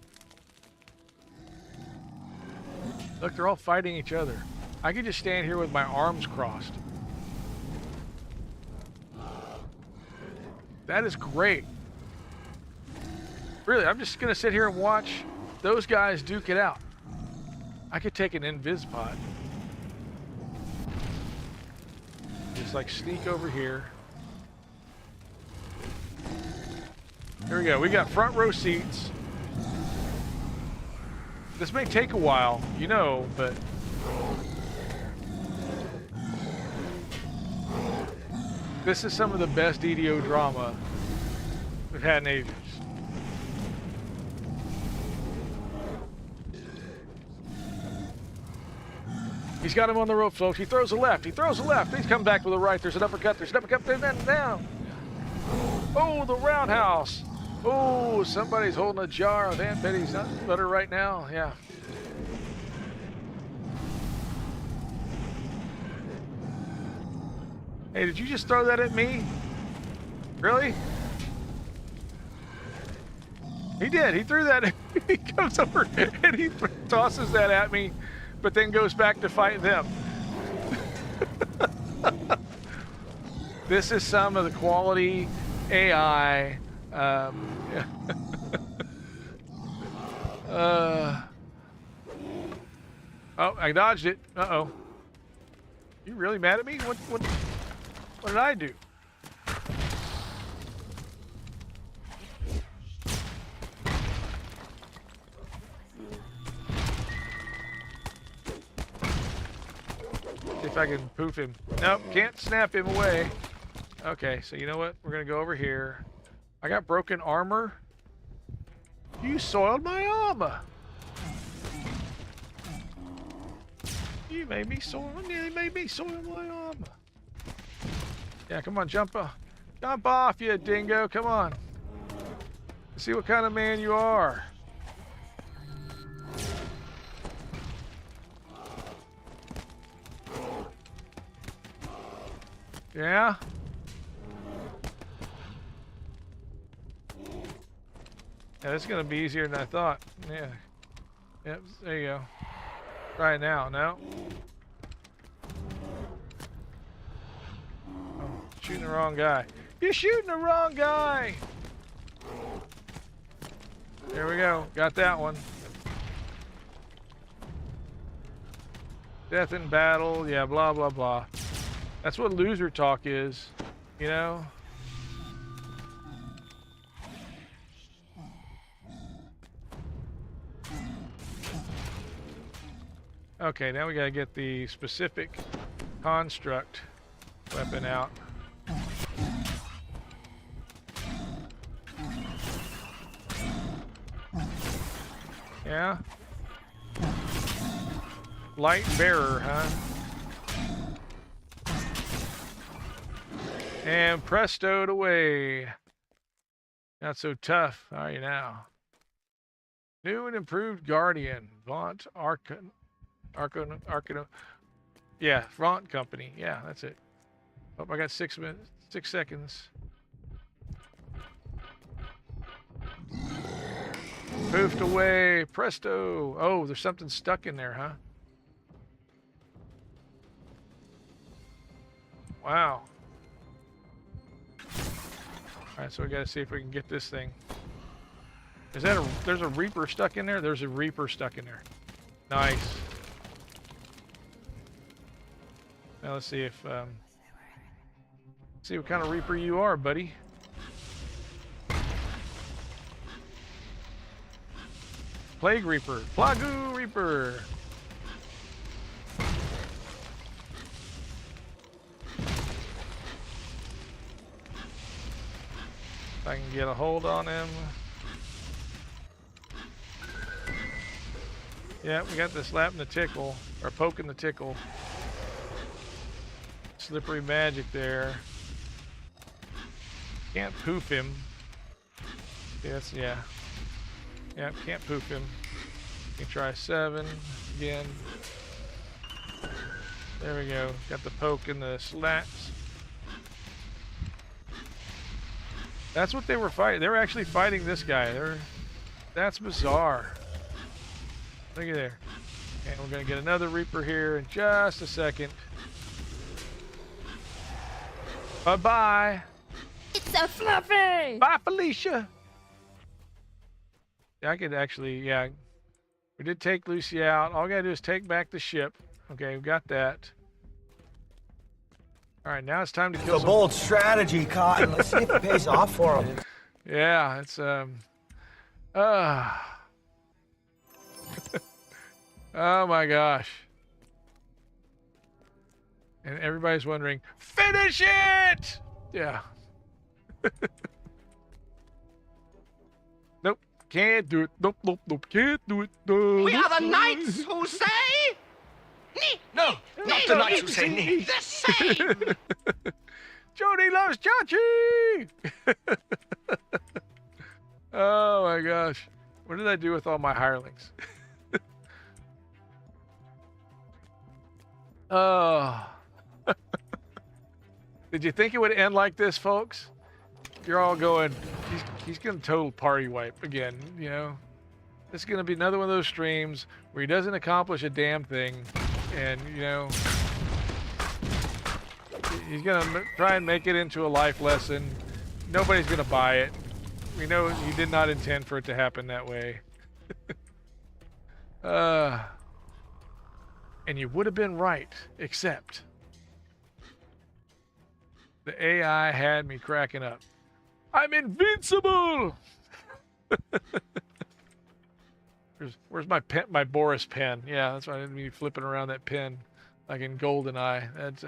Look, they're all fighting each other. I could just stand here with my arms crossed. That is great. Really, I'm just gonna sit here and watch those guys duke it out. I could take an invis pod. Just like sneak over here. Here we go. We got front row seats. This may take a while, you know, but this is some of the best DDO drama we've had in ages. He's got him on the rope, folks. He throws a left. He throws a left. He's come back with a right. There's an uppercut. There's an uppercut. There's an down. Oh, the roundhouse. Oh, somebody's holding a jar of Aunt Betty's nut butter right now. Yeah. Hey, did you just throw that at me? Really? He did. He threw that. He comes over and he tosses that at me, but then goes back to fight them. This is some of the quality AI. Oh, I dodged it. Uh-oh. You really mad at me? What did I do? See if I can poof him. Nope, can't snap him away. Okay, so you know what? We're gonna go over here. I got broken armor. You soiled my armor. You made me soil. Nearly made me soil my armor. Yeah, come on, jump off, you dingo. Come on. Let's see what kind of man you are. Yeah? Yeah, this is going to be easier than I thought. Yeah. Yep, there you go. Try it now. No? Oh, shooting the wrong guy. You're shooting the wrong guy! There we go. Got that one. Death in battle. Yeah, blah, blah, blah. That's what loser talk is, you know? Okay, now we gotta get the specific construct weapon out. Yeah? Light bearer, huh? And prestoed away. Not so tough, are you now? New and improved Guardian. Vaunt Arcano. Yeah, Vaunt Company. Yeah, that's it. Oh, I got 6 minutes, 6 seconds. Poofed away. Presto. Oh, there's something stuck in there, huh? Wow. All right, so we got to see if we can get this thing. Is that there's a Reaper stuck in there? There's a Reaper stuck in there. Nice. Now let's see if, see what kind of Reaper you are, buddy. Plague Reaper. Plague Reaper. If I can get a hold on him. Yeah, we got the slap and the tickle, or poking the tickle. Slippery magic there. Can't poof him. Yes, yeah. Yeah, can't poof him. You can try 7 again. There we go. Got the poke and the slats. That's what they were fighting. They were actually fighting this guy. That's bizarre. Look at there. And we're going to get another Reaper here in just a second. Bye-bye. It's a fluffy. Bye, Felicia. Yeah, I could actually, yeah. We did take Lucy out. All we got to do is take back the ship. Okay, we've got that. All right, now it's time to kill some... A bold strategy, Cotton. Let's see if it pays off for him. Yeah, it's, oh my gosh. And everybody's wondering, finish it! Yeah. Nope, can't do it. Nope, nope, nope, can't do it. We are the knights who say... No, not the knights who say nee. The same! Jody loves Chachi! Oh my gosh. What did I do with all my hirelings? Oh. Did you think it would end like this, folks? You're all going, he's going to total party wipe again, you know? This is going to be another one of those streams where he doesn't accomplish a damn thing, and, you know, he's going to try and make it into a life lesson. Nobody's going to buy it. We know he did not intend for it to happen that way. And you would have been right, except the AI had me cracking up. I'm invincible! Where's my pen? My Boris pen. Yeah, that's why I didn't be flipping around that pen like in GoldenEye. That's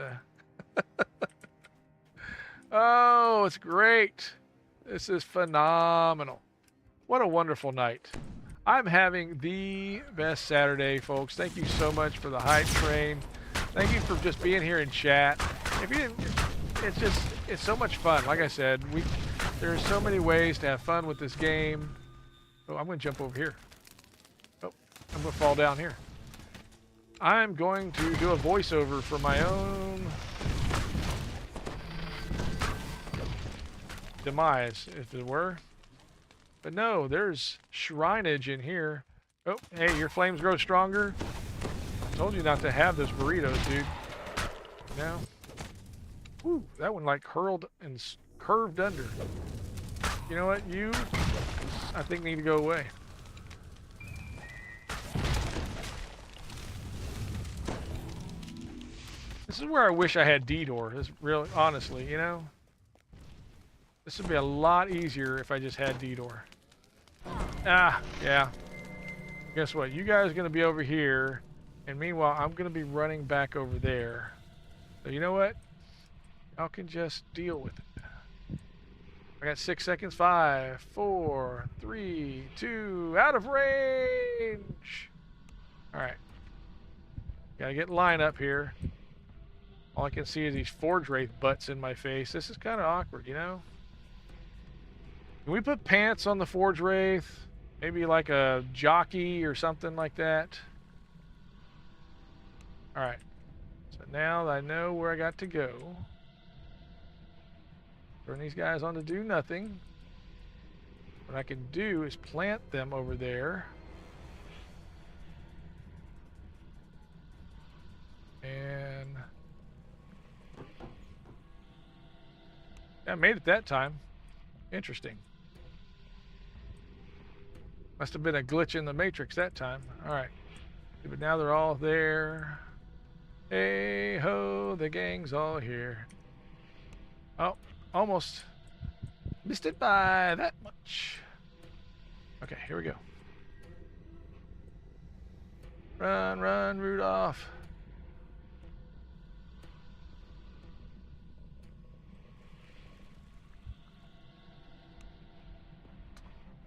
oh, it's great. This is phenomenal. What a wonderful night. I'm having the best Saturday, folks. Thank you so much for the hype train. Thank you for just being here in chat. If you didn't, it's so much fun. Like I said, there's so many ways to have fun with this game. Oh, I'm going to jump over here. Oh, I'm going to fall down here. I'm going to do a voiceover for my own demise, if it were. But no, there's shrineage in here. Oh, hey, your flames grow stronger. I told you not to have those burritos, dude. Now, whew, that one like hurled and curved under. You know what? You, I think, need to go away. This is where I wish I had D-Door. This really, honestly, you know. This would be a lot easier if I just had D-Door. Ah, yeah. Guess what? You guys are going to be over here, and meanwhile, I'm going to be running back over there. So you know what? Y'all can just deal with it. I got 6 seconds. 5, 4, 3, 2, out of range. All right. Got to get line up here. All I can see is these Forge Wraith butts in my face. This is kind of awkward, you know? Can we put pants on the Forge Wraith? Maybe like a jockey or something like that. Alright. So now that I know where I got to go. Turn these guys on to do nothing. What I can do is plant them over there. And... yeah, I made it that time. Interesting. Must have been a glitch in the matrix that time. Alright. But now they're all there. Hey ho, the gang's all here. Oh, almost missed it by that much. Okay, here we go. Run, run, Rudolph.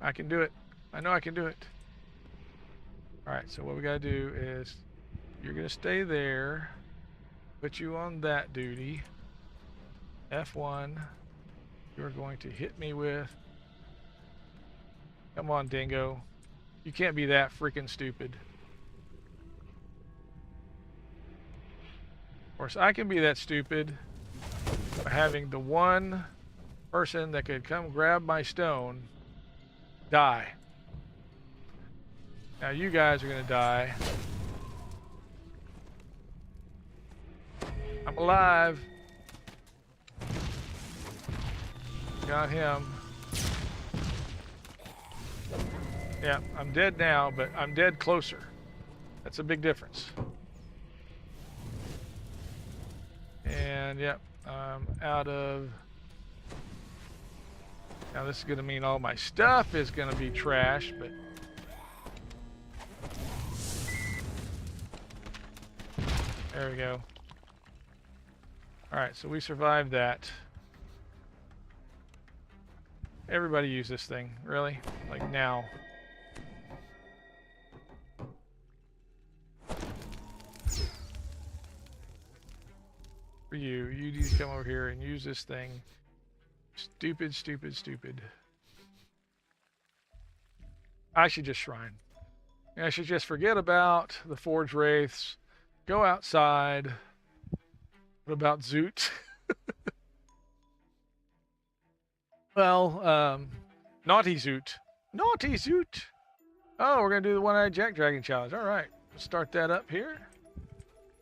I can do it. I know I can do it. Alright, so what we gotta do is you're gonna stay there. Put you on that duty. F1. You're going to hit me with... come on, Dingo. You can't be that freaking stupid. Of course, I can be that stupid by having the one person that could come grab my stone die. Now you guys are gonna die. I'm alive. Got him. Yeah, I'm dead now, but I'm dead closer. That's a big difference. And yep, I'm out of... Now this is gonna mean all my stuff is gonna be trashed, but... There we go. Alright, so we survived that. Everybody use this thing, really? Like now. For you need to come over here and use this thing. Stupid, stupid, stupid. I should just shrine. I should just forget about the Forge Wraiths. Go outside. What about Zoot? Well, Naughty Zoot. Naughty Zoot! Oh, we're going to do the One-Eyed JackDrag0n challenge. Alright, let's start that up here.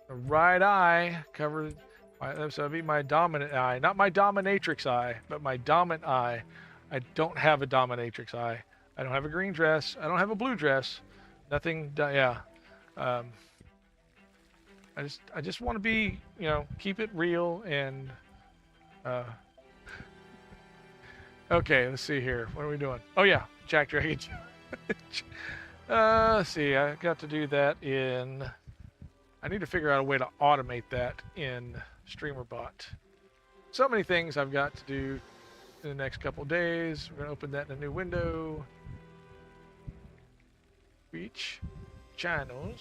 The right eye covered... So that'd be my dominant eye. Not my dominatrix eye, but my dominant eye. I don't have a dominatrix eye. I don't have a green dress. I don't have a blue dress. Nothing, yeah. I just want to be, you know, keep it real and... Okay, let's see here. What are we doing? Oh yeah, JackDrag0n. Let's see, I got to do that in... I need to figure out a way to automate that in StreamerBot. So many things I've got to do in the next couple days. We're going to open that in a new window. Reach channels.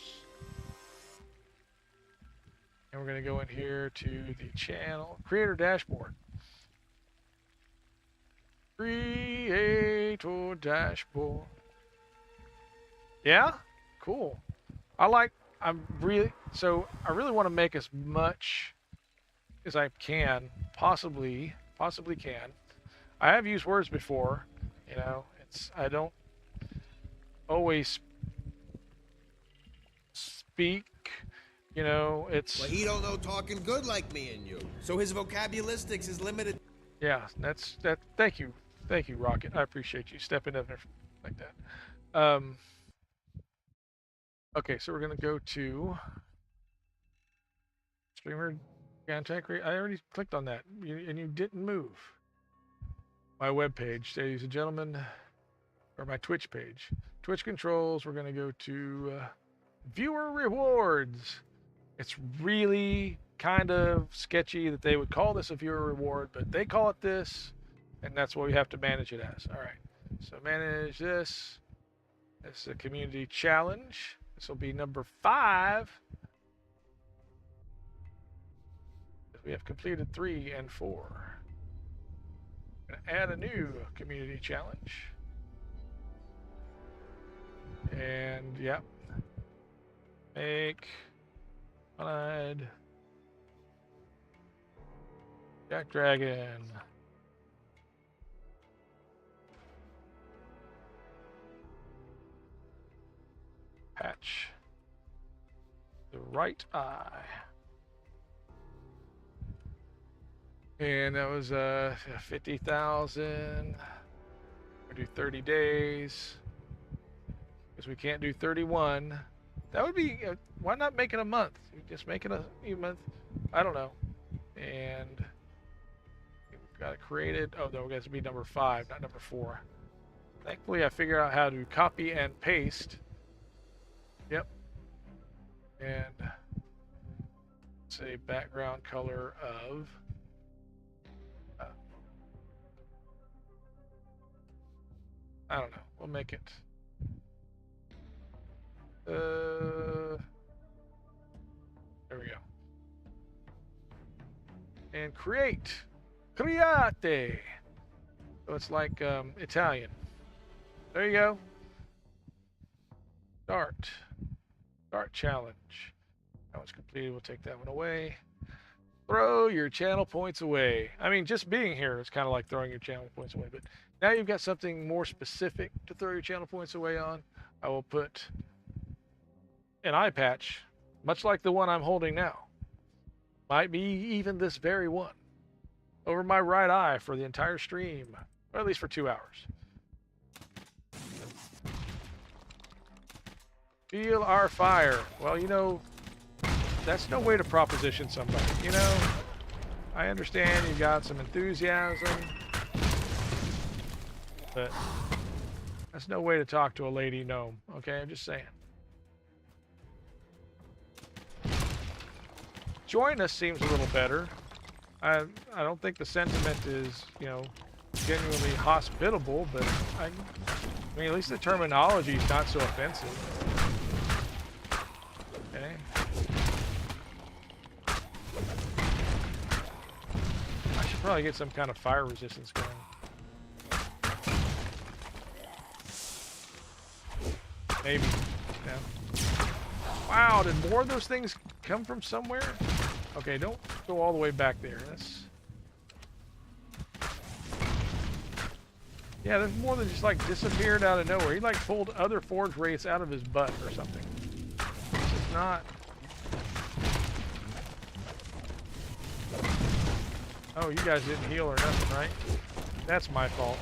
And we're going to go in here to the channel creator dashboard. Creator dashboard. Yeah? Cool. I really want to make as much as I can, possibly can. I have used words before, you know, I don't always speak, you know, Well, he don't know talking good like me and you, so his vocabularistics is limited. Yeah, thank you, Rocket. I appreciate you stepping up there like that. Okay, so we're gonna go to streamer contact. I already clicked on that, and you didn't move. My web page, ladies and gentlemen, or my Twitch page. Twitch controls. We're gonna go to viewer rewards. It's really kind of sketchy that they would call this a viewer reward, but they call it this, and that's what we have to manage it as. All right, so manage this. It's a community challenge. This will be number 5. We have completed 3 and 4. I'm gonna add a new community challenge. And yep. Make One-Eyed JackDrag0n. Patch the right eye. And that was 50,000. We'll do 30 days. Because we can't do 31. That would be, why not make it a month? Just make it a month. I don't know. And we've got it created. Oh, no, it has to be number 5, not number 4. Thankfully, I figured out how to copy and paste. Yep. And say background color of I don't know. We'll make it there we go. And create. Create. So it's like Italian. There you go. Start challenge. That one's completed. We'll take that one away. Throw your channel points away. I mean, just being here is kind of like throwing your channel points away, but now you've got something more specific to throw your channel points away on. I will put an eye patch, much like the one I'm holding now. Might be even this very one, over my right eye for the entire stream, or at least for 2 hours. Feel our fire. Well, you know, that's no way to proposition somebody, you know? I understand you've got some enthusiasm, but that's no way to talk to a lady gnome, okay? I'm just saying. Join us seems a little better. I don't think the sentiment is, you know, genuinely hospitable, but I mean, at least the terminology is not so offensive. Okay. I should probably get some kind of fire resistance going. Maybe. Yeah. Wow, did more of those things come from somewhere? Okay, don't go all the way back there. That's... Yeah, there's more than just like disappeared out of nowhere. He like pulled other forge wraiths out of his butt or something. This is not... Oh, you guys didn't heal or nothing, right? That's my fault.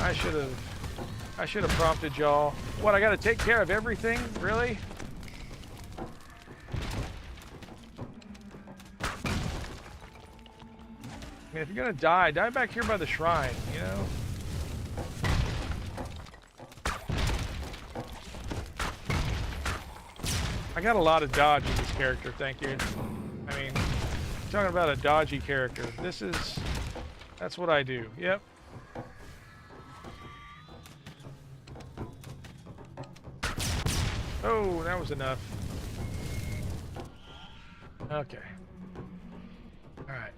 I should have prompted y'all. What, I gotta take care of everything? Really? I mean, if you're gonna die, die back here by the shrine, you know? I got a lot of dodge in this character, thank you. I mean, talking about a dodgy character. That's what I do. Yep. Oh, that was enough. Okay. All right.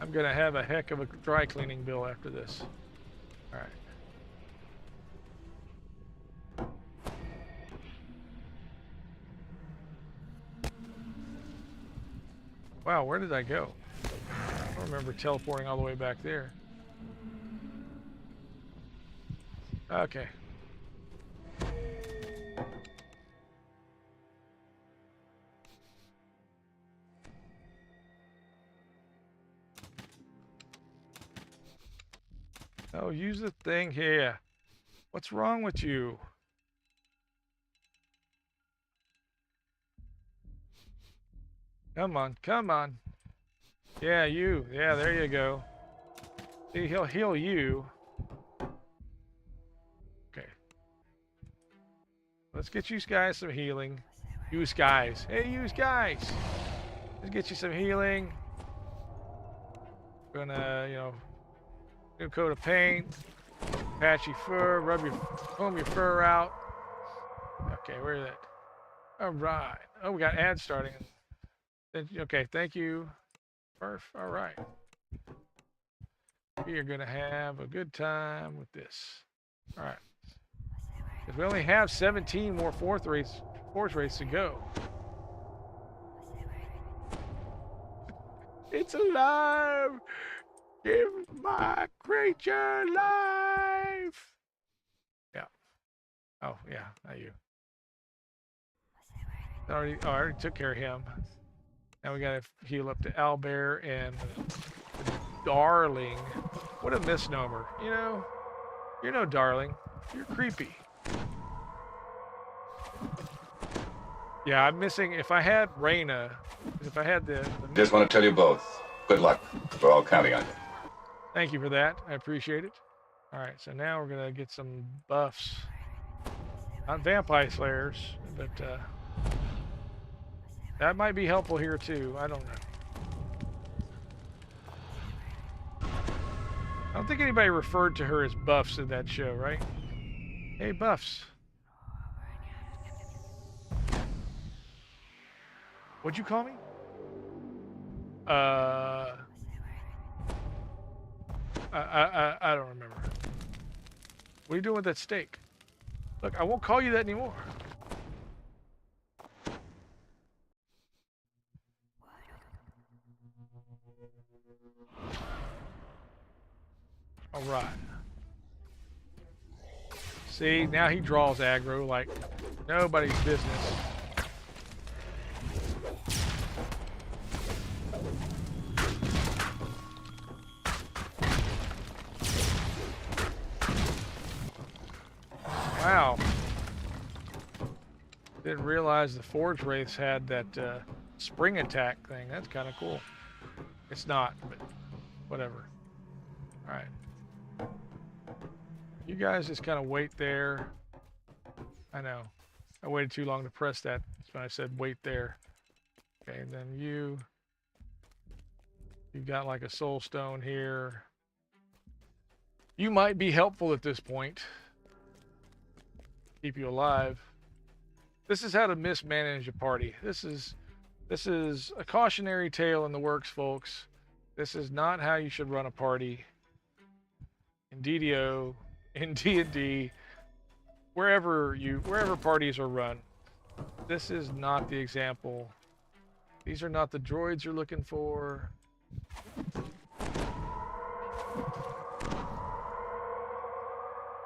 I'm gonna have a heck of a dry cleaning bill after this. All right. Wow, where did I go? I don't remember teleporting all the way back there. Okay. Oh, use the thing here. What's wrong with you? Come on, come on. Yeah, you. Yeah, there you go. See, he'll heal you. Okay. Let's get you guys some healing. Use guys. Hey, use guys. Let's get you some healing. Gonna, you know, new coat of paint, patchy fur, comb your fur out. Okay, where's that? All right. Oh, we got ads starting. Okay, thank you. Perf. All right. We are gonna have a good time with this. All right. Because we only have 17 more forge races to go. It's alive! Give my creature life! Yeah. Oh, yeah, not you. I already took care of him. Now we gotta heal up to Owlbear and Darling. What a misnomer. You know, you're no darling. You're creepy. Yeah, I'm missing. If I had Reyna, if I had the Just want to tell you both, good luck. We're all counting on you. Thank you for that. I appreciate it. All right, so now we're gonna get some buffs. Not vampire slayers, but that might be helpful here too. I don't know. I don't think anybody referred to her as buffs in that show, right? Hey, buffs. What'd you call me? I don't remember. What are you doing with that steak? Look, I won't call you that anymore. See, now he draws aggro like nobody's business. Wow. Didn't realize the Forge Wraiths had that spring attack thing. That's kind of cool. It's not, but whatever. Alright. You guys just kind of wait there. I know. I waited too long to press that when I said wait there. Okay, and then you've got like a soul stone here. You might be helpful at this point. Keep you alive. This is how to mismanage a party. This is a cautionary tale in the works, folks. This is not how you should run a party in DDO, in D&D, wherever parties are run. This is not the example. These are not the droids you're looking for.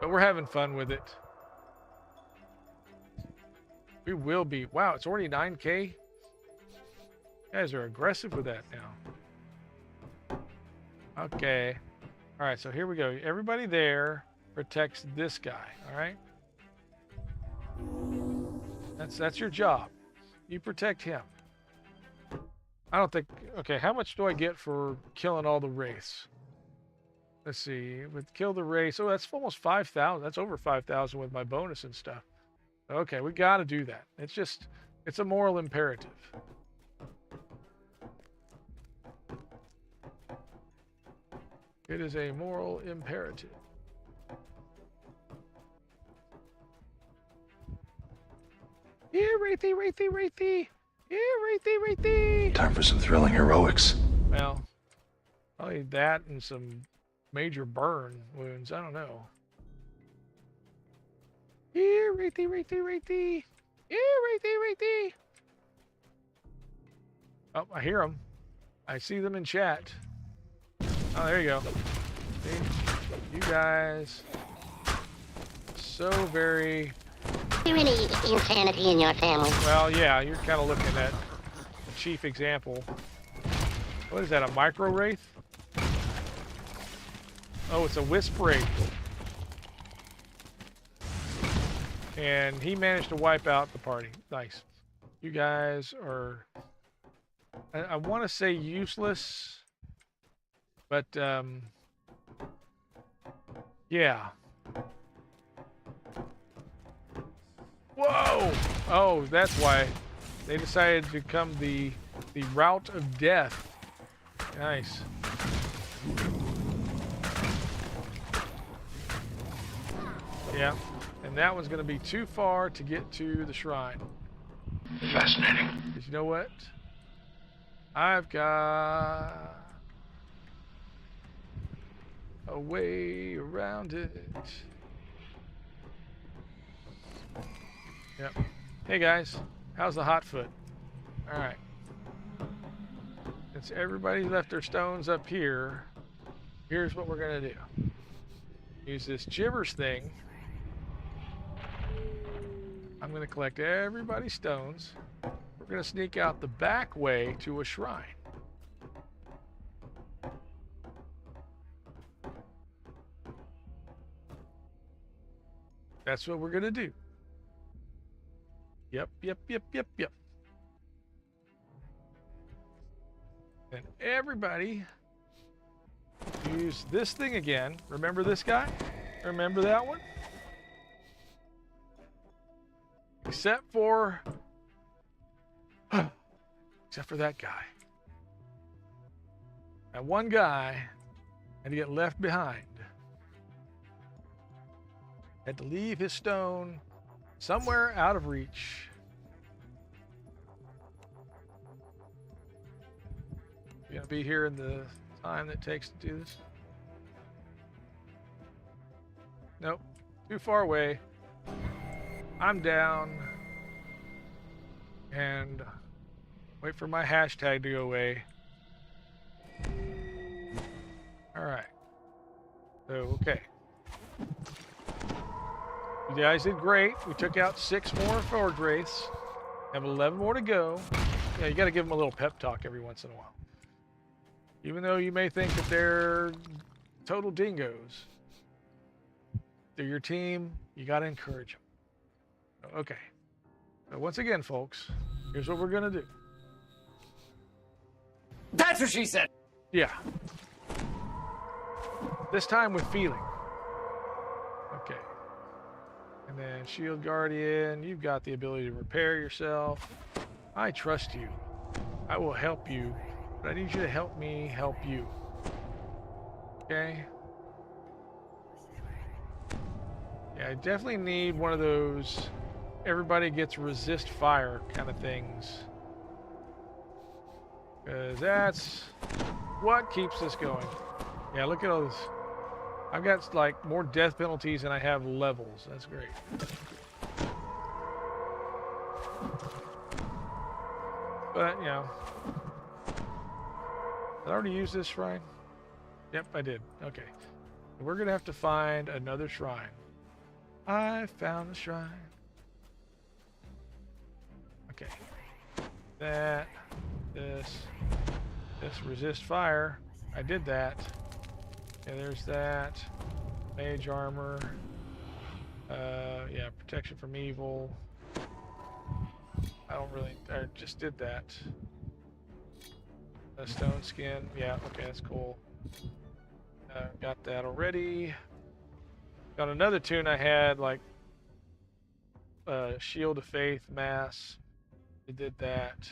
But we're having fun with it. We will be. Wow, it's already 9K. You guys are aggressive with that now. Okay. All right, so here we go. Everybody there protects this guy, all right? That's your job. You protect him. I don't think... Okay, how much do I get for killing all the wraiths? Let's see. With kill the wraiths... Oh, that's almost 5,000. That's over 5,000 with my bonus and stuff. Okay, we got to do that. It's just... It's a moral imperative. It is a moral imperative. Yeah, Wraithy, Wraithy, Wraithy. Yeah, Wraithy, Wraithy. Time for some thrilling heroics. Well, probably that and some major burn wounds. I don't know. Yeah, Wraithy, Wraithy, Wraithy. Yeah, Wraithy, Wraithy. Oh, I hear them. I see them in chat. Oh, there you go. See? You guys. So very... Is there any insanity in your family? Well, yeah, you're kind of looking at the chief example. What is that, a micro wraith? Oh, it's a wisp wraith. And he managed to wipe out the party. Nice. You guys are... I want to say useless, but, yeah. Whoa! Oh, that's why they decided to become the route of death. Nice. Yeah, and that one's going to be too far to get to the shrine. Fascinating. Because you know what? I've got a way around it. Yep. Hey guys, how's the hot foot? All right. Since everybody left their stones up here, here's what we're gonna do. Use this gibbers thing. I'm gonna collect everybody's stones. We're gonna sneak out the back way to a shrine. That's what we're gonna do. Yep. And everybody use this thing again. Remember this guy? Remember that one? Except for that guy. That one guy had to get left behind. Had to leave his stone somewhere out of reach. You gonna be here in the time that it takes to do this? Nope, too far away. I'm down. And wait for my hashtag to go away. All right. So, okay. You guys did great. We took out 6 more forward wraiths. Have 11 more to go. Yeah, you got to give them a little pep talk every once in a while. Even though you may think that they're total dingoes, they're your team. You got to encourage them. Okay. So once again, folks, here's what we're going to do. That's what she said. Yeah. This time with feeling. Okay. And then Shield Guardian, you've got the ability to repair yourself. I trust you. I will help you, but I need you to help me help you. Okay? Yeah, I definitely need one of those everybody gets resist fire kind of things. Because that's what keeps us going. Yeah, look at all this. I've got like more death penalties than I have levels. That's great. But, you know. Did I already use this shrine? Yep, I did. Okay. We're going to have to find another shrine. I found the shrine. Okay. That. This resist fire. I did that. Okay, there's that. Mage armor. Yeah, protection from evil. I just did that. A stone skin. Yeah, okay, that's cool. Got that already. Got another toon I had, like Shield of Faith Mass. I did that.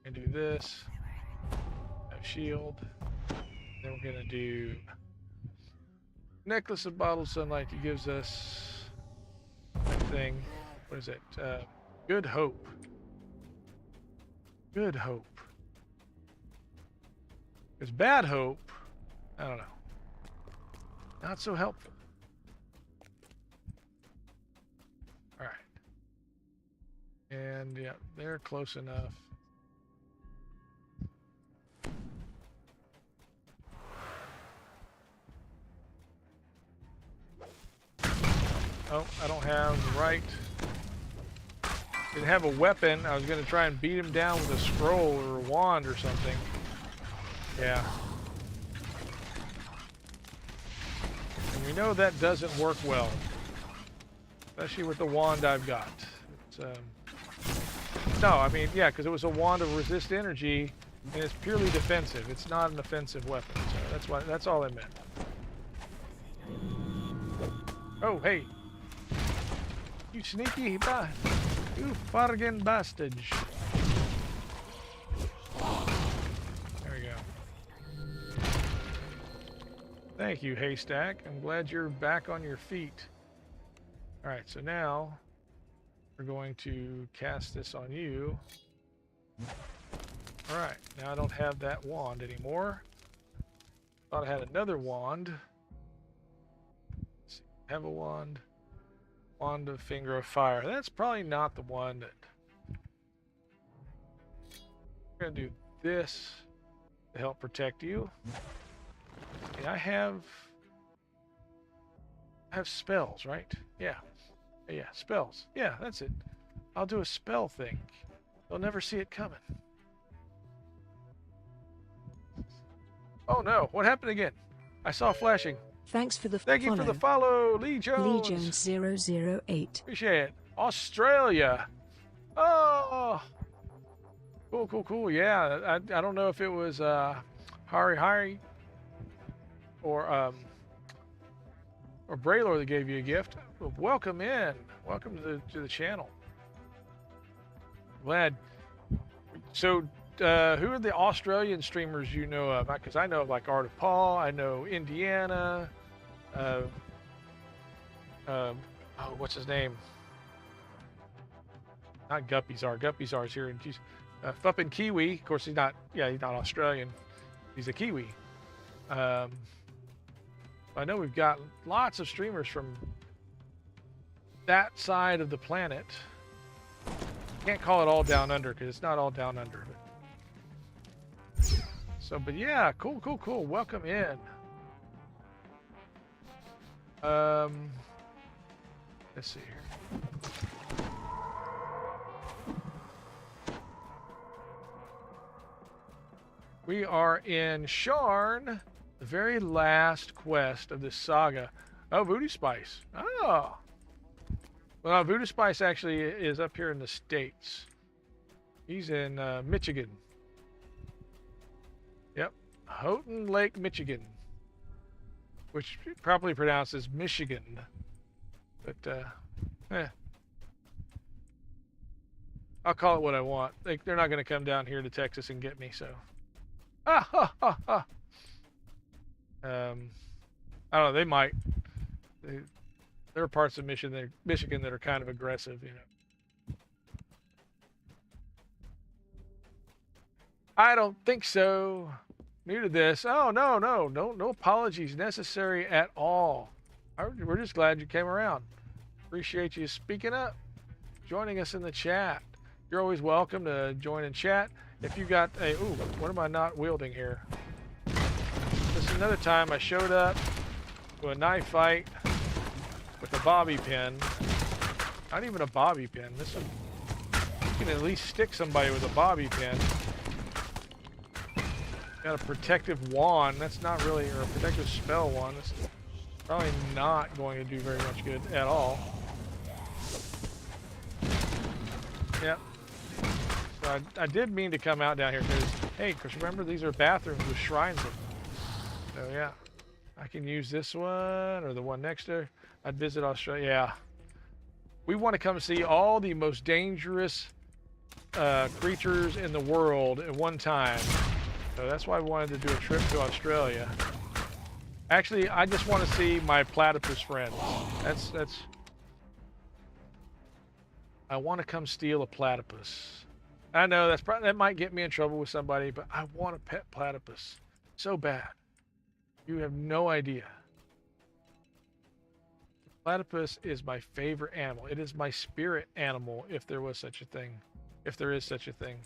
And do this. Have shield. Then we're gonna do Necklace of Bottled Sunlight that gives us that thing. What is it? Good Hope. Good Hope. Because Bad Hope, I don't know. Not so helpful. Alright. And yeah, they're close enough. Oh, I don't have the right. Didn't have a weapon. I was going to try and beat him down with a scroll or a wand or something. Yeah. And we know that doesn't work well. Especially with the wand I've got. It's, no, I mean, yeah, because it was a wand of resist energy, and it's purely defensive. It's not an offensive weapon. So that's all I meant. Oh, hey. You sneaky you fargan bastard. There we go. Thank you, Haystack. I'm glad you're back on your feet. Alright, so now we're going to cast this on you. Alright, now I don't have that wand anymore. Thought I had another wand. Let's see, have a wand. Wand of Finger of Fire. That's probably not the one that... We're going to do this to help protect you. Okay, I have spells, right? Yeah. Yeah, spells. Yeah, that's it. I'll do a spell thing. They'll never see it coming. Oh no, what happened again? I saw flashing. Thanks for the Thank follow. you for the follow, Lee Jones. Lee Jones 008. Appreciate it. Australia. Oh. Cool. Yeah, I don't know if it was Hari or Braylor that gave you a gift. Welcome in. Welcome to the channel. Glad. So, who are the Australian streamers you know of? Because I know of like Art of Paul. I know Indiana. Oh, what's his name? Not Guppyzar. Guppyzar's here in Fuppin Kiwi. Of course, he's not. Yeah, he's not Australian. He's a Kiwi. I know we've got lots of streamers from that side of the planet. Can't call it all down under because it's not all down under. So, but yeah, cool. Welcome in. Let's see here. We are in Sharn, the very last quest of this saga. Oh, Voodoo Spice. Oh. Well, Voodoo Spice actually is up here in the States. He's in Michigan. Yep. Houghton Lake, Michigan. Which probably pronounces Michigan. But, I'll call it what I want. They're not going to come down here to Texas and get me, so. I don't know, they might. There are parts of Michigan that are kind of aggressive, you know. I don't think so. New to this. Oh, no apologies necessary at all. We're just glad you came around. Appreciate you speaking up, joining us in the chat. You're always welcome to join in chat. If you got a, ooh, what am I not wielding here? This is another time I showed up to a knife fight with a bobby pin. Not even a bobby pin. This one, you can at least stick somebody with a bobby pin. Got a protective wand. That's not really, or a protective spell wand. That's probably not going to do very much good at all. Yep. So I did mean to come out down here because, hey, because remember, these are bathrooms with shrines in them. So yeah, I can use this one or the one next to her. I'd visit Australia. Yeah. We want to come see all the most dangerous creatures in the world at one time. So that's why I wanted to do a trip to Australia. Actually, I just want to see my platypus friends. That's. I want to come steal a platypus. I know that might get me in trouble with somebody, but I want a pet platypus so bad. You have no idea. Platypus is my favorite animal. It is my spirit animal, if there was such a thing. If there is such a thing.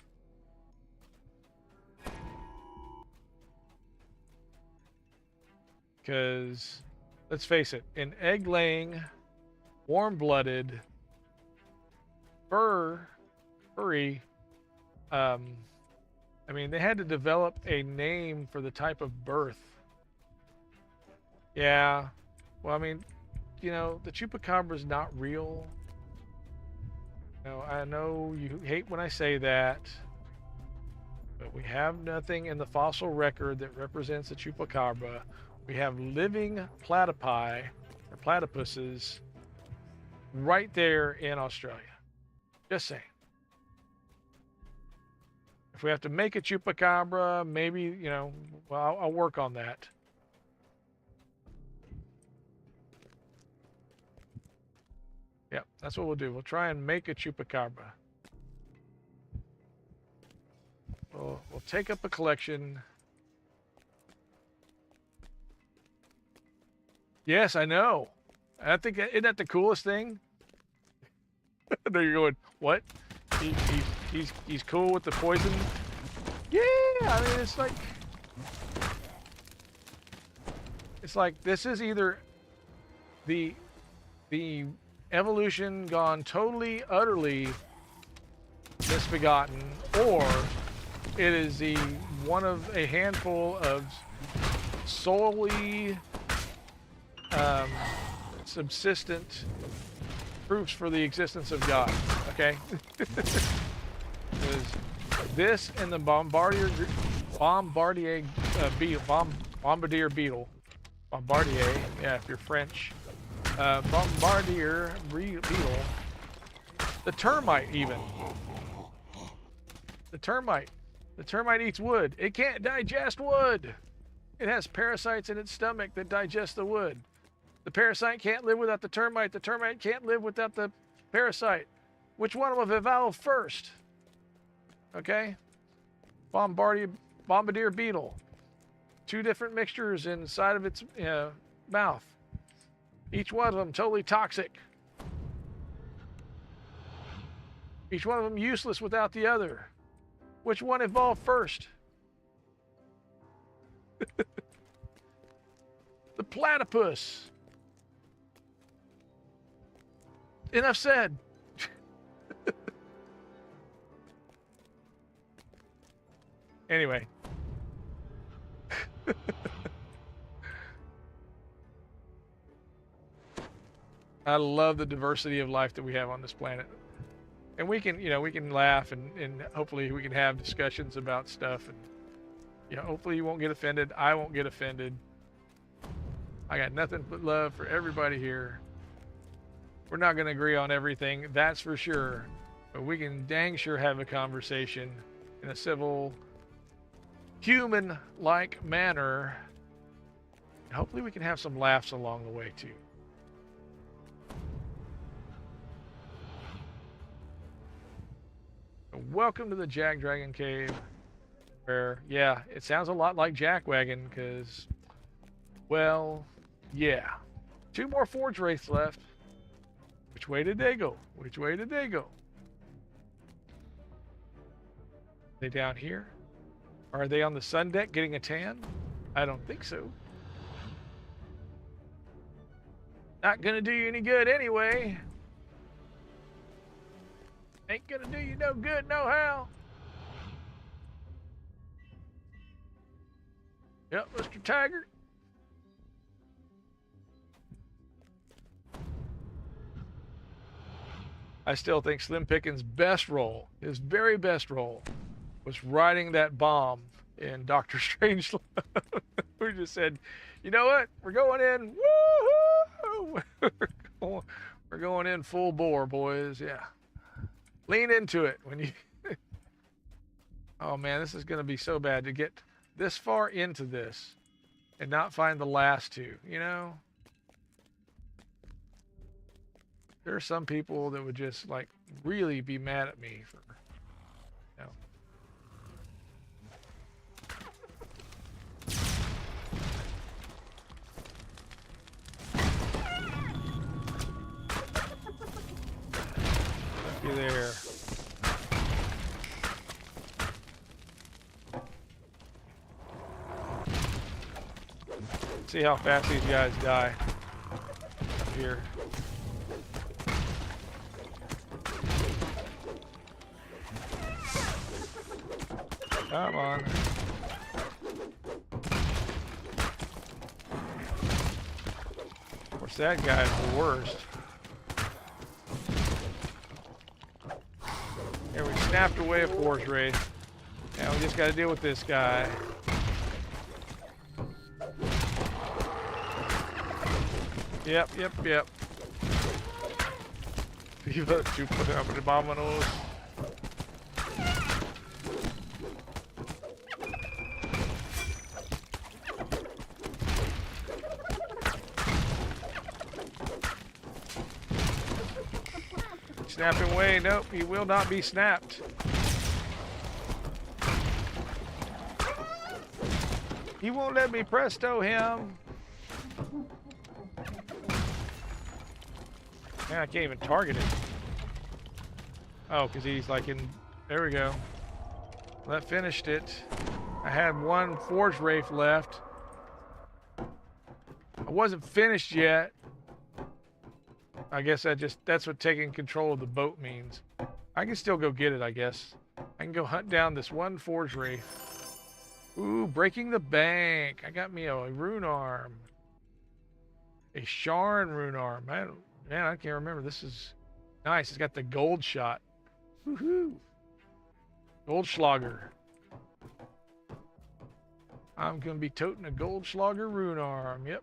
Because, let's face it, an egg-laying, warm-blooded, furry, I mean, they had to develop a name for the type of birth. Yeah, well, I mean, you know, the chupacabra is not real. You know, I know you hate when I say that, but we have nothing in the fossil record that represents a chupacabra. We have living platypi, or platypuses, right there in Australia. Just saying. If we have to make a chupacabra, maybe, you know, well, I'll work on that. Yep, that's what we'll do. We'll try and make a chupacabra. We'll take up a collection. Yes, I know. I think, isn't that the coolest thing? There you're going, what? He's cool with the poison? Yeah, I mean, it's like this is either the evolution gone totally, utterly misbegotten, or it is the one of a handful of solely subsistent proofs for the existence of God. Okay. Because this and the bombardier beetle, yeah, if you're French, bombardier beetle, the termite even. The termite eats wood. It can't digest wood. It has parasites in its stomach that digest the wood. The parasite can't live without the termite. The termite can't live without the parasite. Which one will evolve first? Okay? Bombardier beetle. 2 different mixtures inside of its mouth. Each one of them totally toxic. Each one of them useless without the other. Which one evolved first? The platypus. Enough said. Anyway. I love the diversity of life that we have on this planet. And we can, we can laugh and hopefully we can have discussions about stuff. And, hopefully you won't get offended. I won't get offended. I got nothing but love for everybody here. We're not going to agree on everything, that's for sure. But we can dang sure have a conversation in a civil, human-like manner. And hopefully we can have some laughs along the way, too. Welcome to the JackDrag0n Cave, where, yeah, it sounds a lot like JackWagon, because, well, yeah. 2 more Forge Wraiths left. Which way did they go? Which way did they go? Are they down here? Are they on the sun deck getting a tan? I don't think so. Not gonna do you any good anyway. Ain't gonna do you no good, no how. Yep, Mr. Taggart. I still think Slim Pickens' best role, his very best role, was riding that bomb in Doctor Strangelove. We just said, you know what? We're going in. Woohoo! We're going in full bore, boys. Yeah. Lean into it when you. Oh man, this is going to be so bad to get this far into this and not find the last 2, There are some people that would just like really be mad at me for, you there. See how fast these guys die up here. Come on. Of course, that guy's the worst. Here, we snapped away a Forge Wraith. Now we just got to deal with this guy. Yep. Viva Super Abominos. Snap him away. Nope, he will not be snapped. He won't let me presto him. Man, I can't even target him. Oh, because he's like in... There we go. Well, that finished it. I had 1 Forge Wraith left. I wasn't finished yet. I guess that's what taking control of the boat means. I can still go get it, I guess. I can go hunt down this 1 Forge Wraith. Ooh, breaking the bank. I got me a rune arm. A Sharn rune arm. Man, I can't remember. This is nice. It's got the gold shot. Woohoo. Goldschlager. I'm going to be toting a Goldschlager rune arm. Yep.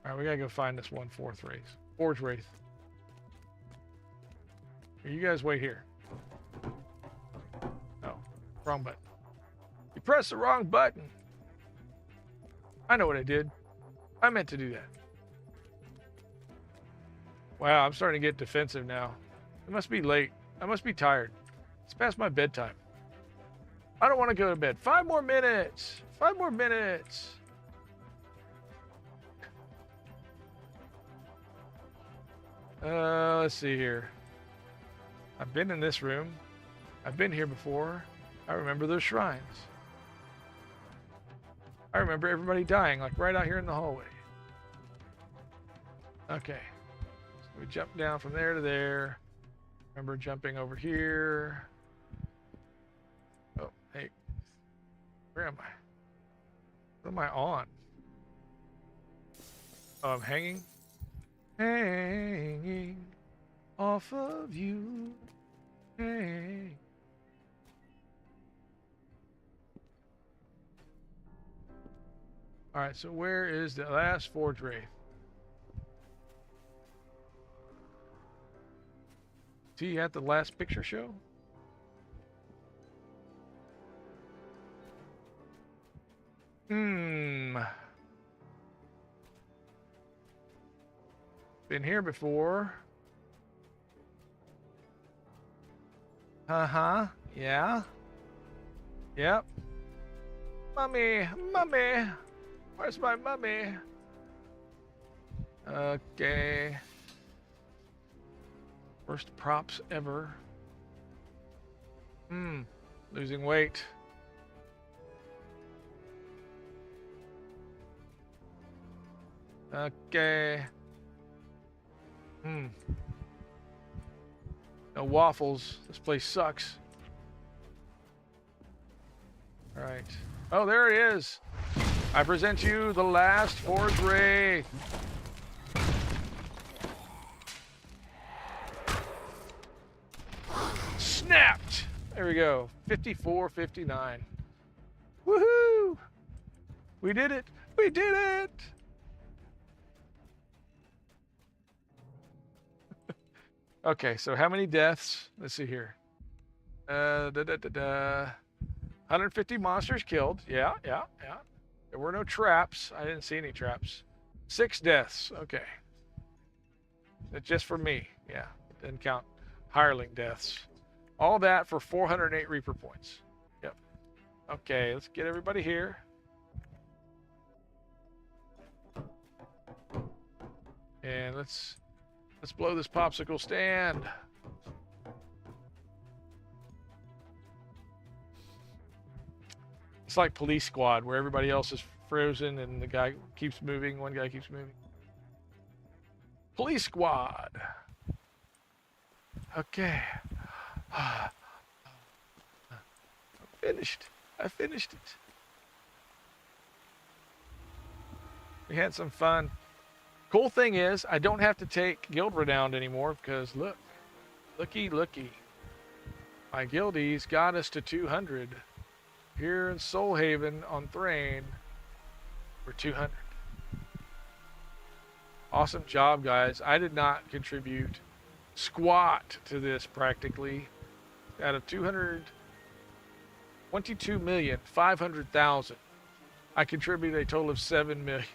Alright, we gotta go find this 1 Forge Wraith. Here, you guys wait here. Oh, wrong button. You pressed the wrong button. I know what I did. I meant to do that. Wow, I'm starting to get defensive now. It must be late. I must be tired. It's past my bedtime. I don't want to go to bed. 5 more minutes. 5 more minutes. Let's see here. I've been in this room. I've been here before. I remember those shrines. I remember everybody dying, like right out here in the hallway. Okay. So we jump down from there to there. Remember jumping over here. Oh, hey. Where am I? What am I on? Oh, I'm hanging? Hanging off of you. Hey. All right, so where is the last Forge Wraith? Is he at the last picture show? Been here before. Uh-huh. Yeah. Yep. Mummy, mummy. Where's my mummy? Okay. First props ever. Losing weight. Okay. No waffles. This place sucks. All right. Oh, there it is. I present you the last Forge Wraith. Snapped. There we go. 54-59. Woohoo! We did it. We did it. Okay, so how many deaths? Let's see here. 150 monsters killed. Yeah. There were no traps. I didn't see any traps. 6 deaths. Okay. That's just for me. Yeah. Didn't count hireling deaths. All that for 408 Reaper points. Yep. Okay, let's get everybody here. And let's blow this popsicle stand. It's like Police Squad, where everybody else is frozen and the guy keeps moving. One guy keeps moving. Police Squad. Okay. I finished it. We had some fun. Cool thing is, I don't have to take guild renowned anymore because looky. My guildies got us to 200. Here in Soul Haven on Thrane, we're 200. Awesome job, guys. I did not contribute squat to this practically. Out of 22,500,000, I contributed a total of 7 million.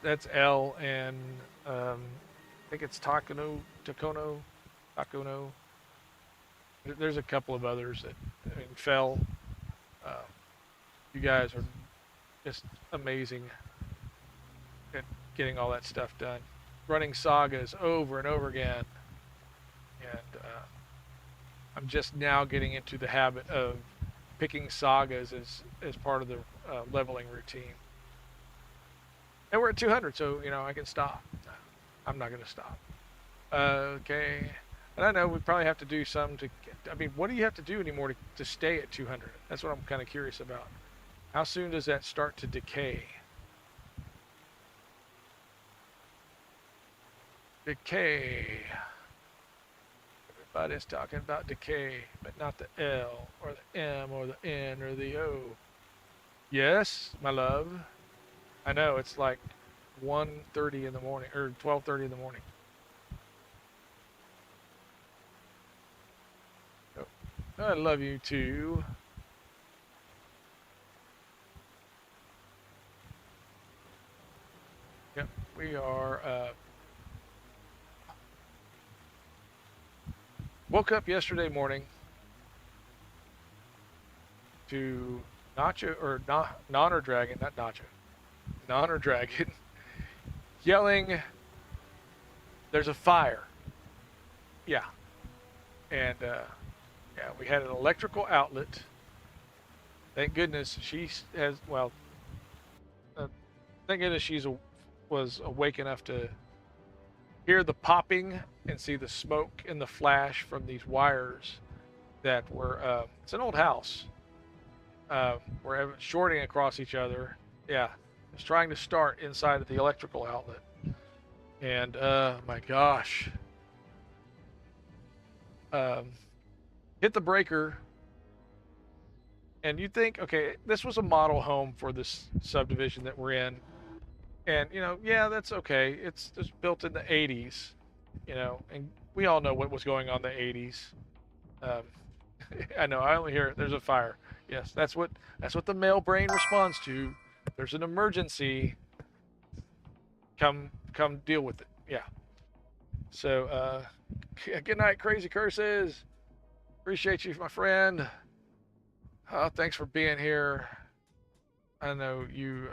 That's L and I think it's Takono. There's a couple of others that fell. You guys are just amazing at getting all that stuff done. Running sagas over and over again. And I'm just now getting into the habit of picking sagas as part of the leveling routine. And we're at 200, so, I can stop. I'm not going to stop. Okay. And I know we probably have to do some to... what do you have to do anymore to stay at 200? That's what I'm kind of curious about. How soon does that start to decay? Decay. Everybody's talking about decay, but not the L or the M or the N or the O. Yes, my love. I know, it's like 1:30 in the morning, or 12:30 in the morning. Oh, I love you too. Yep, we are woke up yesterday morning to Nacho, or Nonor Dragon, not Nacho, Nonor Dragon, yelling, "There's a fire." Yeah. And, yeah, we had an electrical outlet. Thank goodness she has, well, thank goodness was awake enough to hear the popping and see the smoke and the flash from these wires that were, it's an old house. We're shorting across each other. Yeah, it's trying to start inside of the electrical outlet. And, my gosh. Hit the breaker. And you think, okay, this was a model home for this subdivision that we're in. And, you know, yeah, that's okay. It's built in the 80s, you know, and we all know what was going on in the 80s. I know, I only hear there's a fire. Yes, that's what the male brain responds to. There's an emergency. Come deal with it. Yeah. So, good night, Crazy Curses. Appreciate you, my friend. Thanks for being here. I know you,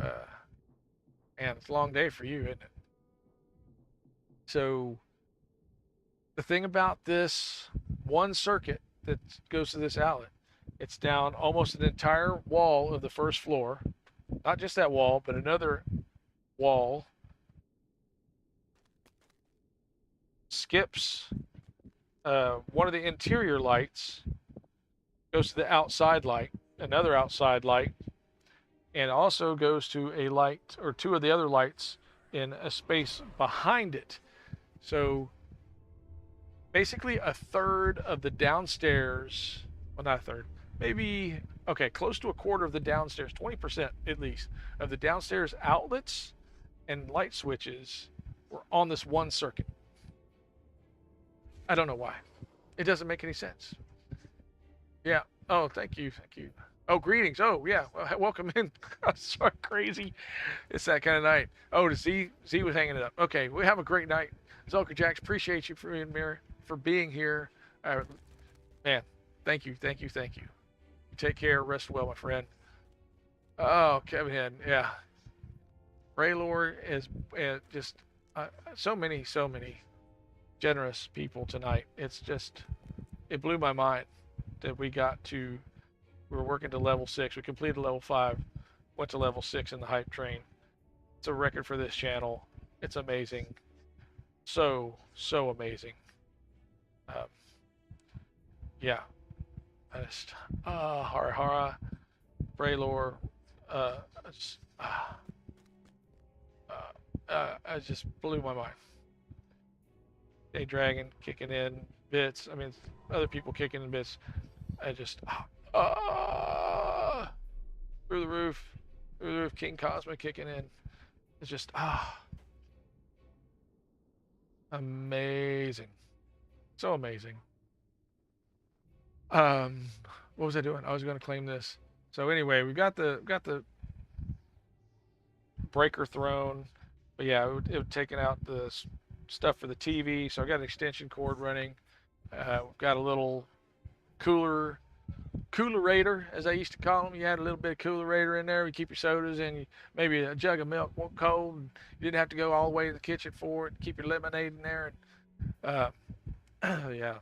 man, it's a long day for you, isn't it? So, the thing about this one circuit that goes to this outlet, it's down almost an entire wall of the first floor. Not just that wall, but another wall. Skips one of the interior lights, goes to the outside light, another outside light, and also goes to a light or two of the other lights in a space behind it. So basically a third of the downstairs, well, not a third, maybe, okay, close to a quarter of the downstairs, 20% at least, of the downstairs outlets and light switches were on this one circuit. I don't know why. It doesn't make any sense. Yeah. Oh, thank you. Thank you. Oh, greetings. Oh, yeah. Well, welcome in. Sorry, crazy. It's that kind of night. Oh, Z was hanging it up. Okay, we have a great night. Zulker Jacks, appreciate you for being here. Man, thank you. Take care. Rest well, my friend. Oh, Kevin Head. Yeah. Raylor is just so many generous people tonight. It's just, it blew my mind that we were working to level 6. We completed level 5, went to level 6 in the hype train. It's a record for this channel. It's amazing. So amazing. Yeah. I just, Hara, Braylor, I just blew my mind. JackDrag0n kicking in bits. I mean, other people kicking in bits. I just, through the roof. King Cosmo kicking in. It's just, amazing. So amazing. What was I doing? I was going to claim this. So anyway, we got the breaker thrown, but yeah, it would taken out the stuff for the TV. So I got an extension cord running. We've got a little coolerator, as I used to call them. You had a little bit of coolerator in there. You keep your sodas in. Maybe a jug of milk cold. And you didn't have to go all the way to the kitchen for it. Keep your lemonade in there. And, yeah.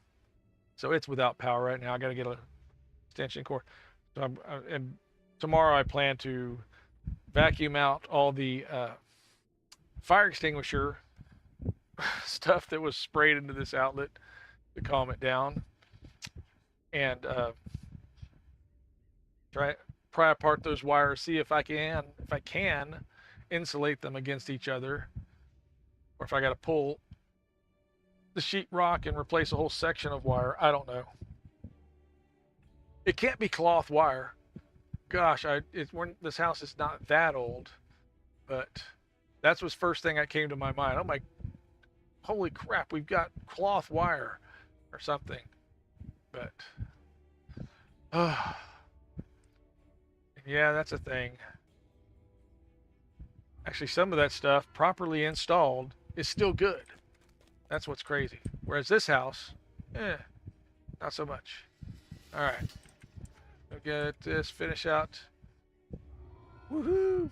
So it's without power right now. I got to get a extension cord. So and tomorrow I plan to vacuum out all the fire extinguisher stuff that was sprayed into this outlet to calm it down, and pry apart those wires, see if I can insulate them against each other, or if I got to pull the sheetrock and replace a whole section of wire. I don't know. It can't be cloth wire. Gosh, this house is not that old, but that's was first thing that came to my mind. I'm like, holy crap, we've got cloth wire or something. But yeah, that's a thing. Actually, some of that stuff properly installed is still good. That's what's crazy. Whereas this house, not so much. All right. We'll get this, finish out. Woohoo!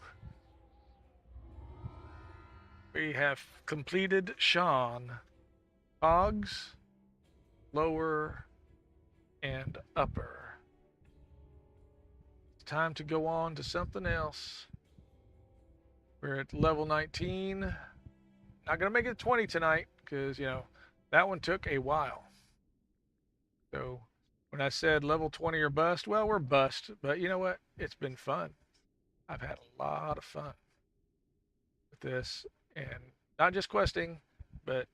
We have completed Sean. Cogs, lower, and upper. It's time to go on to something else. We're at level 19. Not gonna make it 20 tonight because you know that one took a while. So when I said level 20 or bust, well, we're bust. But you know what? It's been fun. I've had a lot of fun with this, and not just questing, but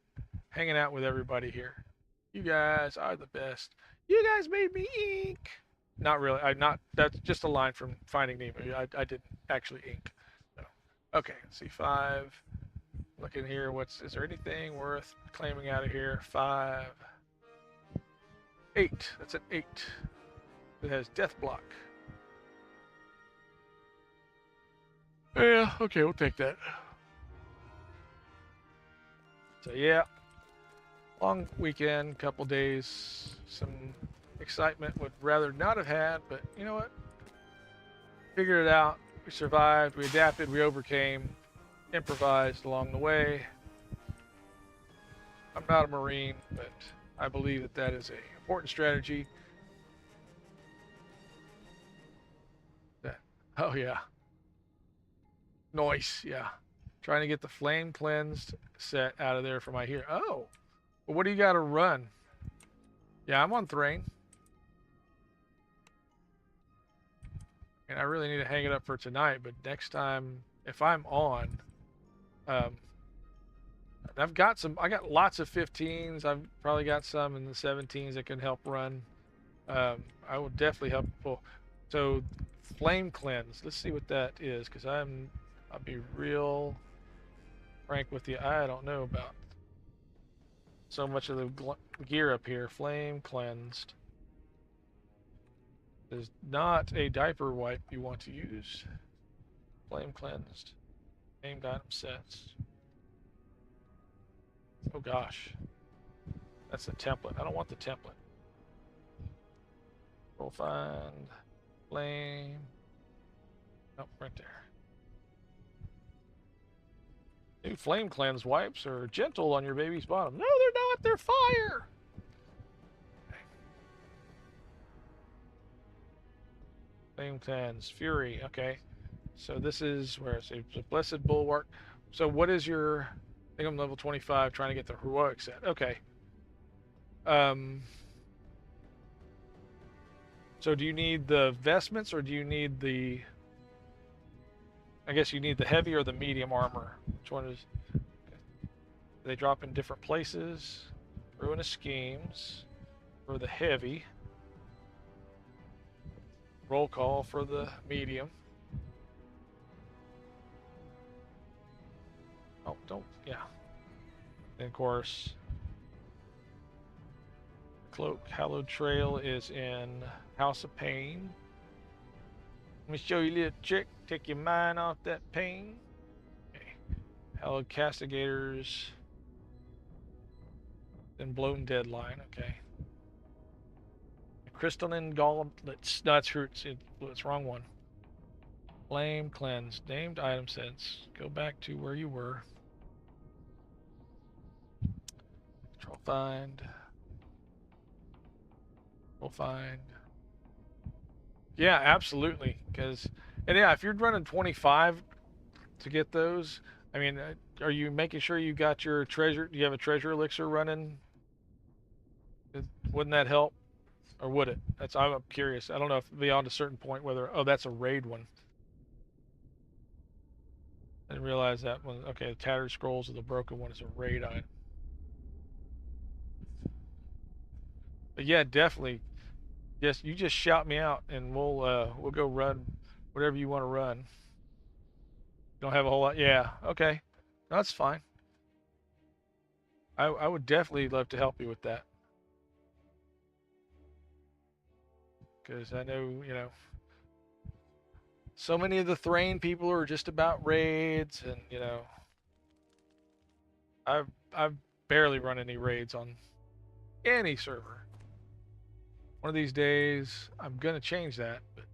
hanging out with everybody here. You guys are the best. You guys made me ink. Not really. That's just a line from Finding Nemo. I didn't actually ink. So, okay, C5. Look in here. Is there anything worth claiming out of here? 5. 8. That's an 8. It has death block. Yeah, okay, we'll take that. So yeah, long weekend, couple days, some excitement would rather not have had, but you know what? Figured it out. We survived, we adapted, we overcame, improvised along the way. I'm not a Marine, but I believe that that is an important strategy. Oh yeah. Nice, yeah. Trying to get the flame cleansed set out of there for my hero. Oh, well, what do you got to run? Yeah, I'm on Thrane. And I really need to hang it up for tonight, but next time, if I'm on, I got lots of 15s. I've probably got some in the 17s that can help run. I will definitely help people. So, flame cleanse. Let's see what that is, because I'll be real frank with you. I don't know about so much of the gear up here. Flame cleansed is not a diaper wipe you want to use. Flame cleansed. Named item sets. Oh gosh. That's the template. I don't want the template. We'll find flame. Oh, right there. New flame cleanse wipes are gentle on your baby's bottom. No, they're not. They're fire. Okay. Flame cleanse, fury. Okay. So this is where it's a blessed bulwark. So what is your? I think I'm level 25, trying to get the heroic set. Okay. So do you need the vestments or do you need the? I guess you need the heavy or the medium armor. Which one is? Okay. They drop in different places. Ruinous schemes for the heavy. Roll call for the medium. Oh, don't, yeah. And of course, Cloak Hallowed Trail is in House of Pain. Let me show you a little trick. Take your mind off that pain. Okay. Hallowed Castigators. Then Blown Deadline, okay. Crystalline Gauntlets. No, that's roots. It's wrong one. Flame Cleanse. Named item sets. Go back to where you were. Control find. We'll find. Yeah, absolutely. And yeah, if you're running 25 to get those, I mean, are you making sure you got your treasure? Do you have a treasure elixir running? Wouldn't that help? Or would it? I'm curious. I don't know if beyond a certain point whether, oh, that's a raid one. I didn't realize that one. Okay, the Tattered Scrolls of the Broken One is a raid item. But yeah, definitely. Yes, you just shout me out and we'll go run whatever you want to run. Don't have a whole lot. Yeah, okay. No, that's fine. I would definitely love to help you with that. Because I know, you know, so many of the Thrane people are just about raids, and you know, I've barely run any raids on any server. One of these days, I'm gonna change that. But...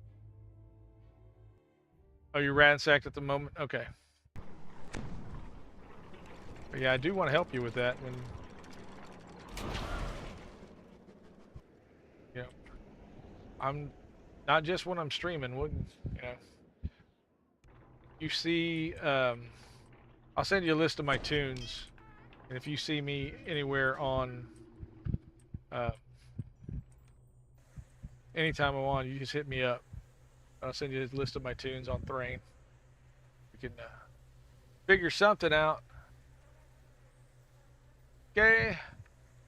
Oh, you're ransacked at the moment? Okay. But yeah, I do want to help you with that when. You know, I'm not just when I'm streaming, wouldn't you know? you see, I'll send you a list of my tunes, and if you see me anywhere on, anytime I'm on, you just hit me up. I'll send you a list of my tunes on Thrane. We can figure something out. Okay.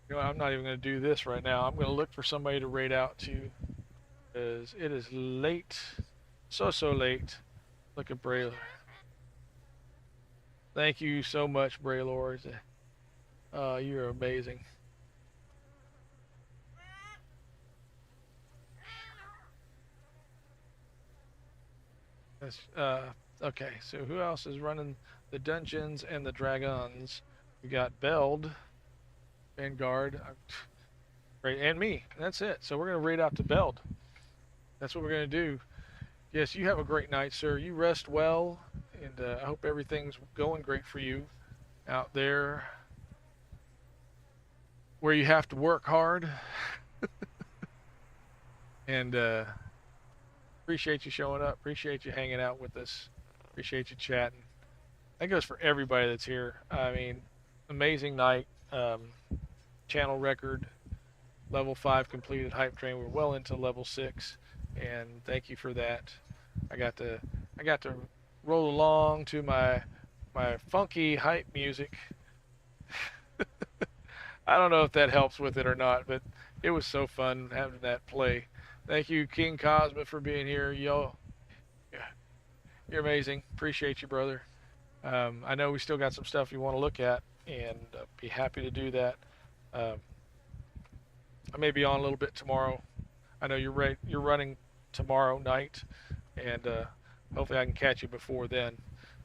You know, I'm not even going to do this right now. I'm going to look for somebody to raid out to, because it is late. So late. Look at Braylor. Thank you so much, Braylor. You're amazing. That's, okay, so who else is running the dungeons and the dragons? We got Beld, Vanguard, right, and me. And that's it. So we're going to raid out to Beld. That's what we're going to do. Yes, you have a great night, sir. You rest well, and I hope everything's going great for you out there where you have to work hard. And appreciate you showing up. Appreciate you hanging out with us. Appreciate you chatting. That goes for everybody that's here. I mean, amazing night. Channel record, level 5 completed hype train. We're well into level 6, and thank you for that. I got to roll along to my funky hype music. I don't know if that helps with it or not, but it was so fun having that play. Thank you, King Cosma, for being here. Yo, you're amazing. Appreciate you, brother. I know we still got some stuff you want to look at, and be happy to do that. I may be on a little bit tomorrow. I know you're running tomorrow night, and hopefully I can catch you before then.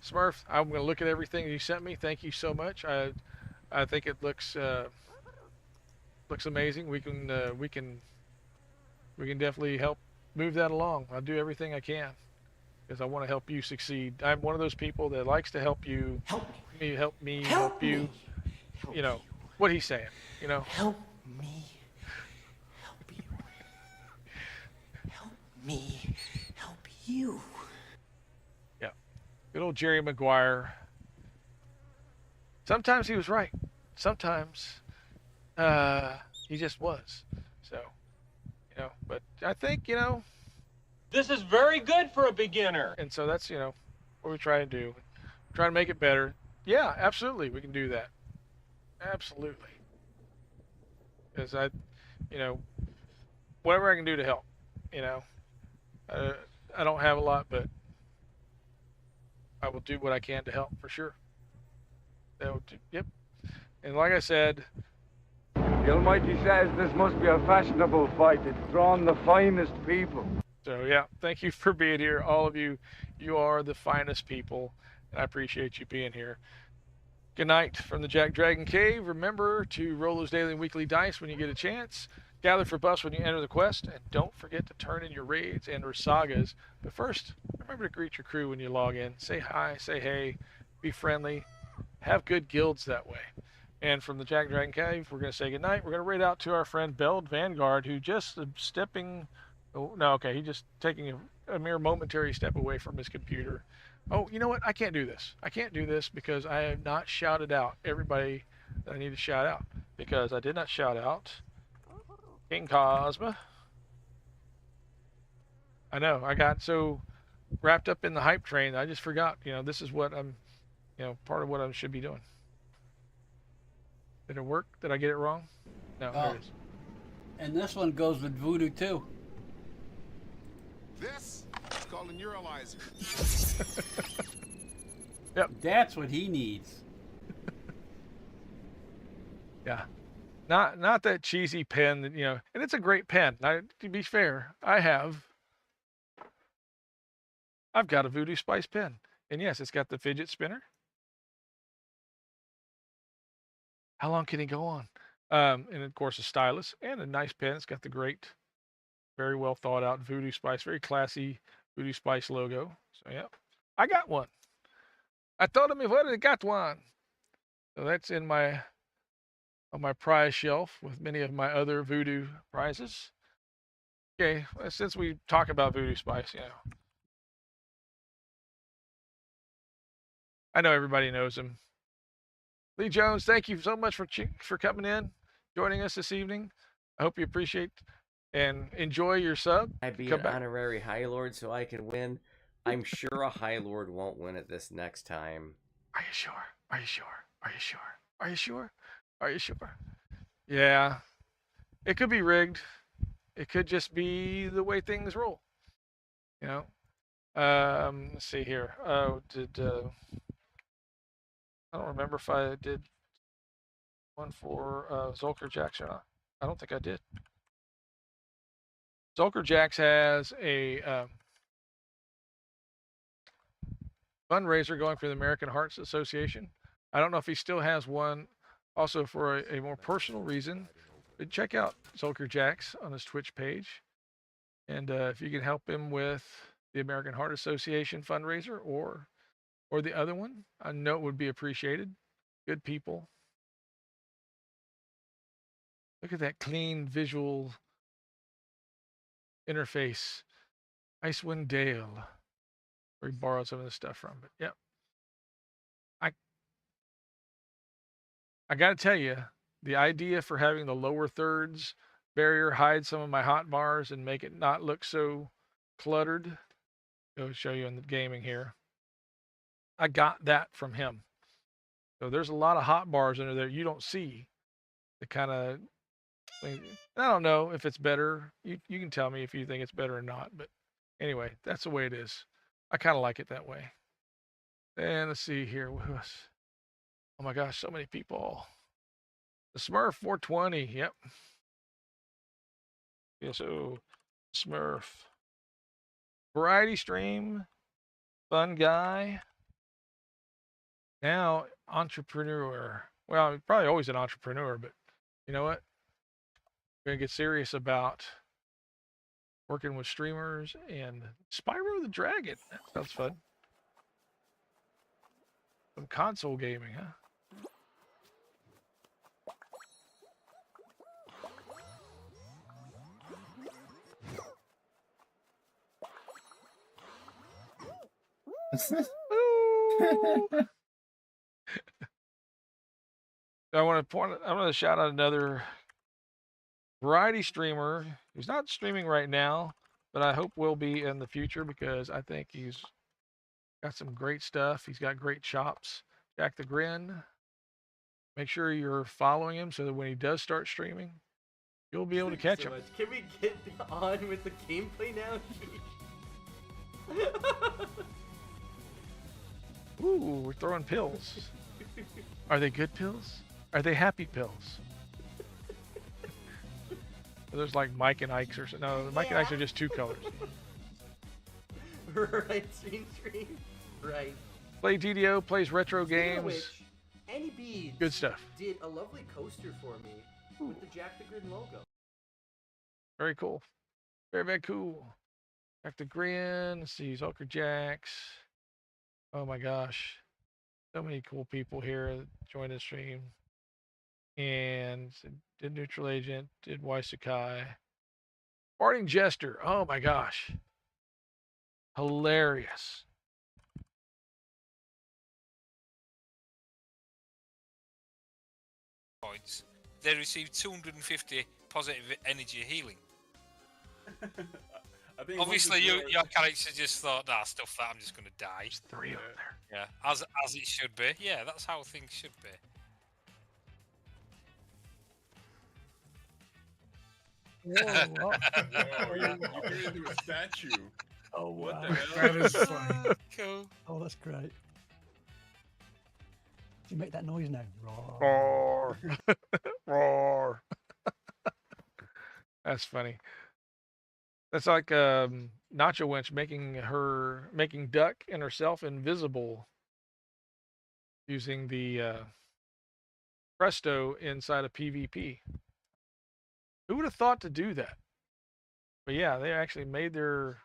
Smurf, I'm going to look at everything you sent me. Thank you so much. I think it looks amazing. We can definitely help move that along. I'll do everything I can because I want to help you succeed. I'm one of those people that likes to help you. Help me. Help you. You know what he's saying. You know. Help me. Help you. Help me. Help you. Yeah. Good old Jerry Maguire. Sometimes he was right. Sometimes he just was. So, you know, but I think, you know, This is very good for a beginner. and so that's, you know, what we try to do. Try to make it better. Yeah, absolutely. We can do that. Absolutely. Because you know, whatever I can do to help, you know, I don't have a lot, but I will do what I can to help for sure. Yep. And like I said, The Almighty says this must be a fashionable fight. It's drawn the finest people. so yeah, thank you for being here. All of you, you are the finest people, and I appreciate you being here. Good night from the Jack Dragon Cave. Remember to roll those daily and weekly dice when you get a chance. Gather for buffs when you enter the quest, and don't forget to turn in your raids and or sagas. But first, remember to greet your crew when you log in. Say hi, say hey, be friendly, have good guilds that way. And from the Jack Dragon Cave, we're going to say goodnight. We're going to raid out to our friend Beld Vanguard, who just stepping... Oh, no, okay, he's just taking a mere momentary step away from his computer. Oh, you know what? I can't do this. I can't do this because I have not shouted out everybody that I need to shout out. Because I did not shout out King Cosma. I know, I got so wrapped up in the hype train, I just forgot, you know, this is what I'm, you know, part of what I should be doing. Did it work? Did I get it wrong? No, there it is. And this one goes with voodoo too. This is called a neuralizer. Yep. That's what he needs. Yeah. Not that cheesy pen that, you know, and it's a great pen. To be fair, I've got a Voodoo Spice pen. And yes, it's got the fidget spinner. How long can he go on? And of course a stylus and a nice pen. It's got the great, very well thought out Voodoo Spice, very classy Voodoo Spice logo. So yeah, I got one. I told him if I got one. So that's in my on my prize shelf with many of my other Voodoo prizes. Okay, well, since we talk about Voodoo Spice, you know, I know everybody knows him. Lee Jones, thank you so much for coming in, joining us this evening. I hope you appreciate and enjoy your sub. I'd be Come an back. honorary High Lord so I can win. I'm sure a High Lord won't win it this next time. Are you sure? Are you sure? Are you sure? Are you sure? Are you sure? Yeah. It could be rigged. It could just be the way things roll. You know? Let's see here. Oh, I don't remember if I did one for Zolker Jacks or not. I don't think I did. Zolker Jacks has a fundraiser going for the American Hearts Association. I don't know if he still has one also for a more personal reason. But check out Zolker Jacks on his Twitch page. And if you can help him with the American Heart Association fundraiser or the other one, I know it would be appreciated. Good people. Look at that clean visual interface. Icewind Dale, where he borrowed some of this stuff from. But yep. I got to tell you, the idea for having the lower thirds barrier hide some of my hot bars and make it not look so cluttered. I'll show you in the gaming here. I got that from him. So there's a lot of hot bars under there you don't see. The kind of thing. I don't know if it's better. You can tell me if you think it's better or not. But anyway, that's the way it is. I kind of like it that way. And let's see here. Oh my gosh, so many people. The Smurf 420. Yep. Yeah, so Smurf. Variety stream. Fun guy. Now entrepreneur. Well, probably always an entrepreneur, but you know what? We're gonna get serious about working with streamers and Spyro the Dragon. That sounds fun. Some console gaming, huh? I want to shout out another variety streamer who's not streaming right now, but I hope will be in the future because I think he's got some great stuff. He's got great chops. JackDrag0n. Make sure you're following him so that when he does start streaming, you'll be able to catch him. Can we get on with the gameplay now? Ooh, we're throwing pills. Are they good pills? Are they happy pills? There's like Mike and Ike's or something. No, Mike and Ike's are just two colors. Right, screen. Right. Play DDO, plays retro games. Which, Any Beads good stuff. Did a lovely coaster for me with the JackDrag0n logo. Very cool. Very, very cool. JackDrag0n, let's see, Zolker Jacks. Oh my gosh. So many cool people here that joined the stream. And did Neutral Agent, did Waisukai. Farting Jester, oh my gosh. Hilarious. Points. They received 250 positive energy healing. Obviously, your character just thought, "Nah, stuff that. I'm just going to die." There's 3 of them there. Yeah, as it should be. Yeah, that's how things should be. Whoa, you're into a statue. Oh, what wow. the hell? That is funny. Cool. Oh, that's great. Do you make that noise now? Roar. Roar. That's funny. That's like Nacho Winch making Duck and herself invisible using the Presto inside of PvP. Who would have thought to do that? But yeah, they actually made their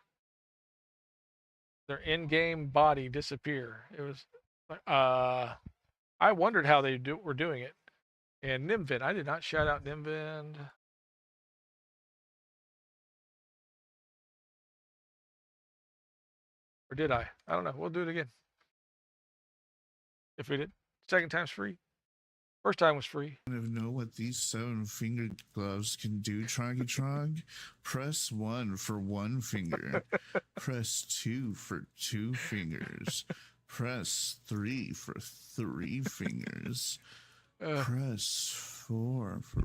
in-game body disappear. It was like, I wondered how they were doing it. And Nimvid, I did not shout out Nimvid. Or did I? I don't know. We'll do it again. If we did, second time's free. First time was free. Know what these 7-fingered gloves can do, Troggy Trog? Press 1 for 1 finger. Press 2 for 2 fingers. Press 3 for 3 fingers. Press 4 for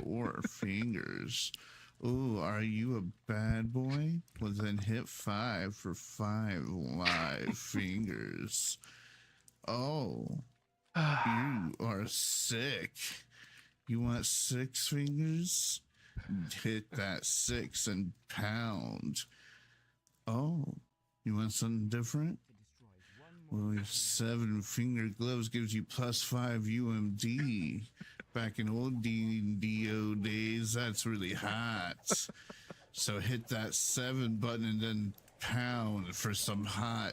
4 fingers. Ooh, are you a bad boy? Well, then hit 5 for 5 live fingers. Oh, you are sick. You want 6 fingers? Hit that 6 and pound. Oh, you want something different? Well, your 7-finger gloves gives you +5 UMD. Back in old DDO days, that's really hot. So hit that 7 button and then pound for some hot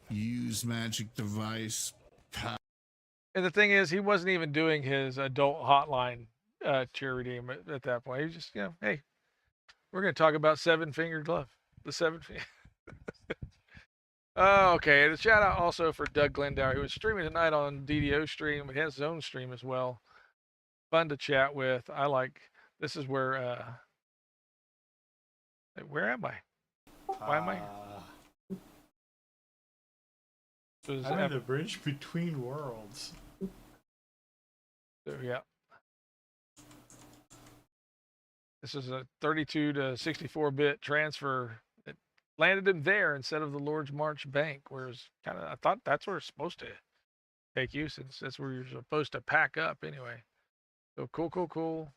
use magic device power. And the thing is, he wasn't even doing his adult hotline cheer redeem at that point. He was just, hey, we're going to talk about 7-finger glove. The 7-finger. Oh, okay. And a shout out also for Doug Glendower, who was streaming tonight on DDO stream. He has his own stream as well. Fun to chat with. This is where am I? Why am I? I'm in the bridge between worlds. So, yeah. This is a 32 to 64-bit transfer that landed him there instead of the Lord's March Bank, whereas I thought that's where it's supposed to take you, since that's where you're supposed to pack up anyway. So cool.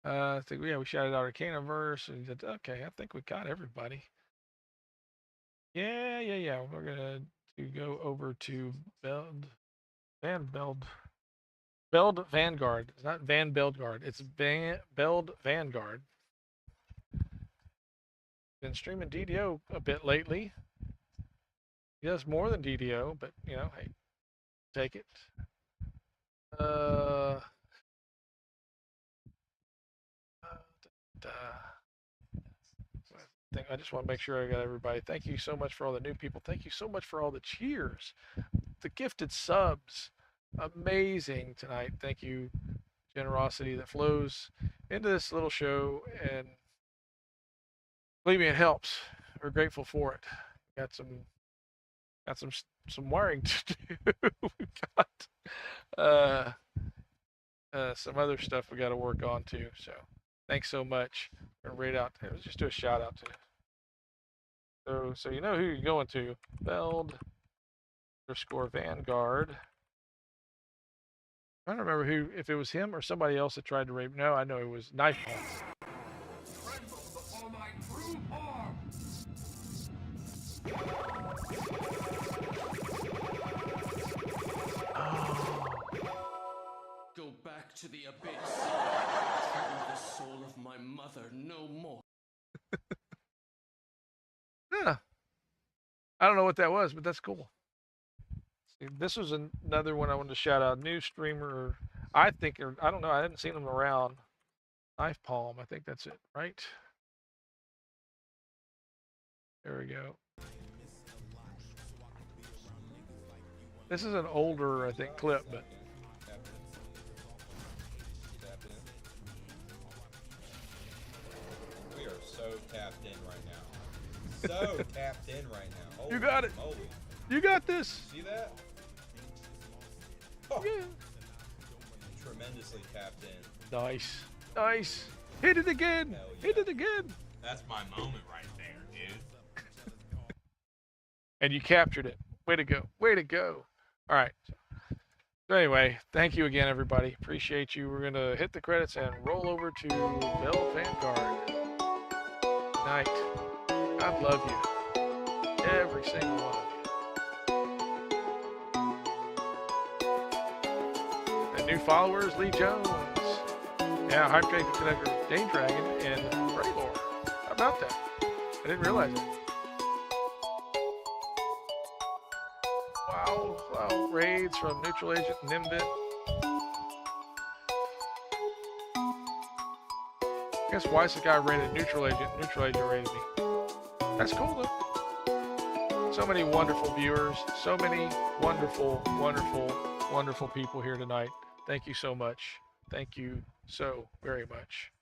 I think we shouted out Arcanaverse, and he said, okay, I think we got everybody. Yeah. We're gonna go over to Beld Vanguard. It's not Van Beldgard. It's Beld Vanguard. Been streaming DDO a bit lately. He does more than DDO, but hey, take it. I just want to make sure I got everybody. Thank you so much for all the new people. Thank you so much for all the cheers, the gifted subs. Amazing tonight. Thank you. Generosity that flows into this little show, and believe me, it helps. We're grateful for it. Got some wiring to do. We've got some other stuff we got to work on too. So thanks so much. Let's just do a shout out to you. So you know who you're going to. Beld_Vanguard. I don't remember if it was him or somebody else that tried to rape. No, I know it was Knife Palm. Go back to the abyss. Trouble the soul of my mother no more. Yeah. I don't know what that was, but that's cool. See, this was another one I wanted to shout out. New streamer, I don't know. I hadn't seen him around. Knife Palm, I think that's it, right? There we go. This is an older, I think, clip, but. We are so tapped in right now. So tapped in right now. Holy You got it. Moly. You got this. See that? Oh. Yeah. Tremendously tapped in. Nice. Hit it again. Yeah. Hit it again. That's my moment right there, dude. And you captured it. Way to go. All right. So anyway, thank you again, everybody. Appreciate you. We're going to hit the credits and roll over to Bell Vanguard. Good night. I love you. Every single one of you. And new followers, Lee Jones. Yeah, Hype Dragon Connector, Dane Dragon, and Raylor. How about that? I didn't realize it. Wow. Raids from Neutral Agent Nimbit. I guess why is the guy rated Neutral Agent? Neutral Agent rated me. That's cool though. So many wonderful viewers. So many wonderful, wonderful, wonderful people here tonight. Thank you so much. Thank you so very much.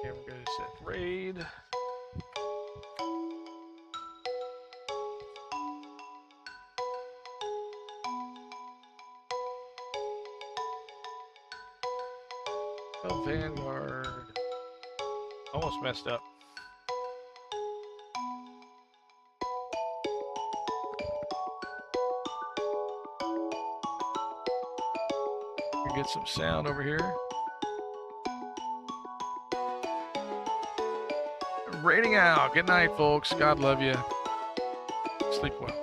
And we're going to set raid. Oh, Vanguard. Almost messed up. Get some sound over here. Raiding out. Good night, folks. God love you. Sleep well.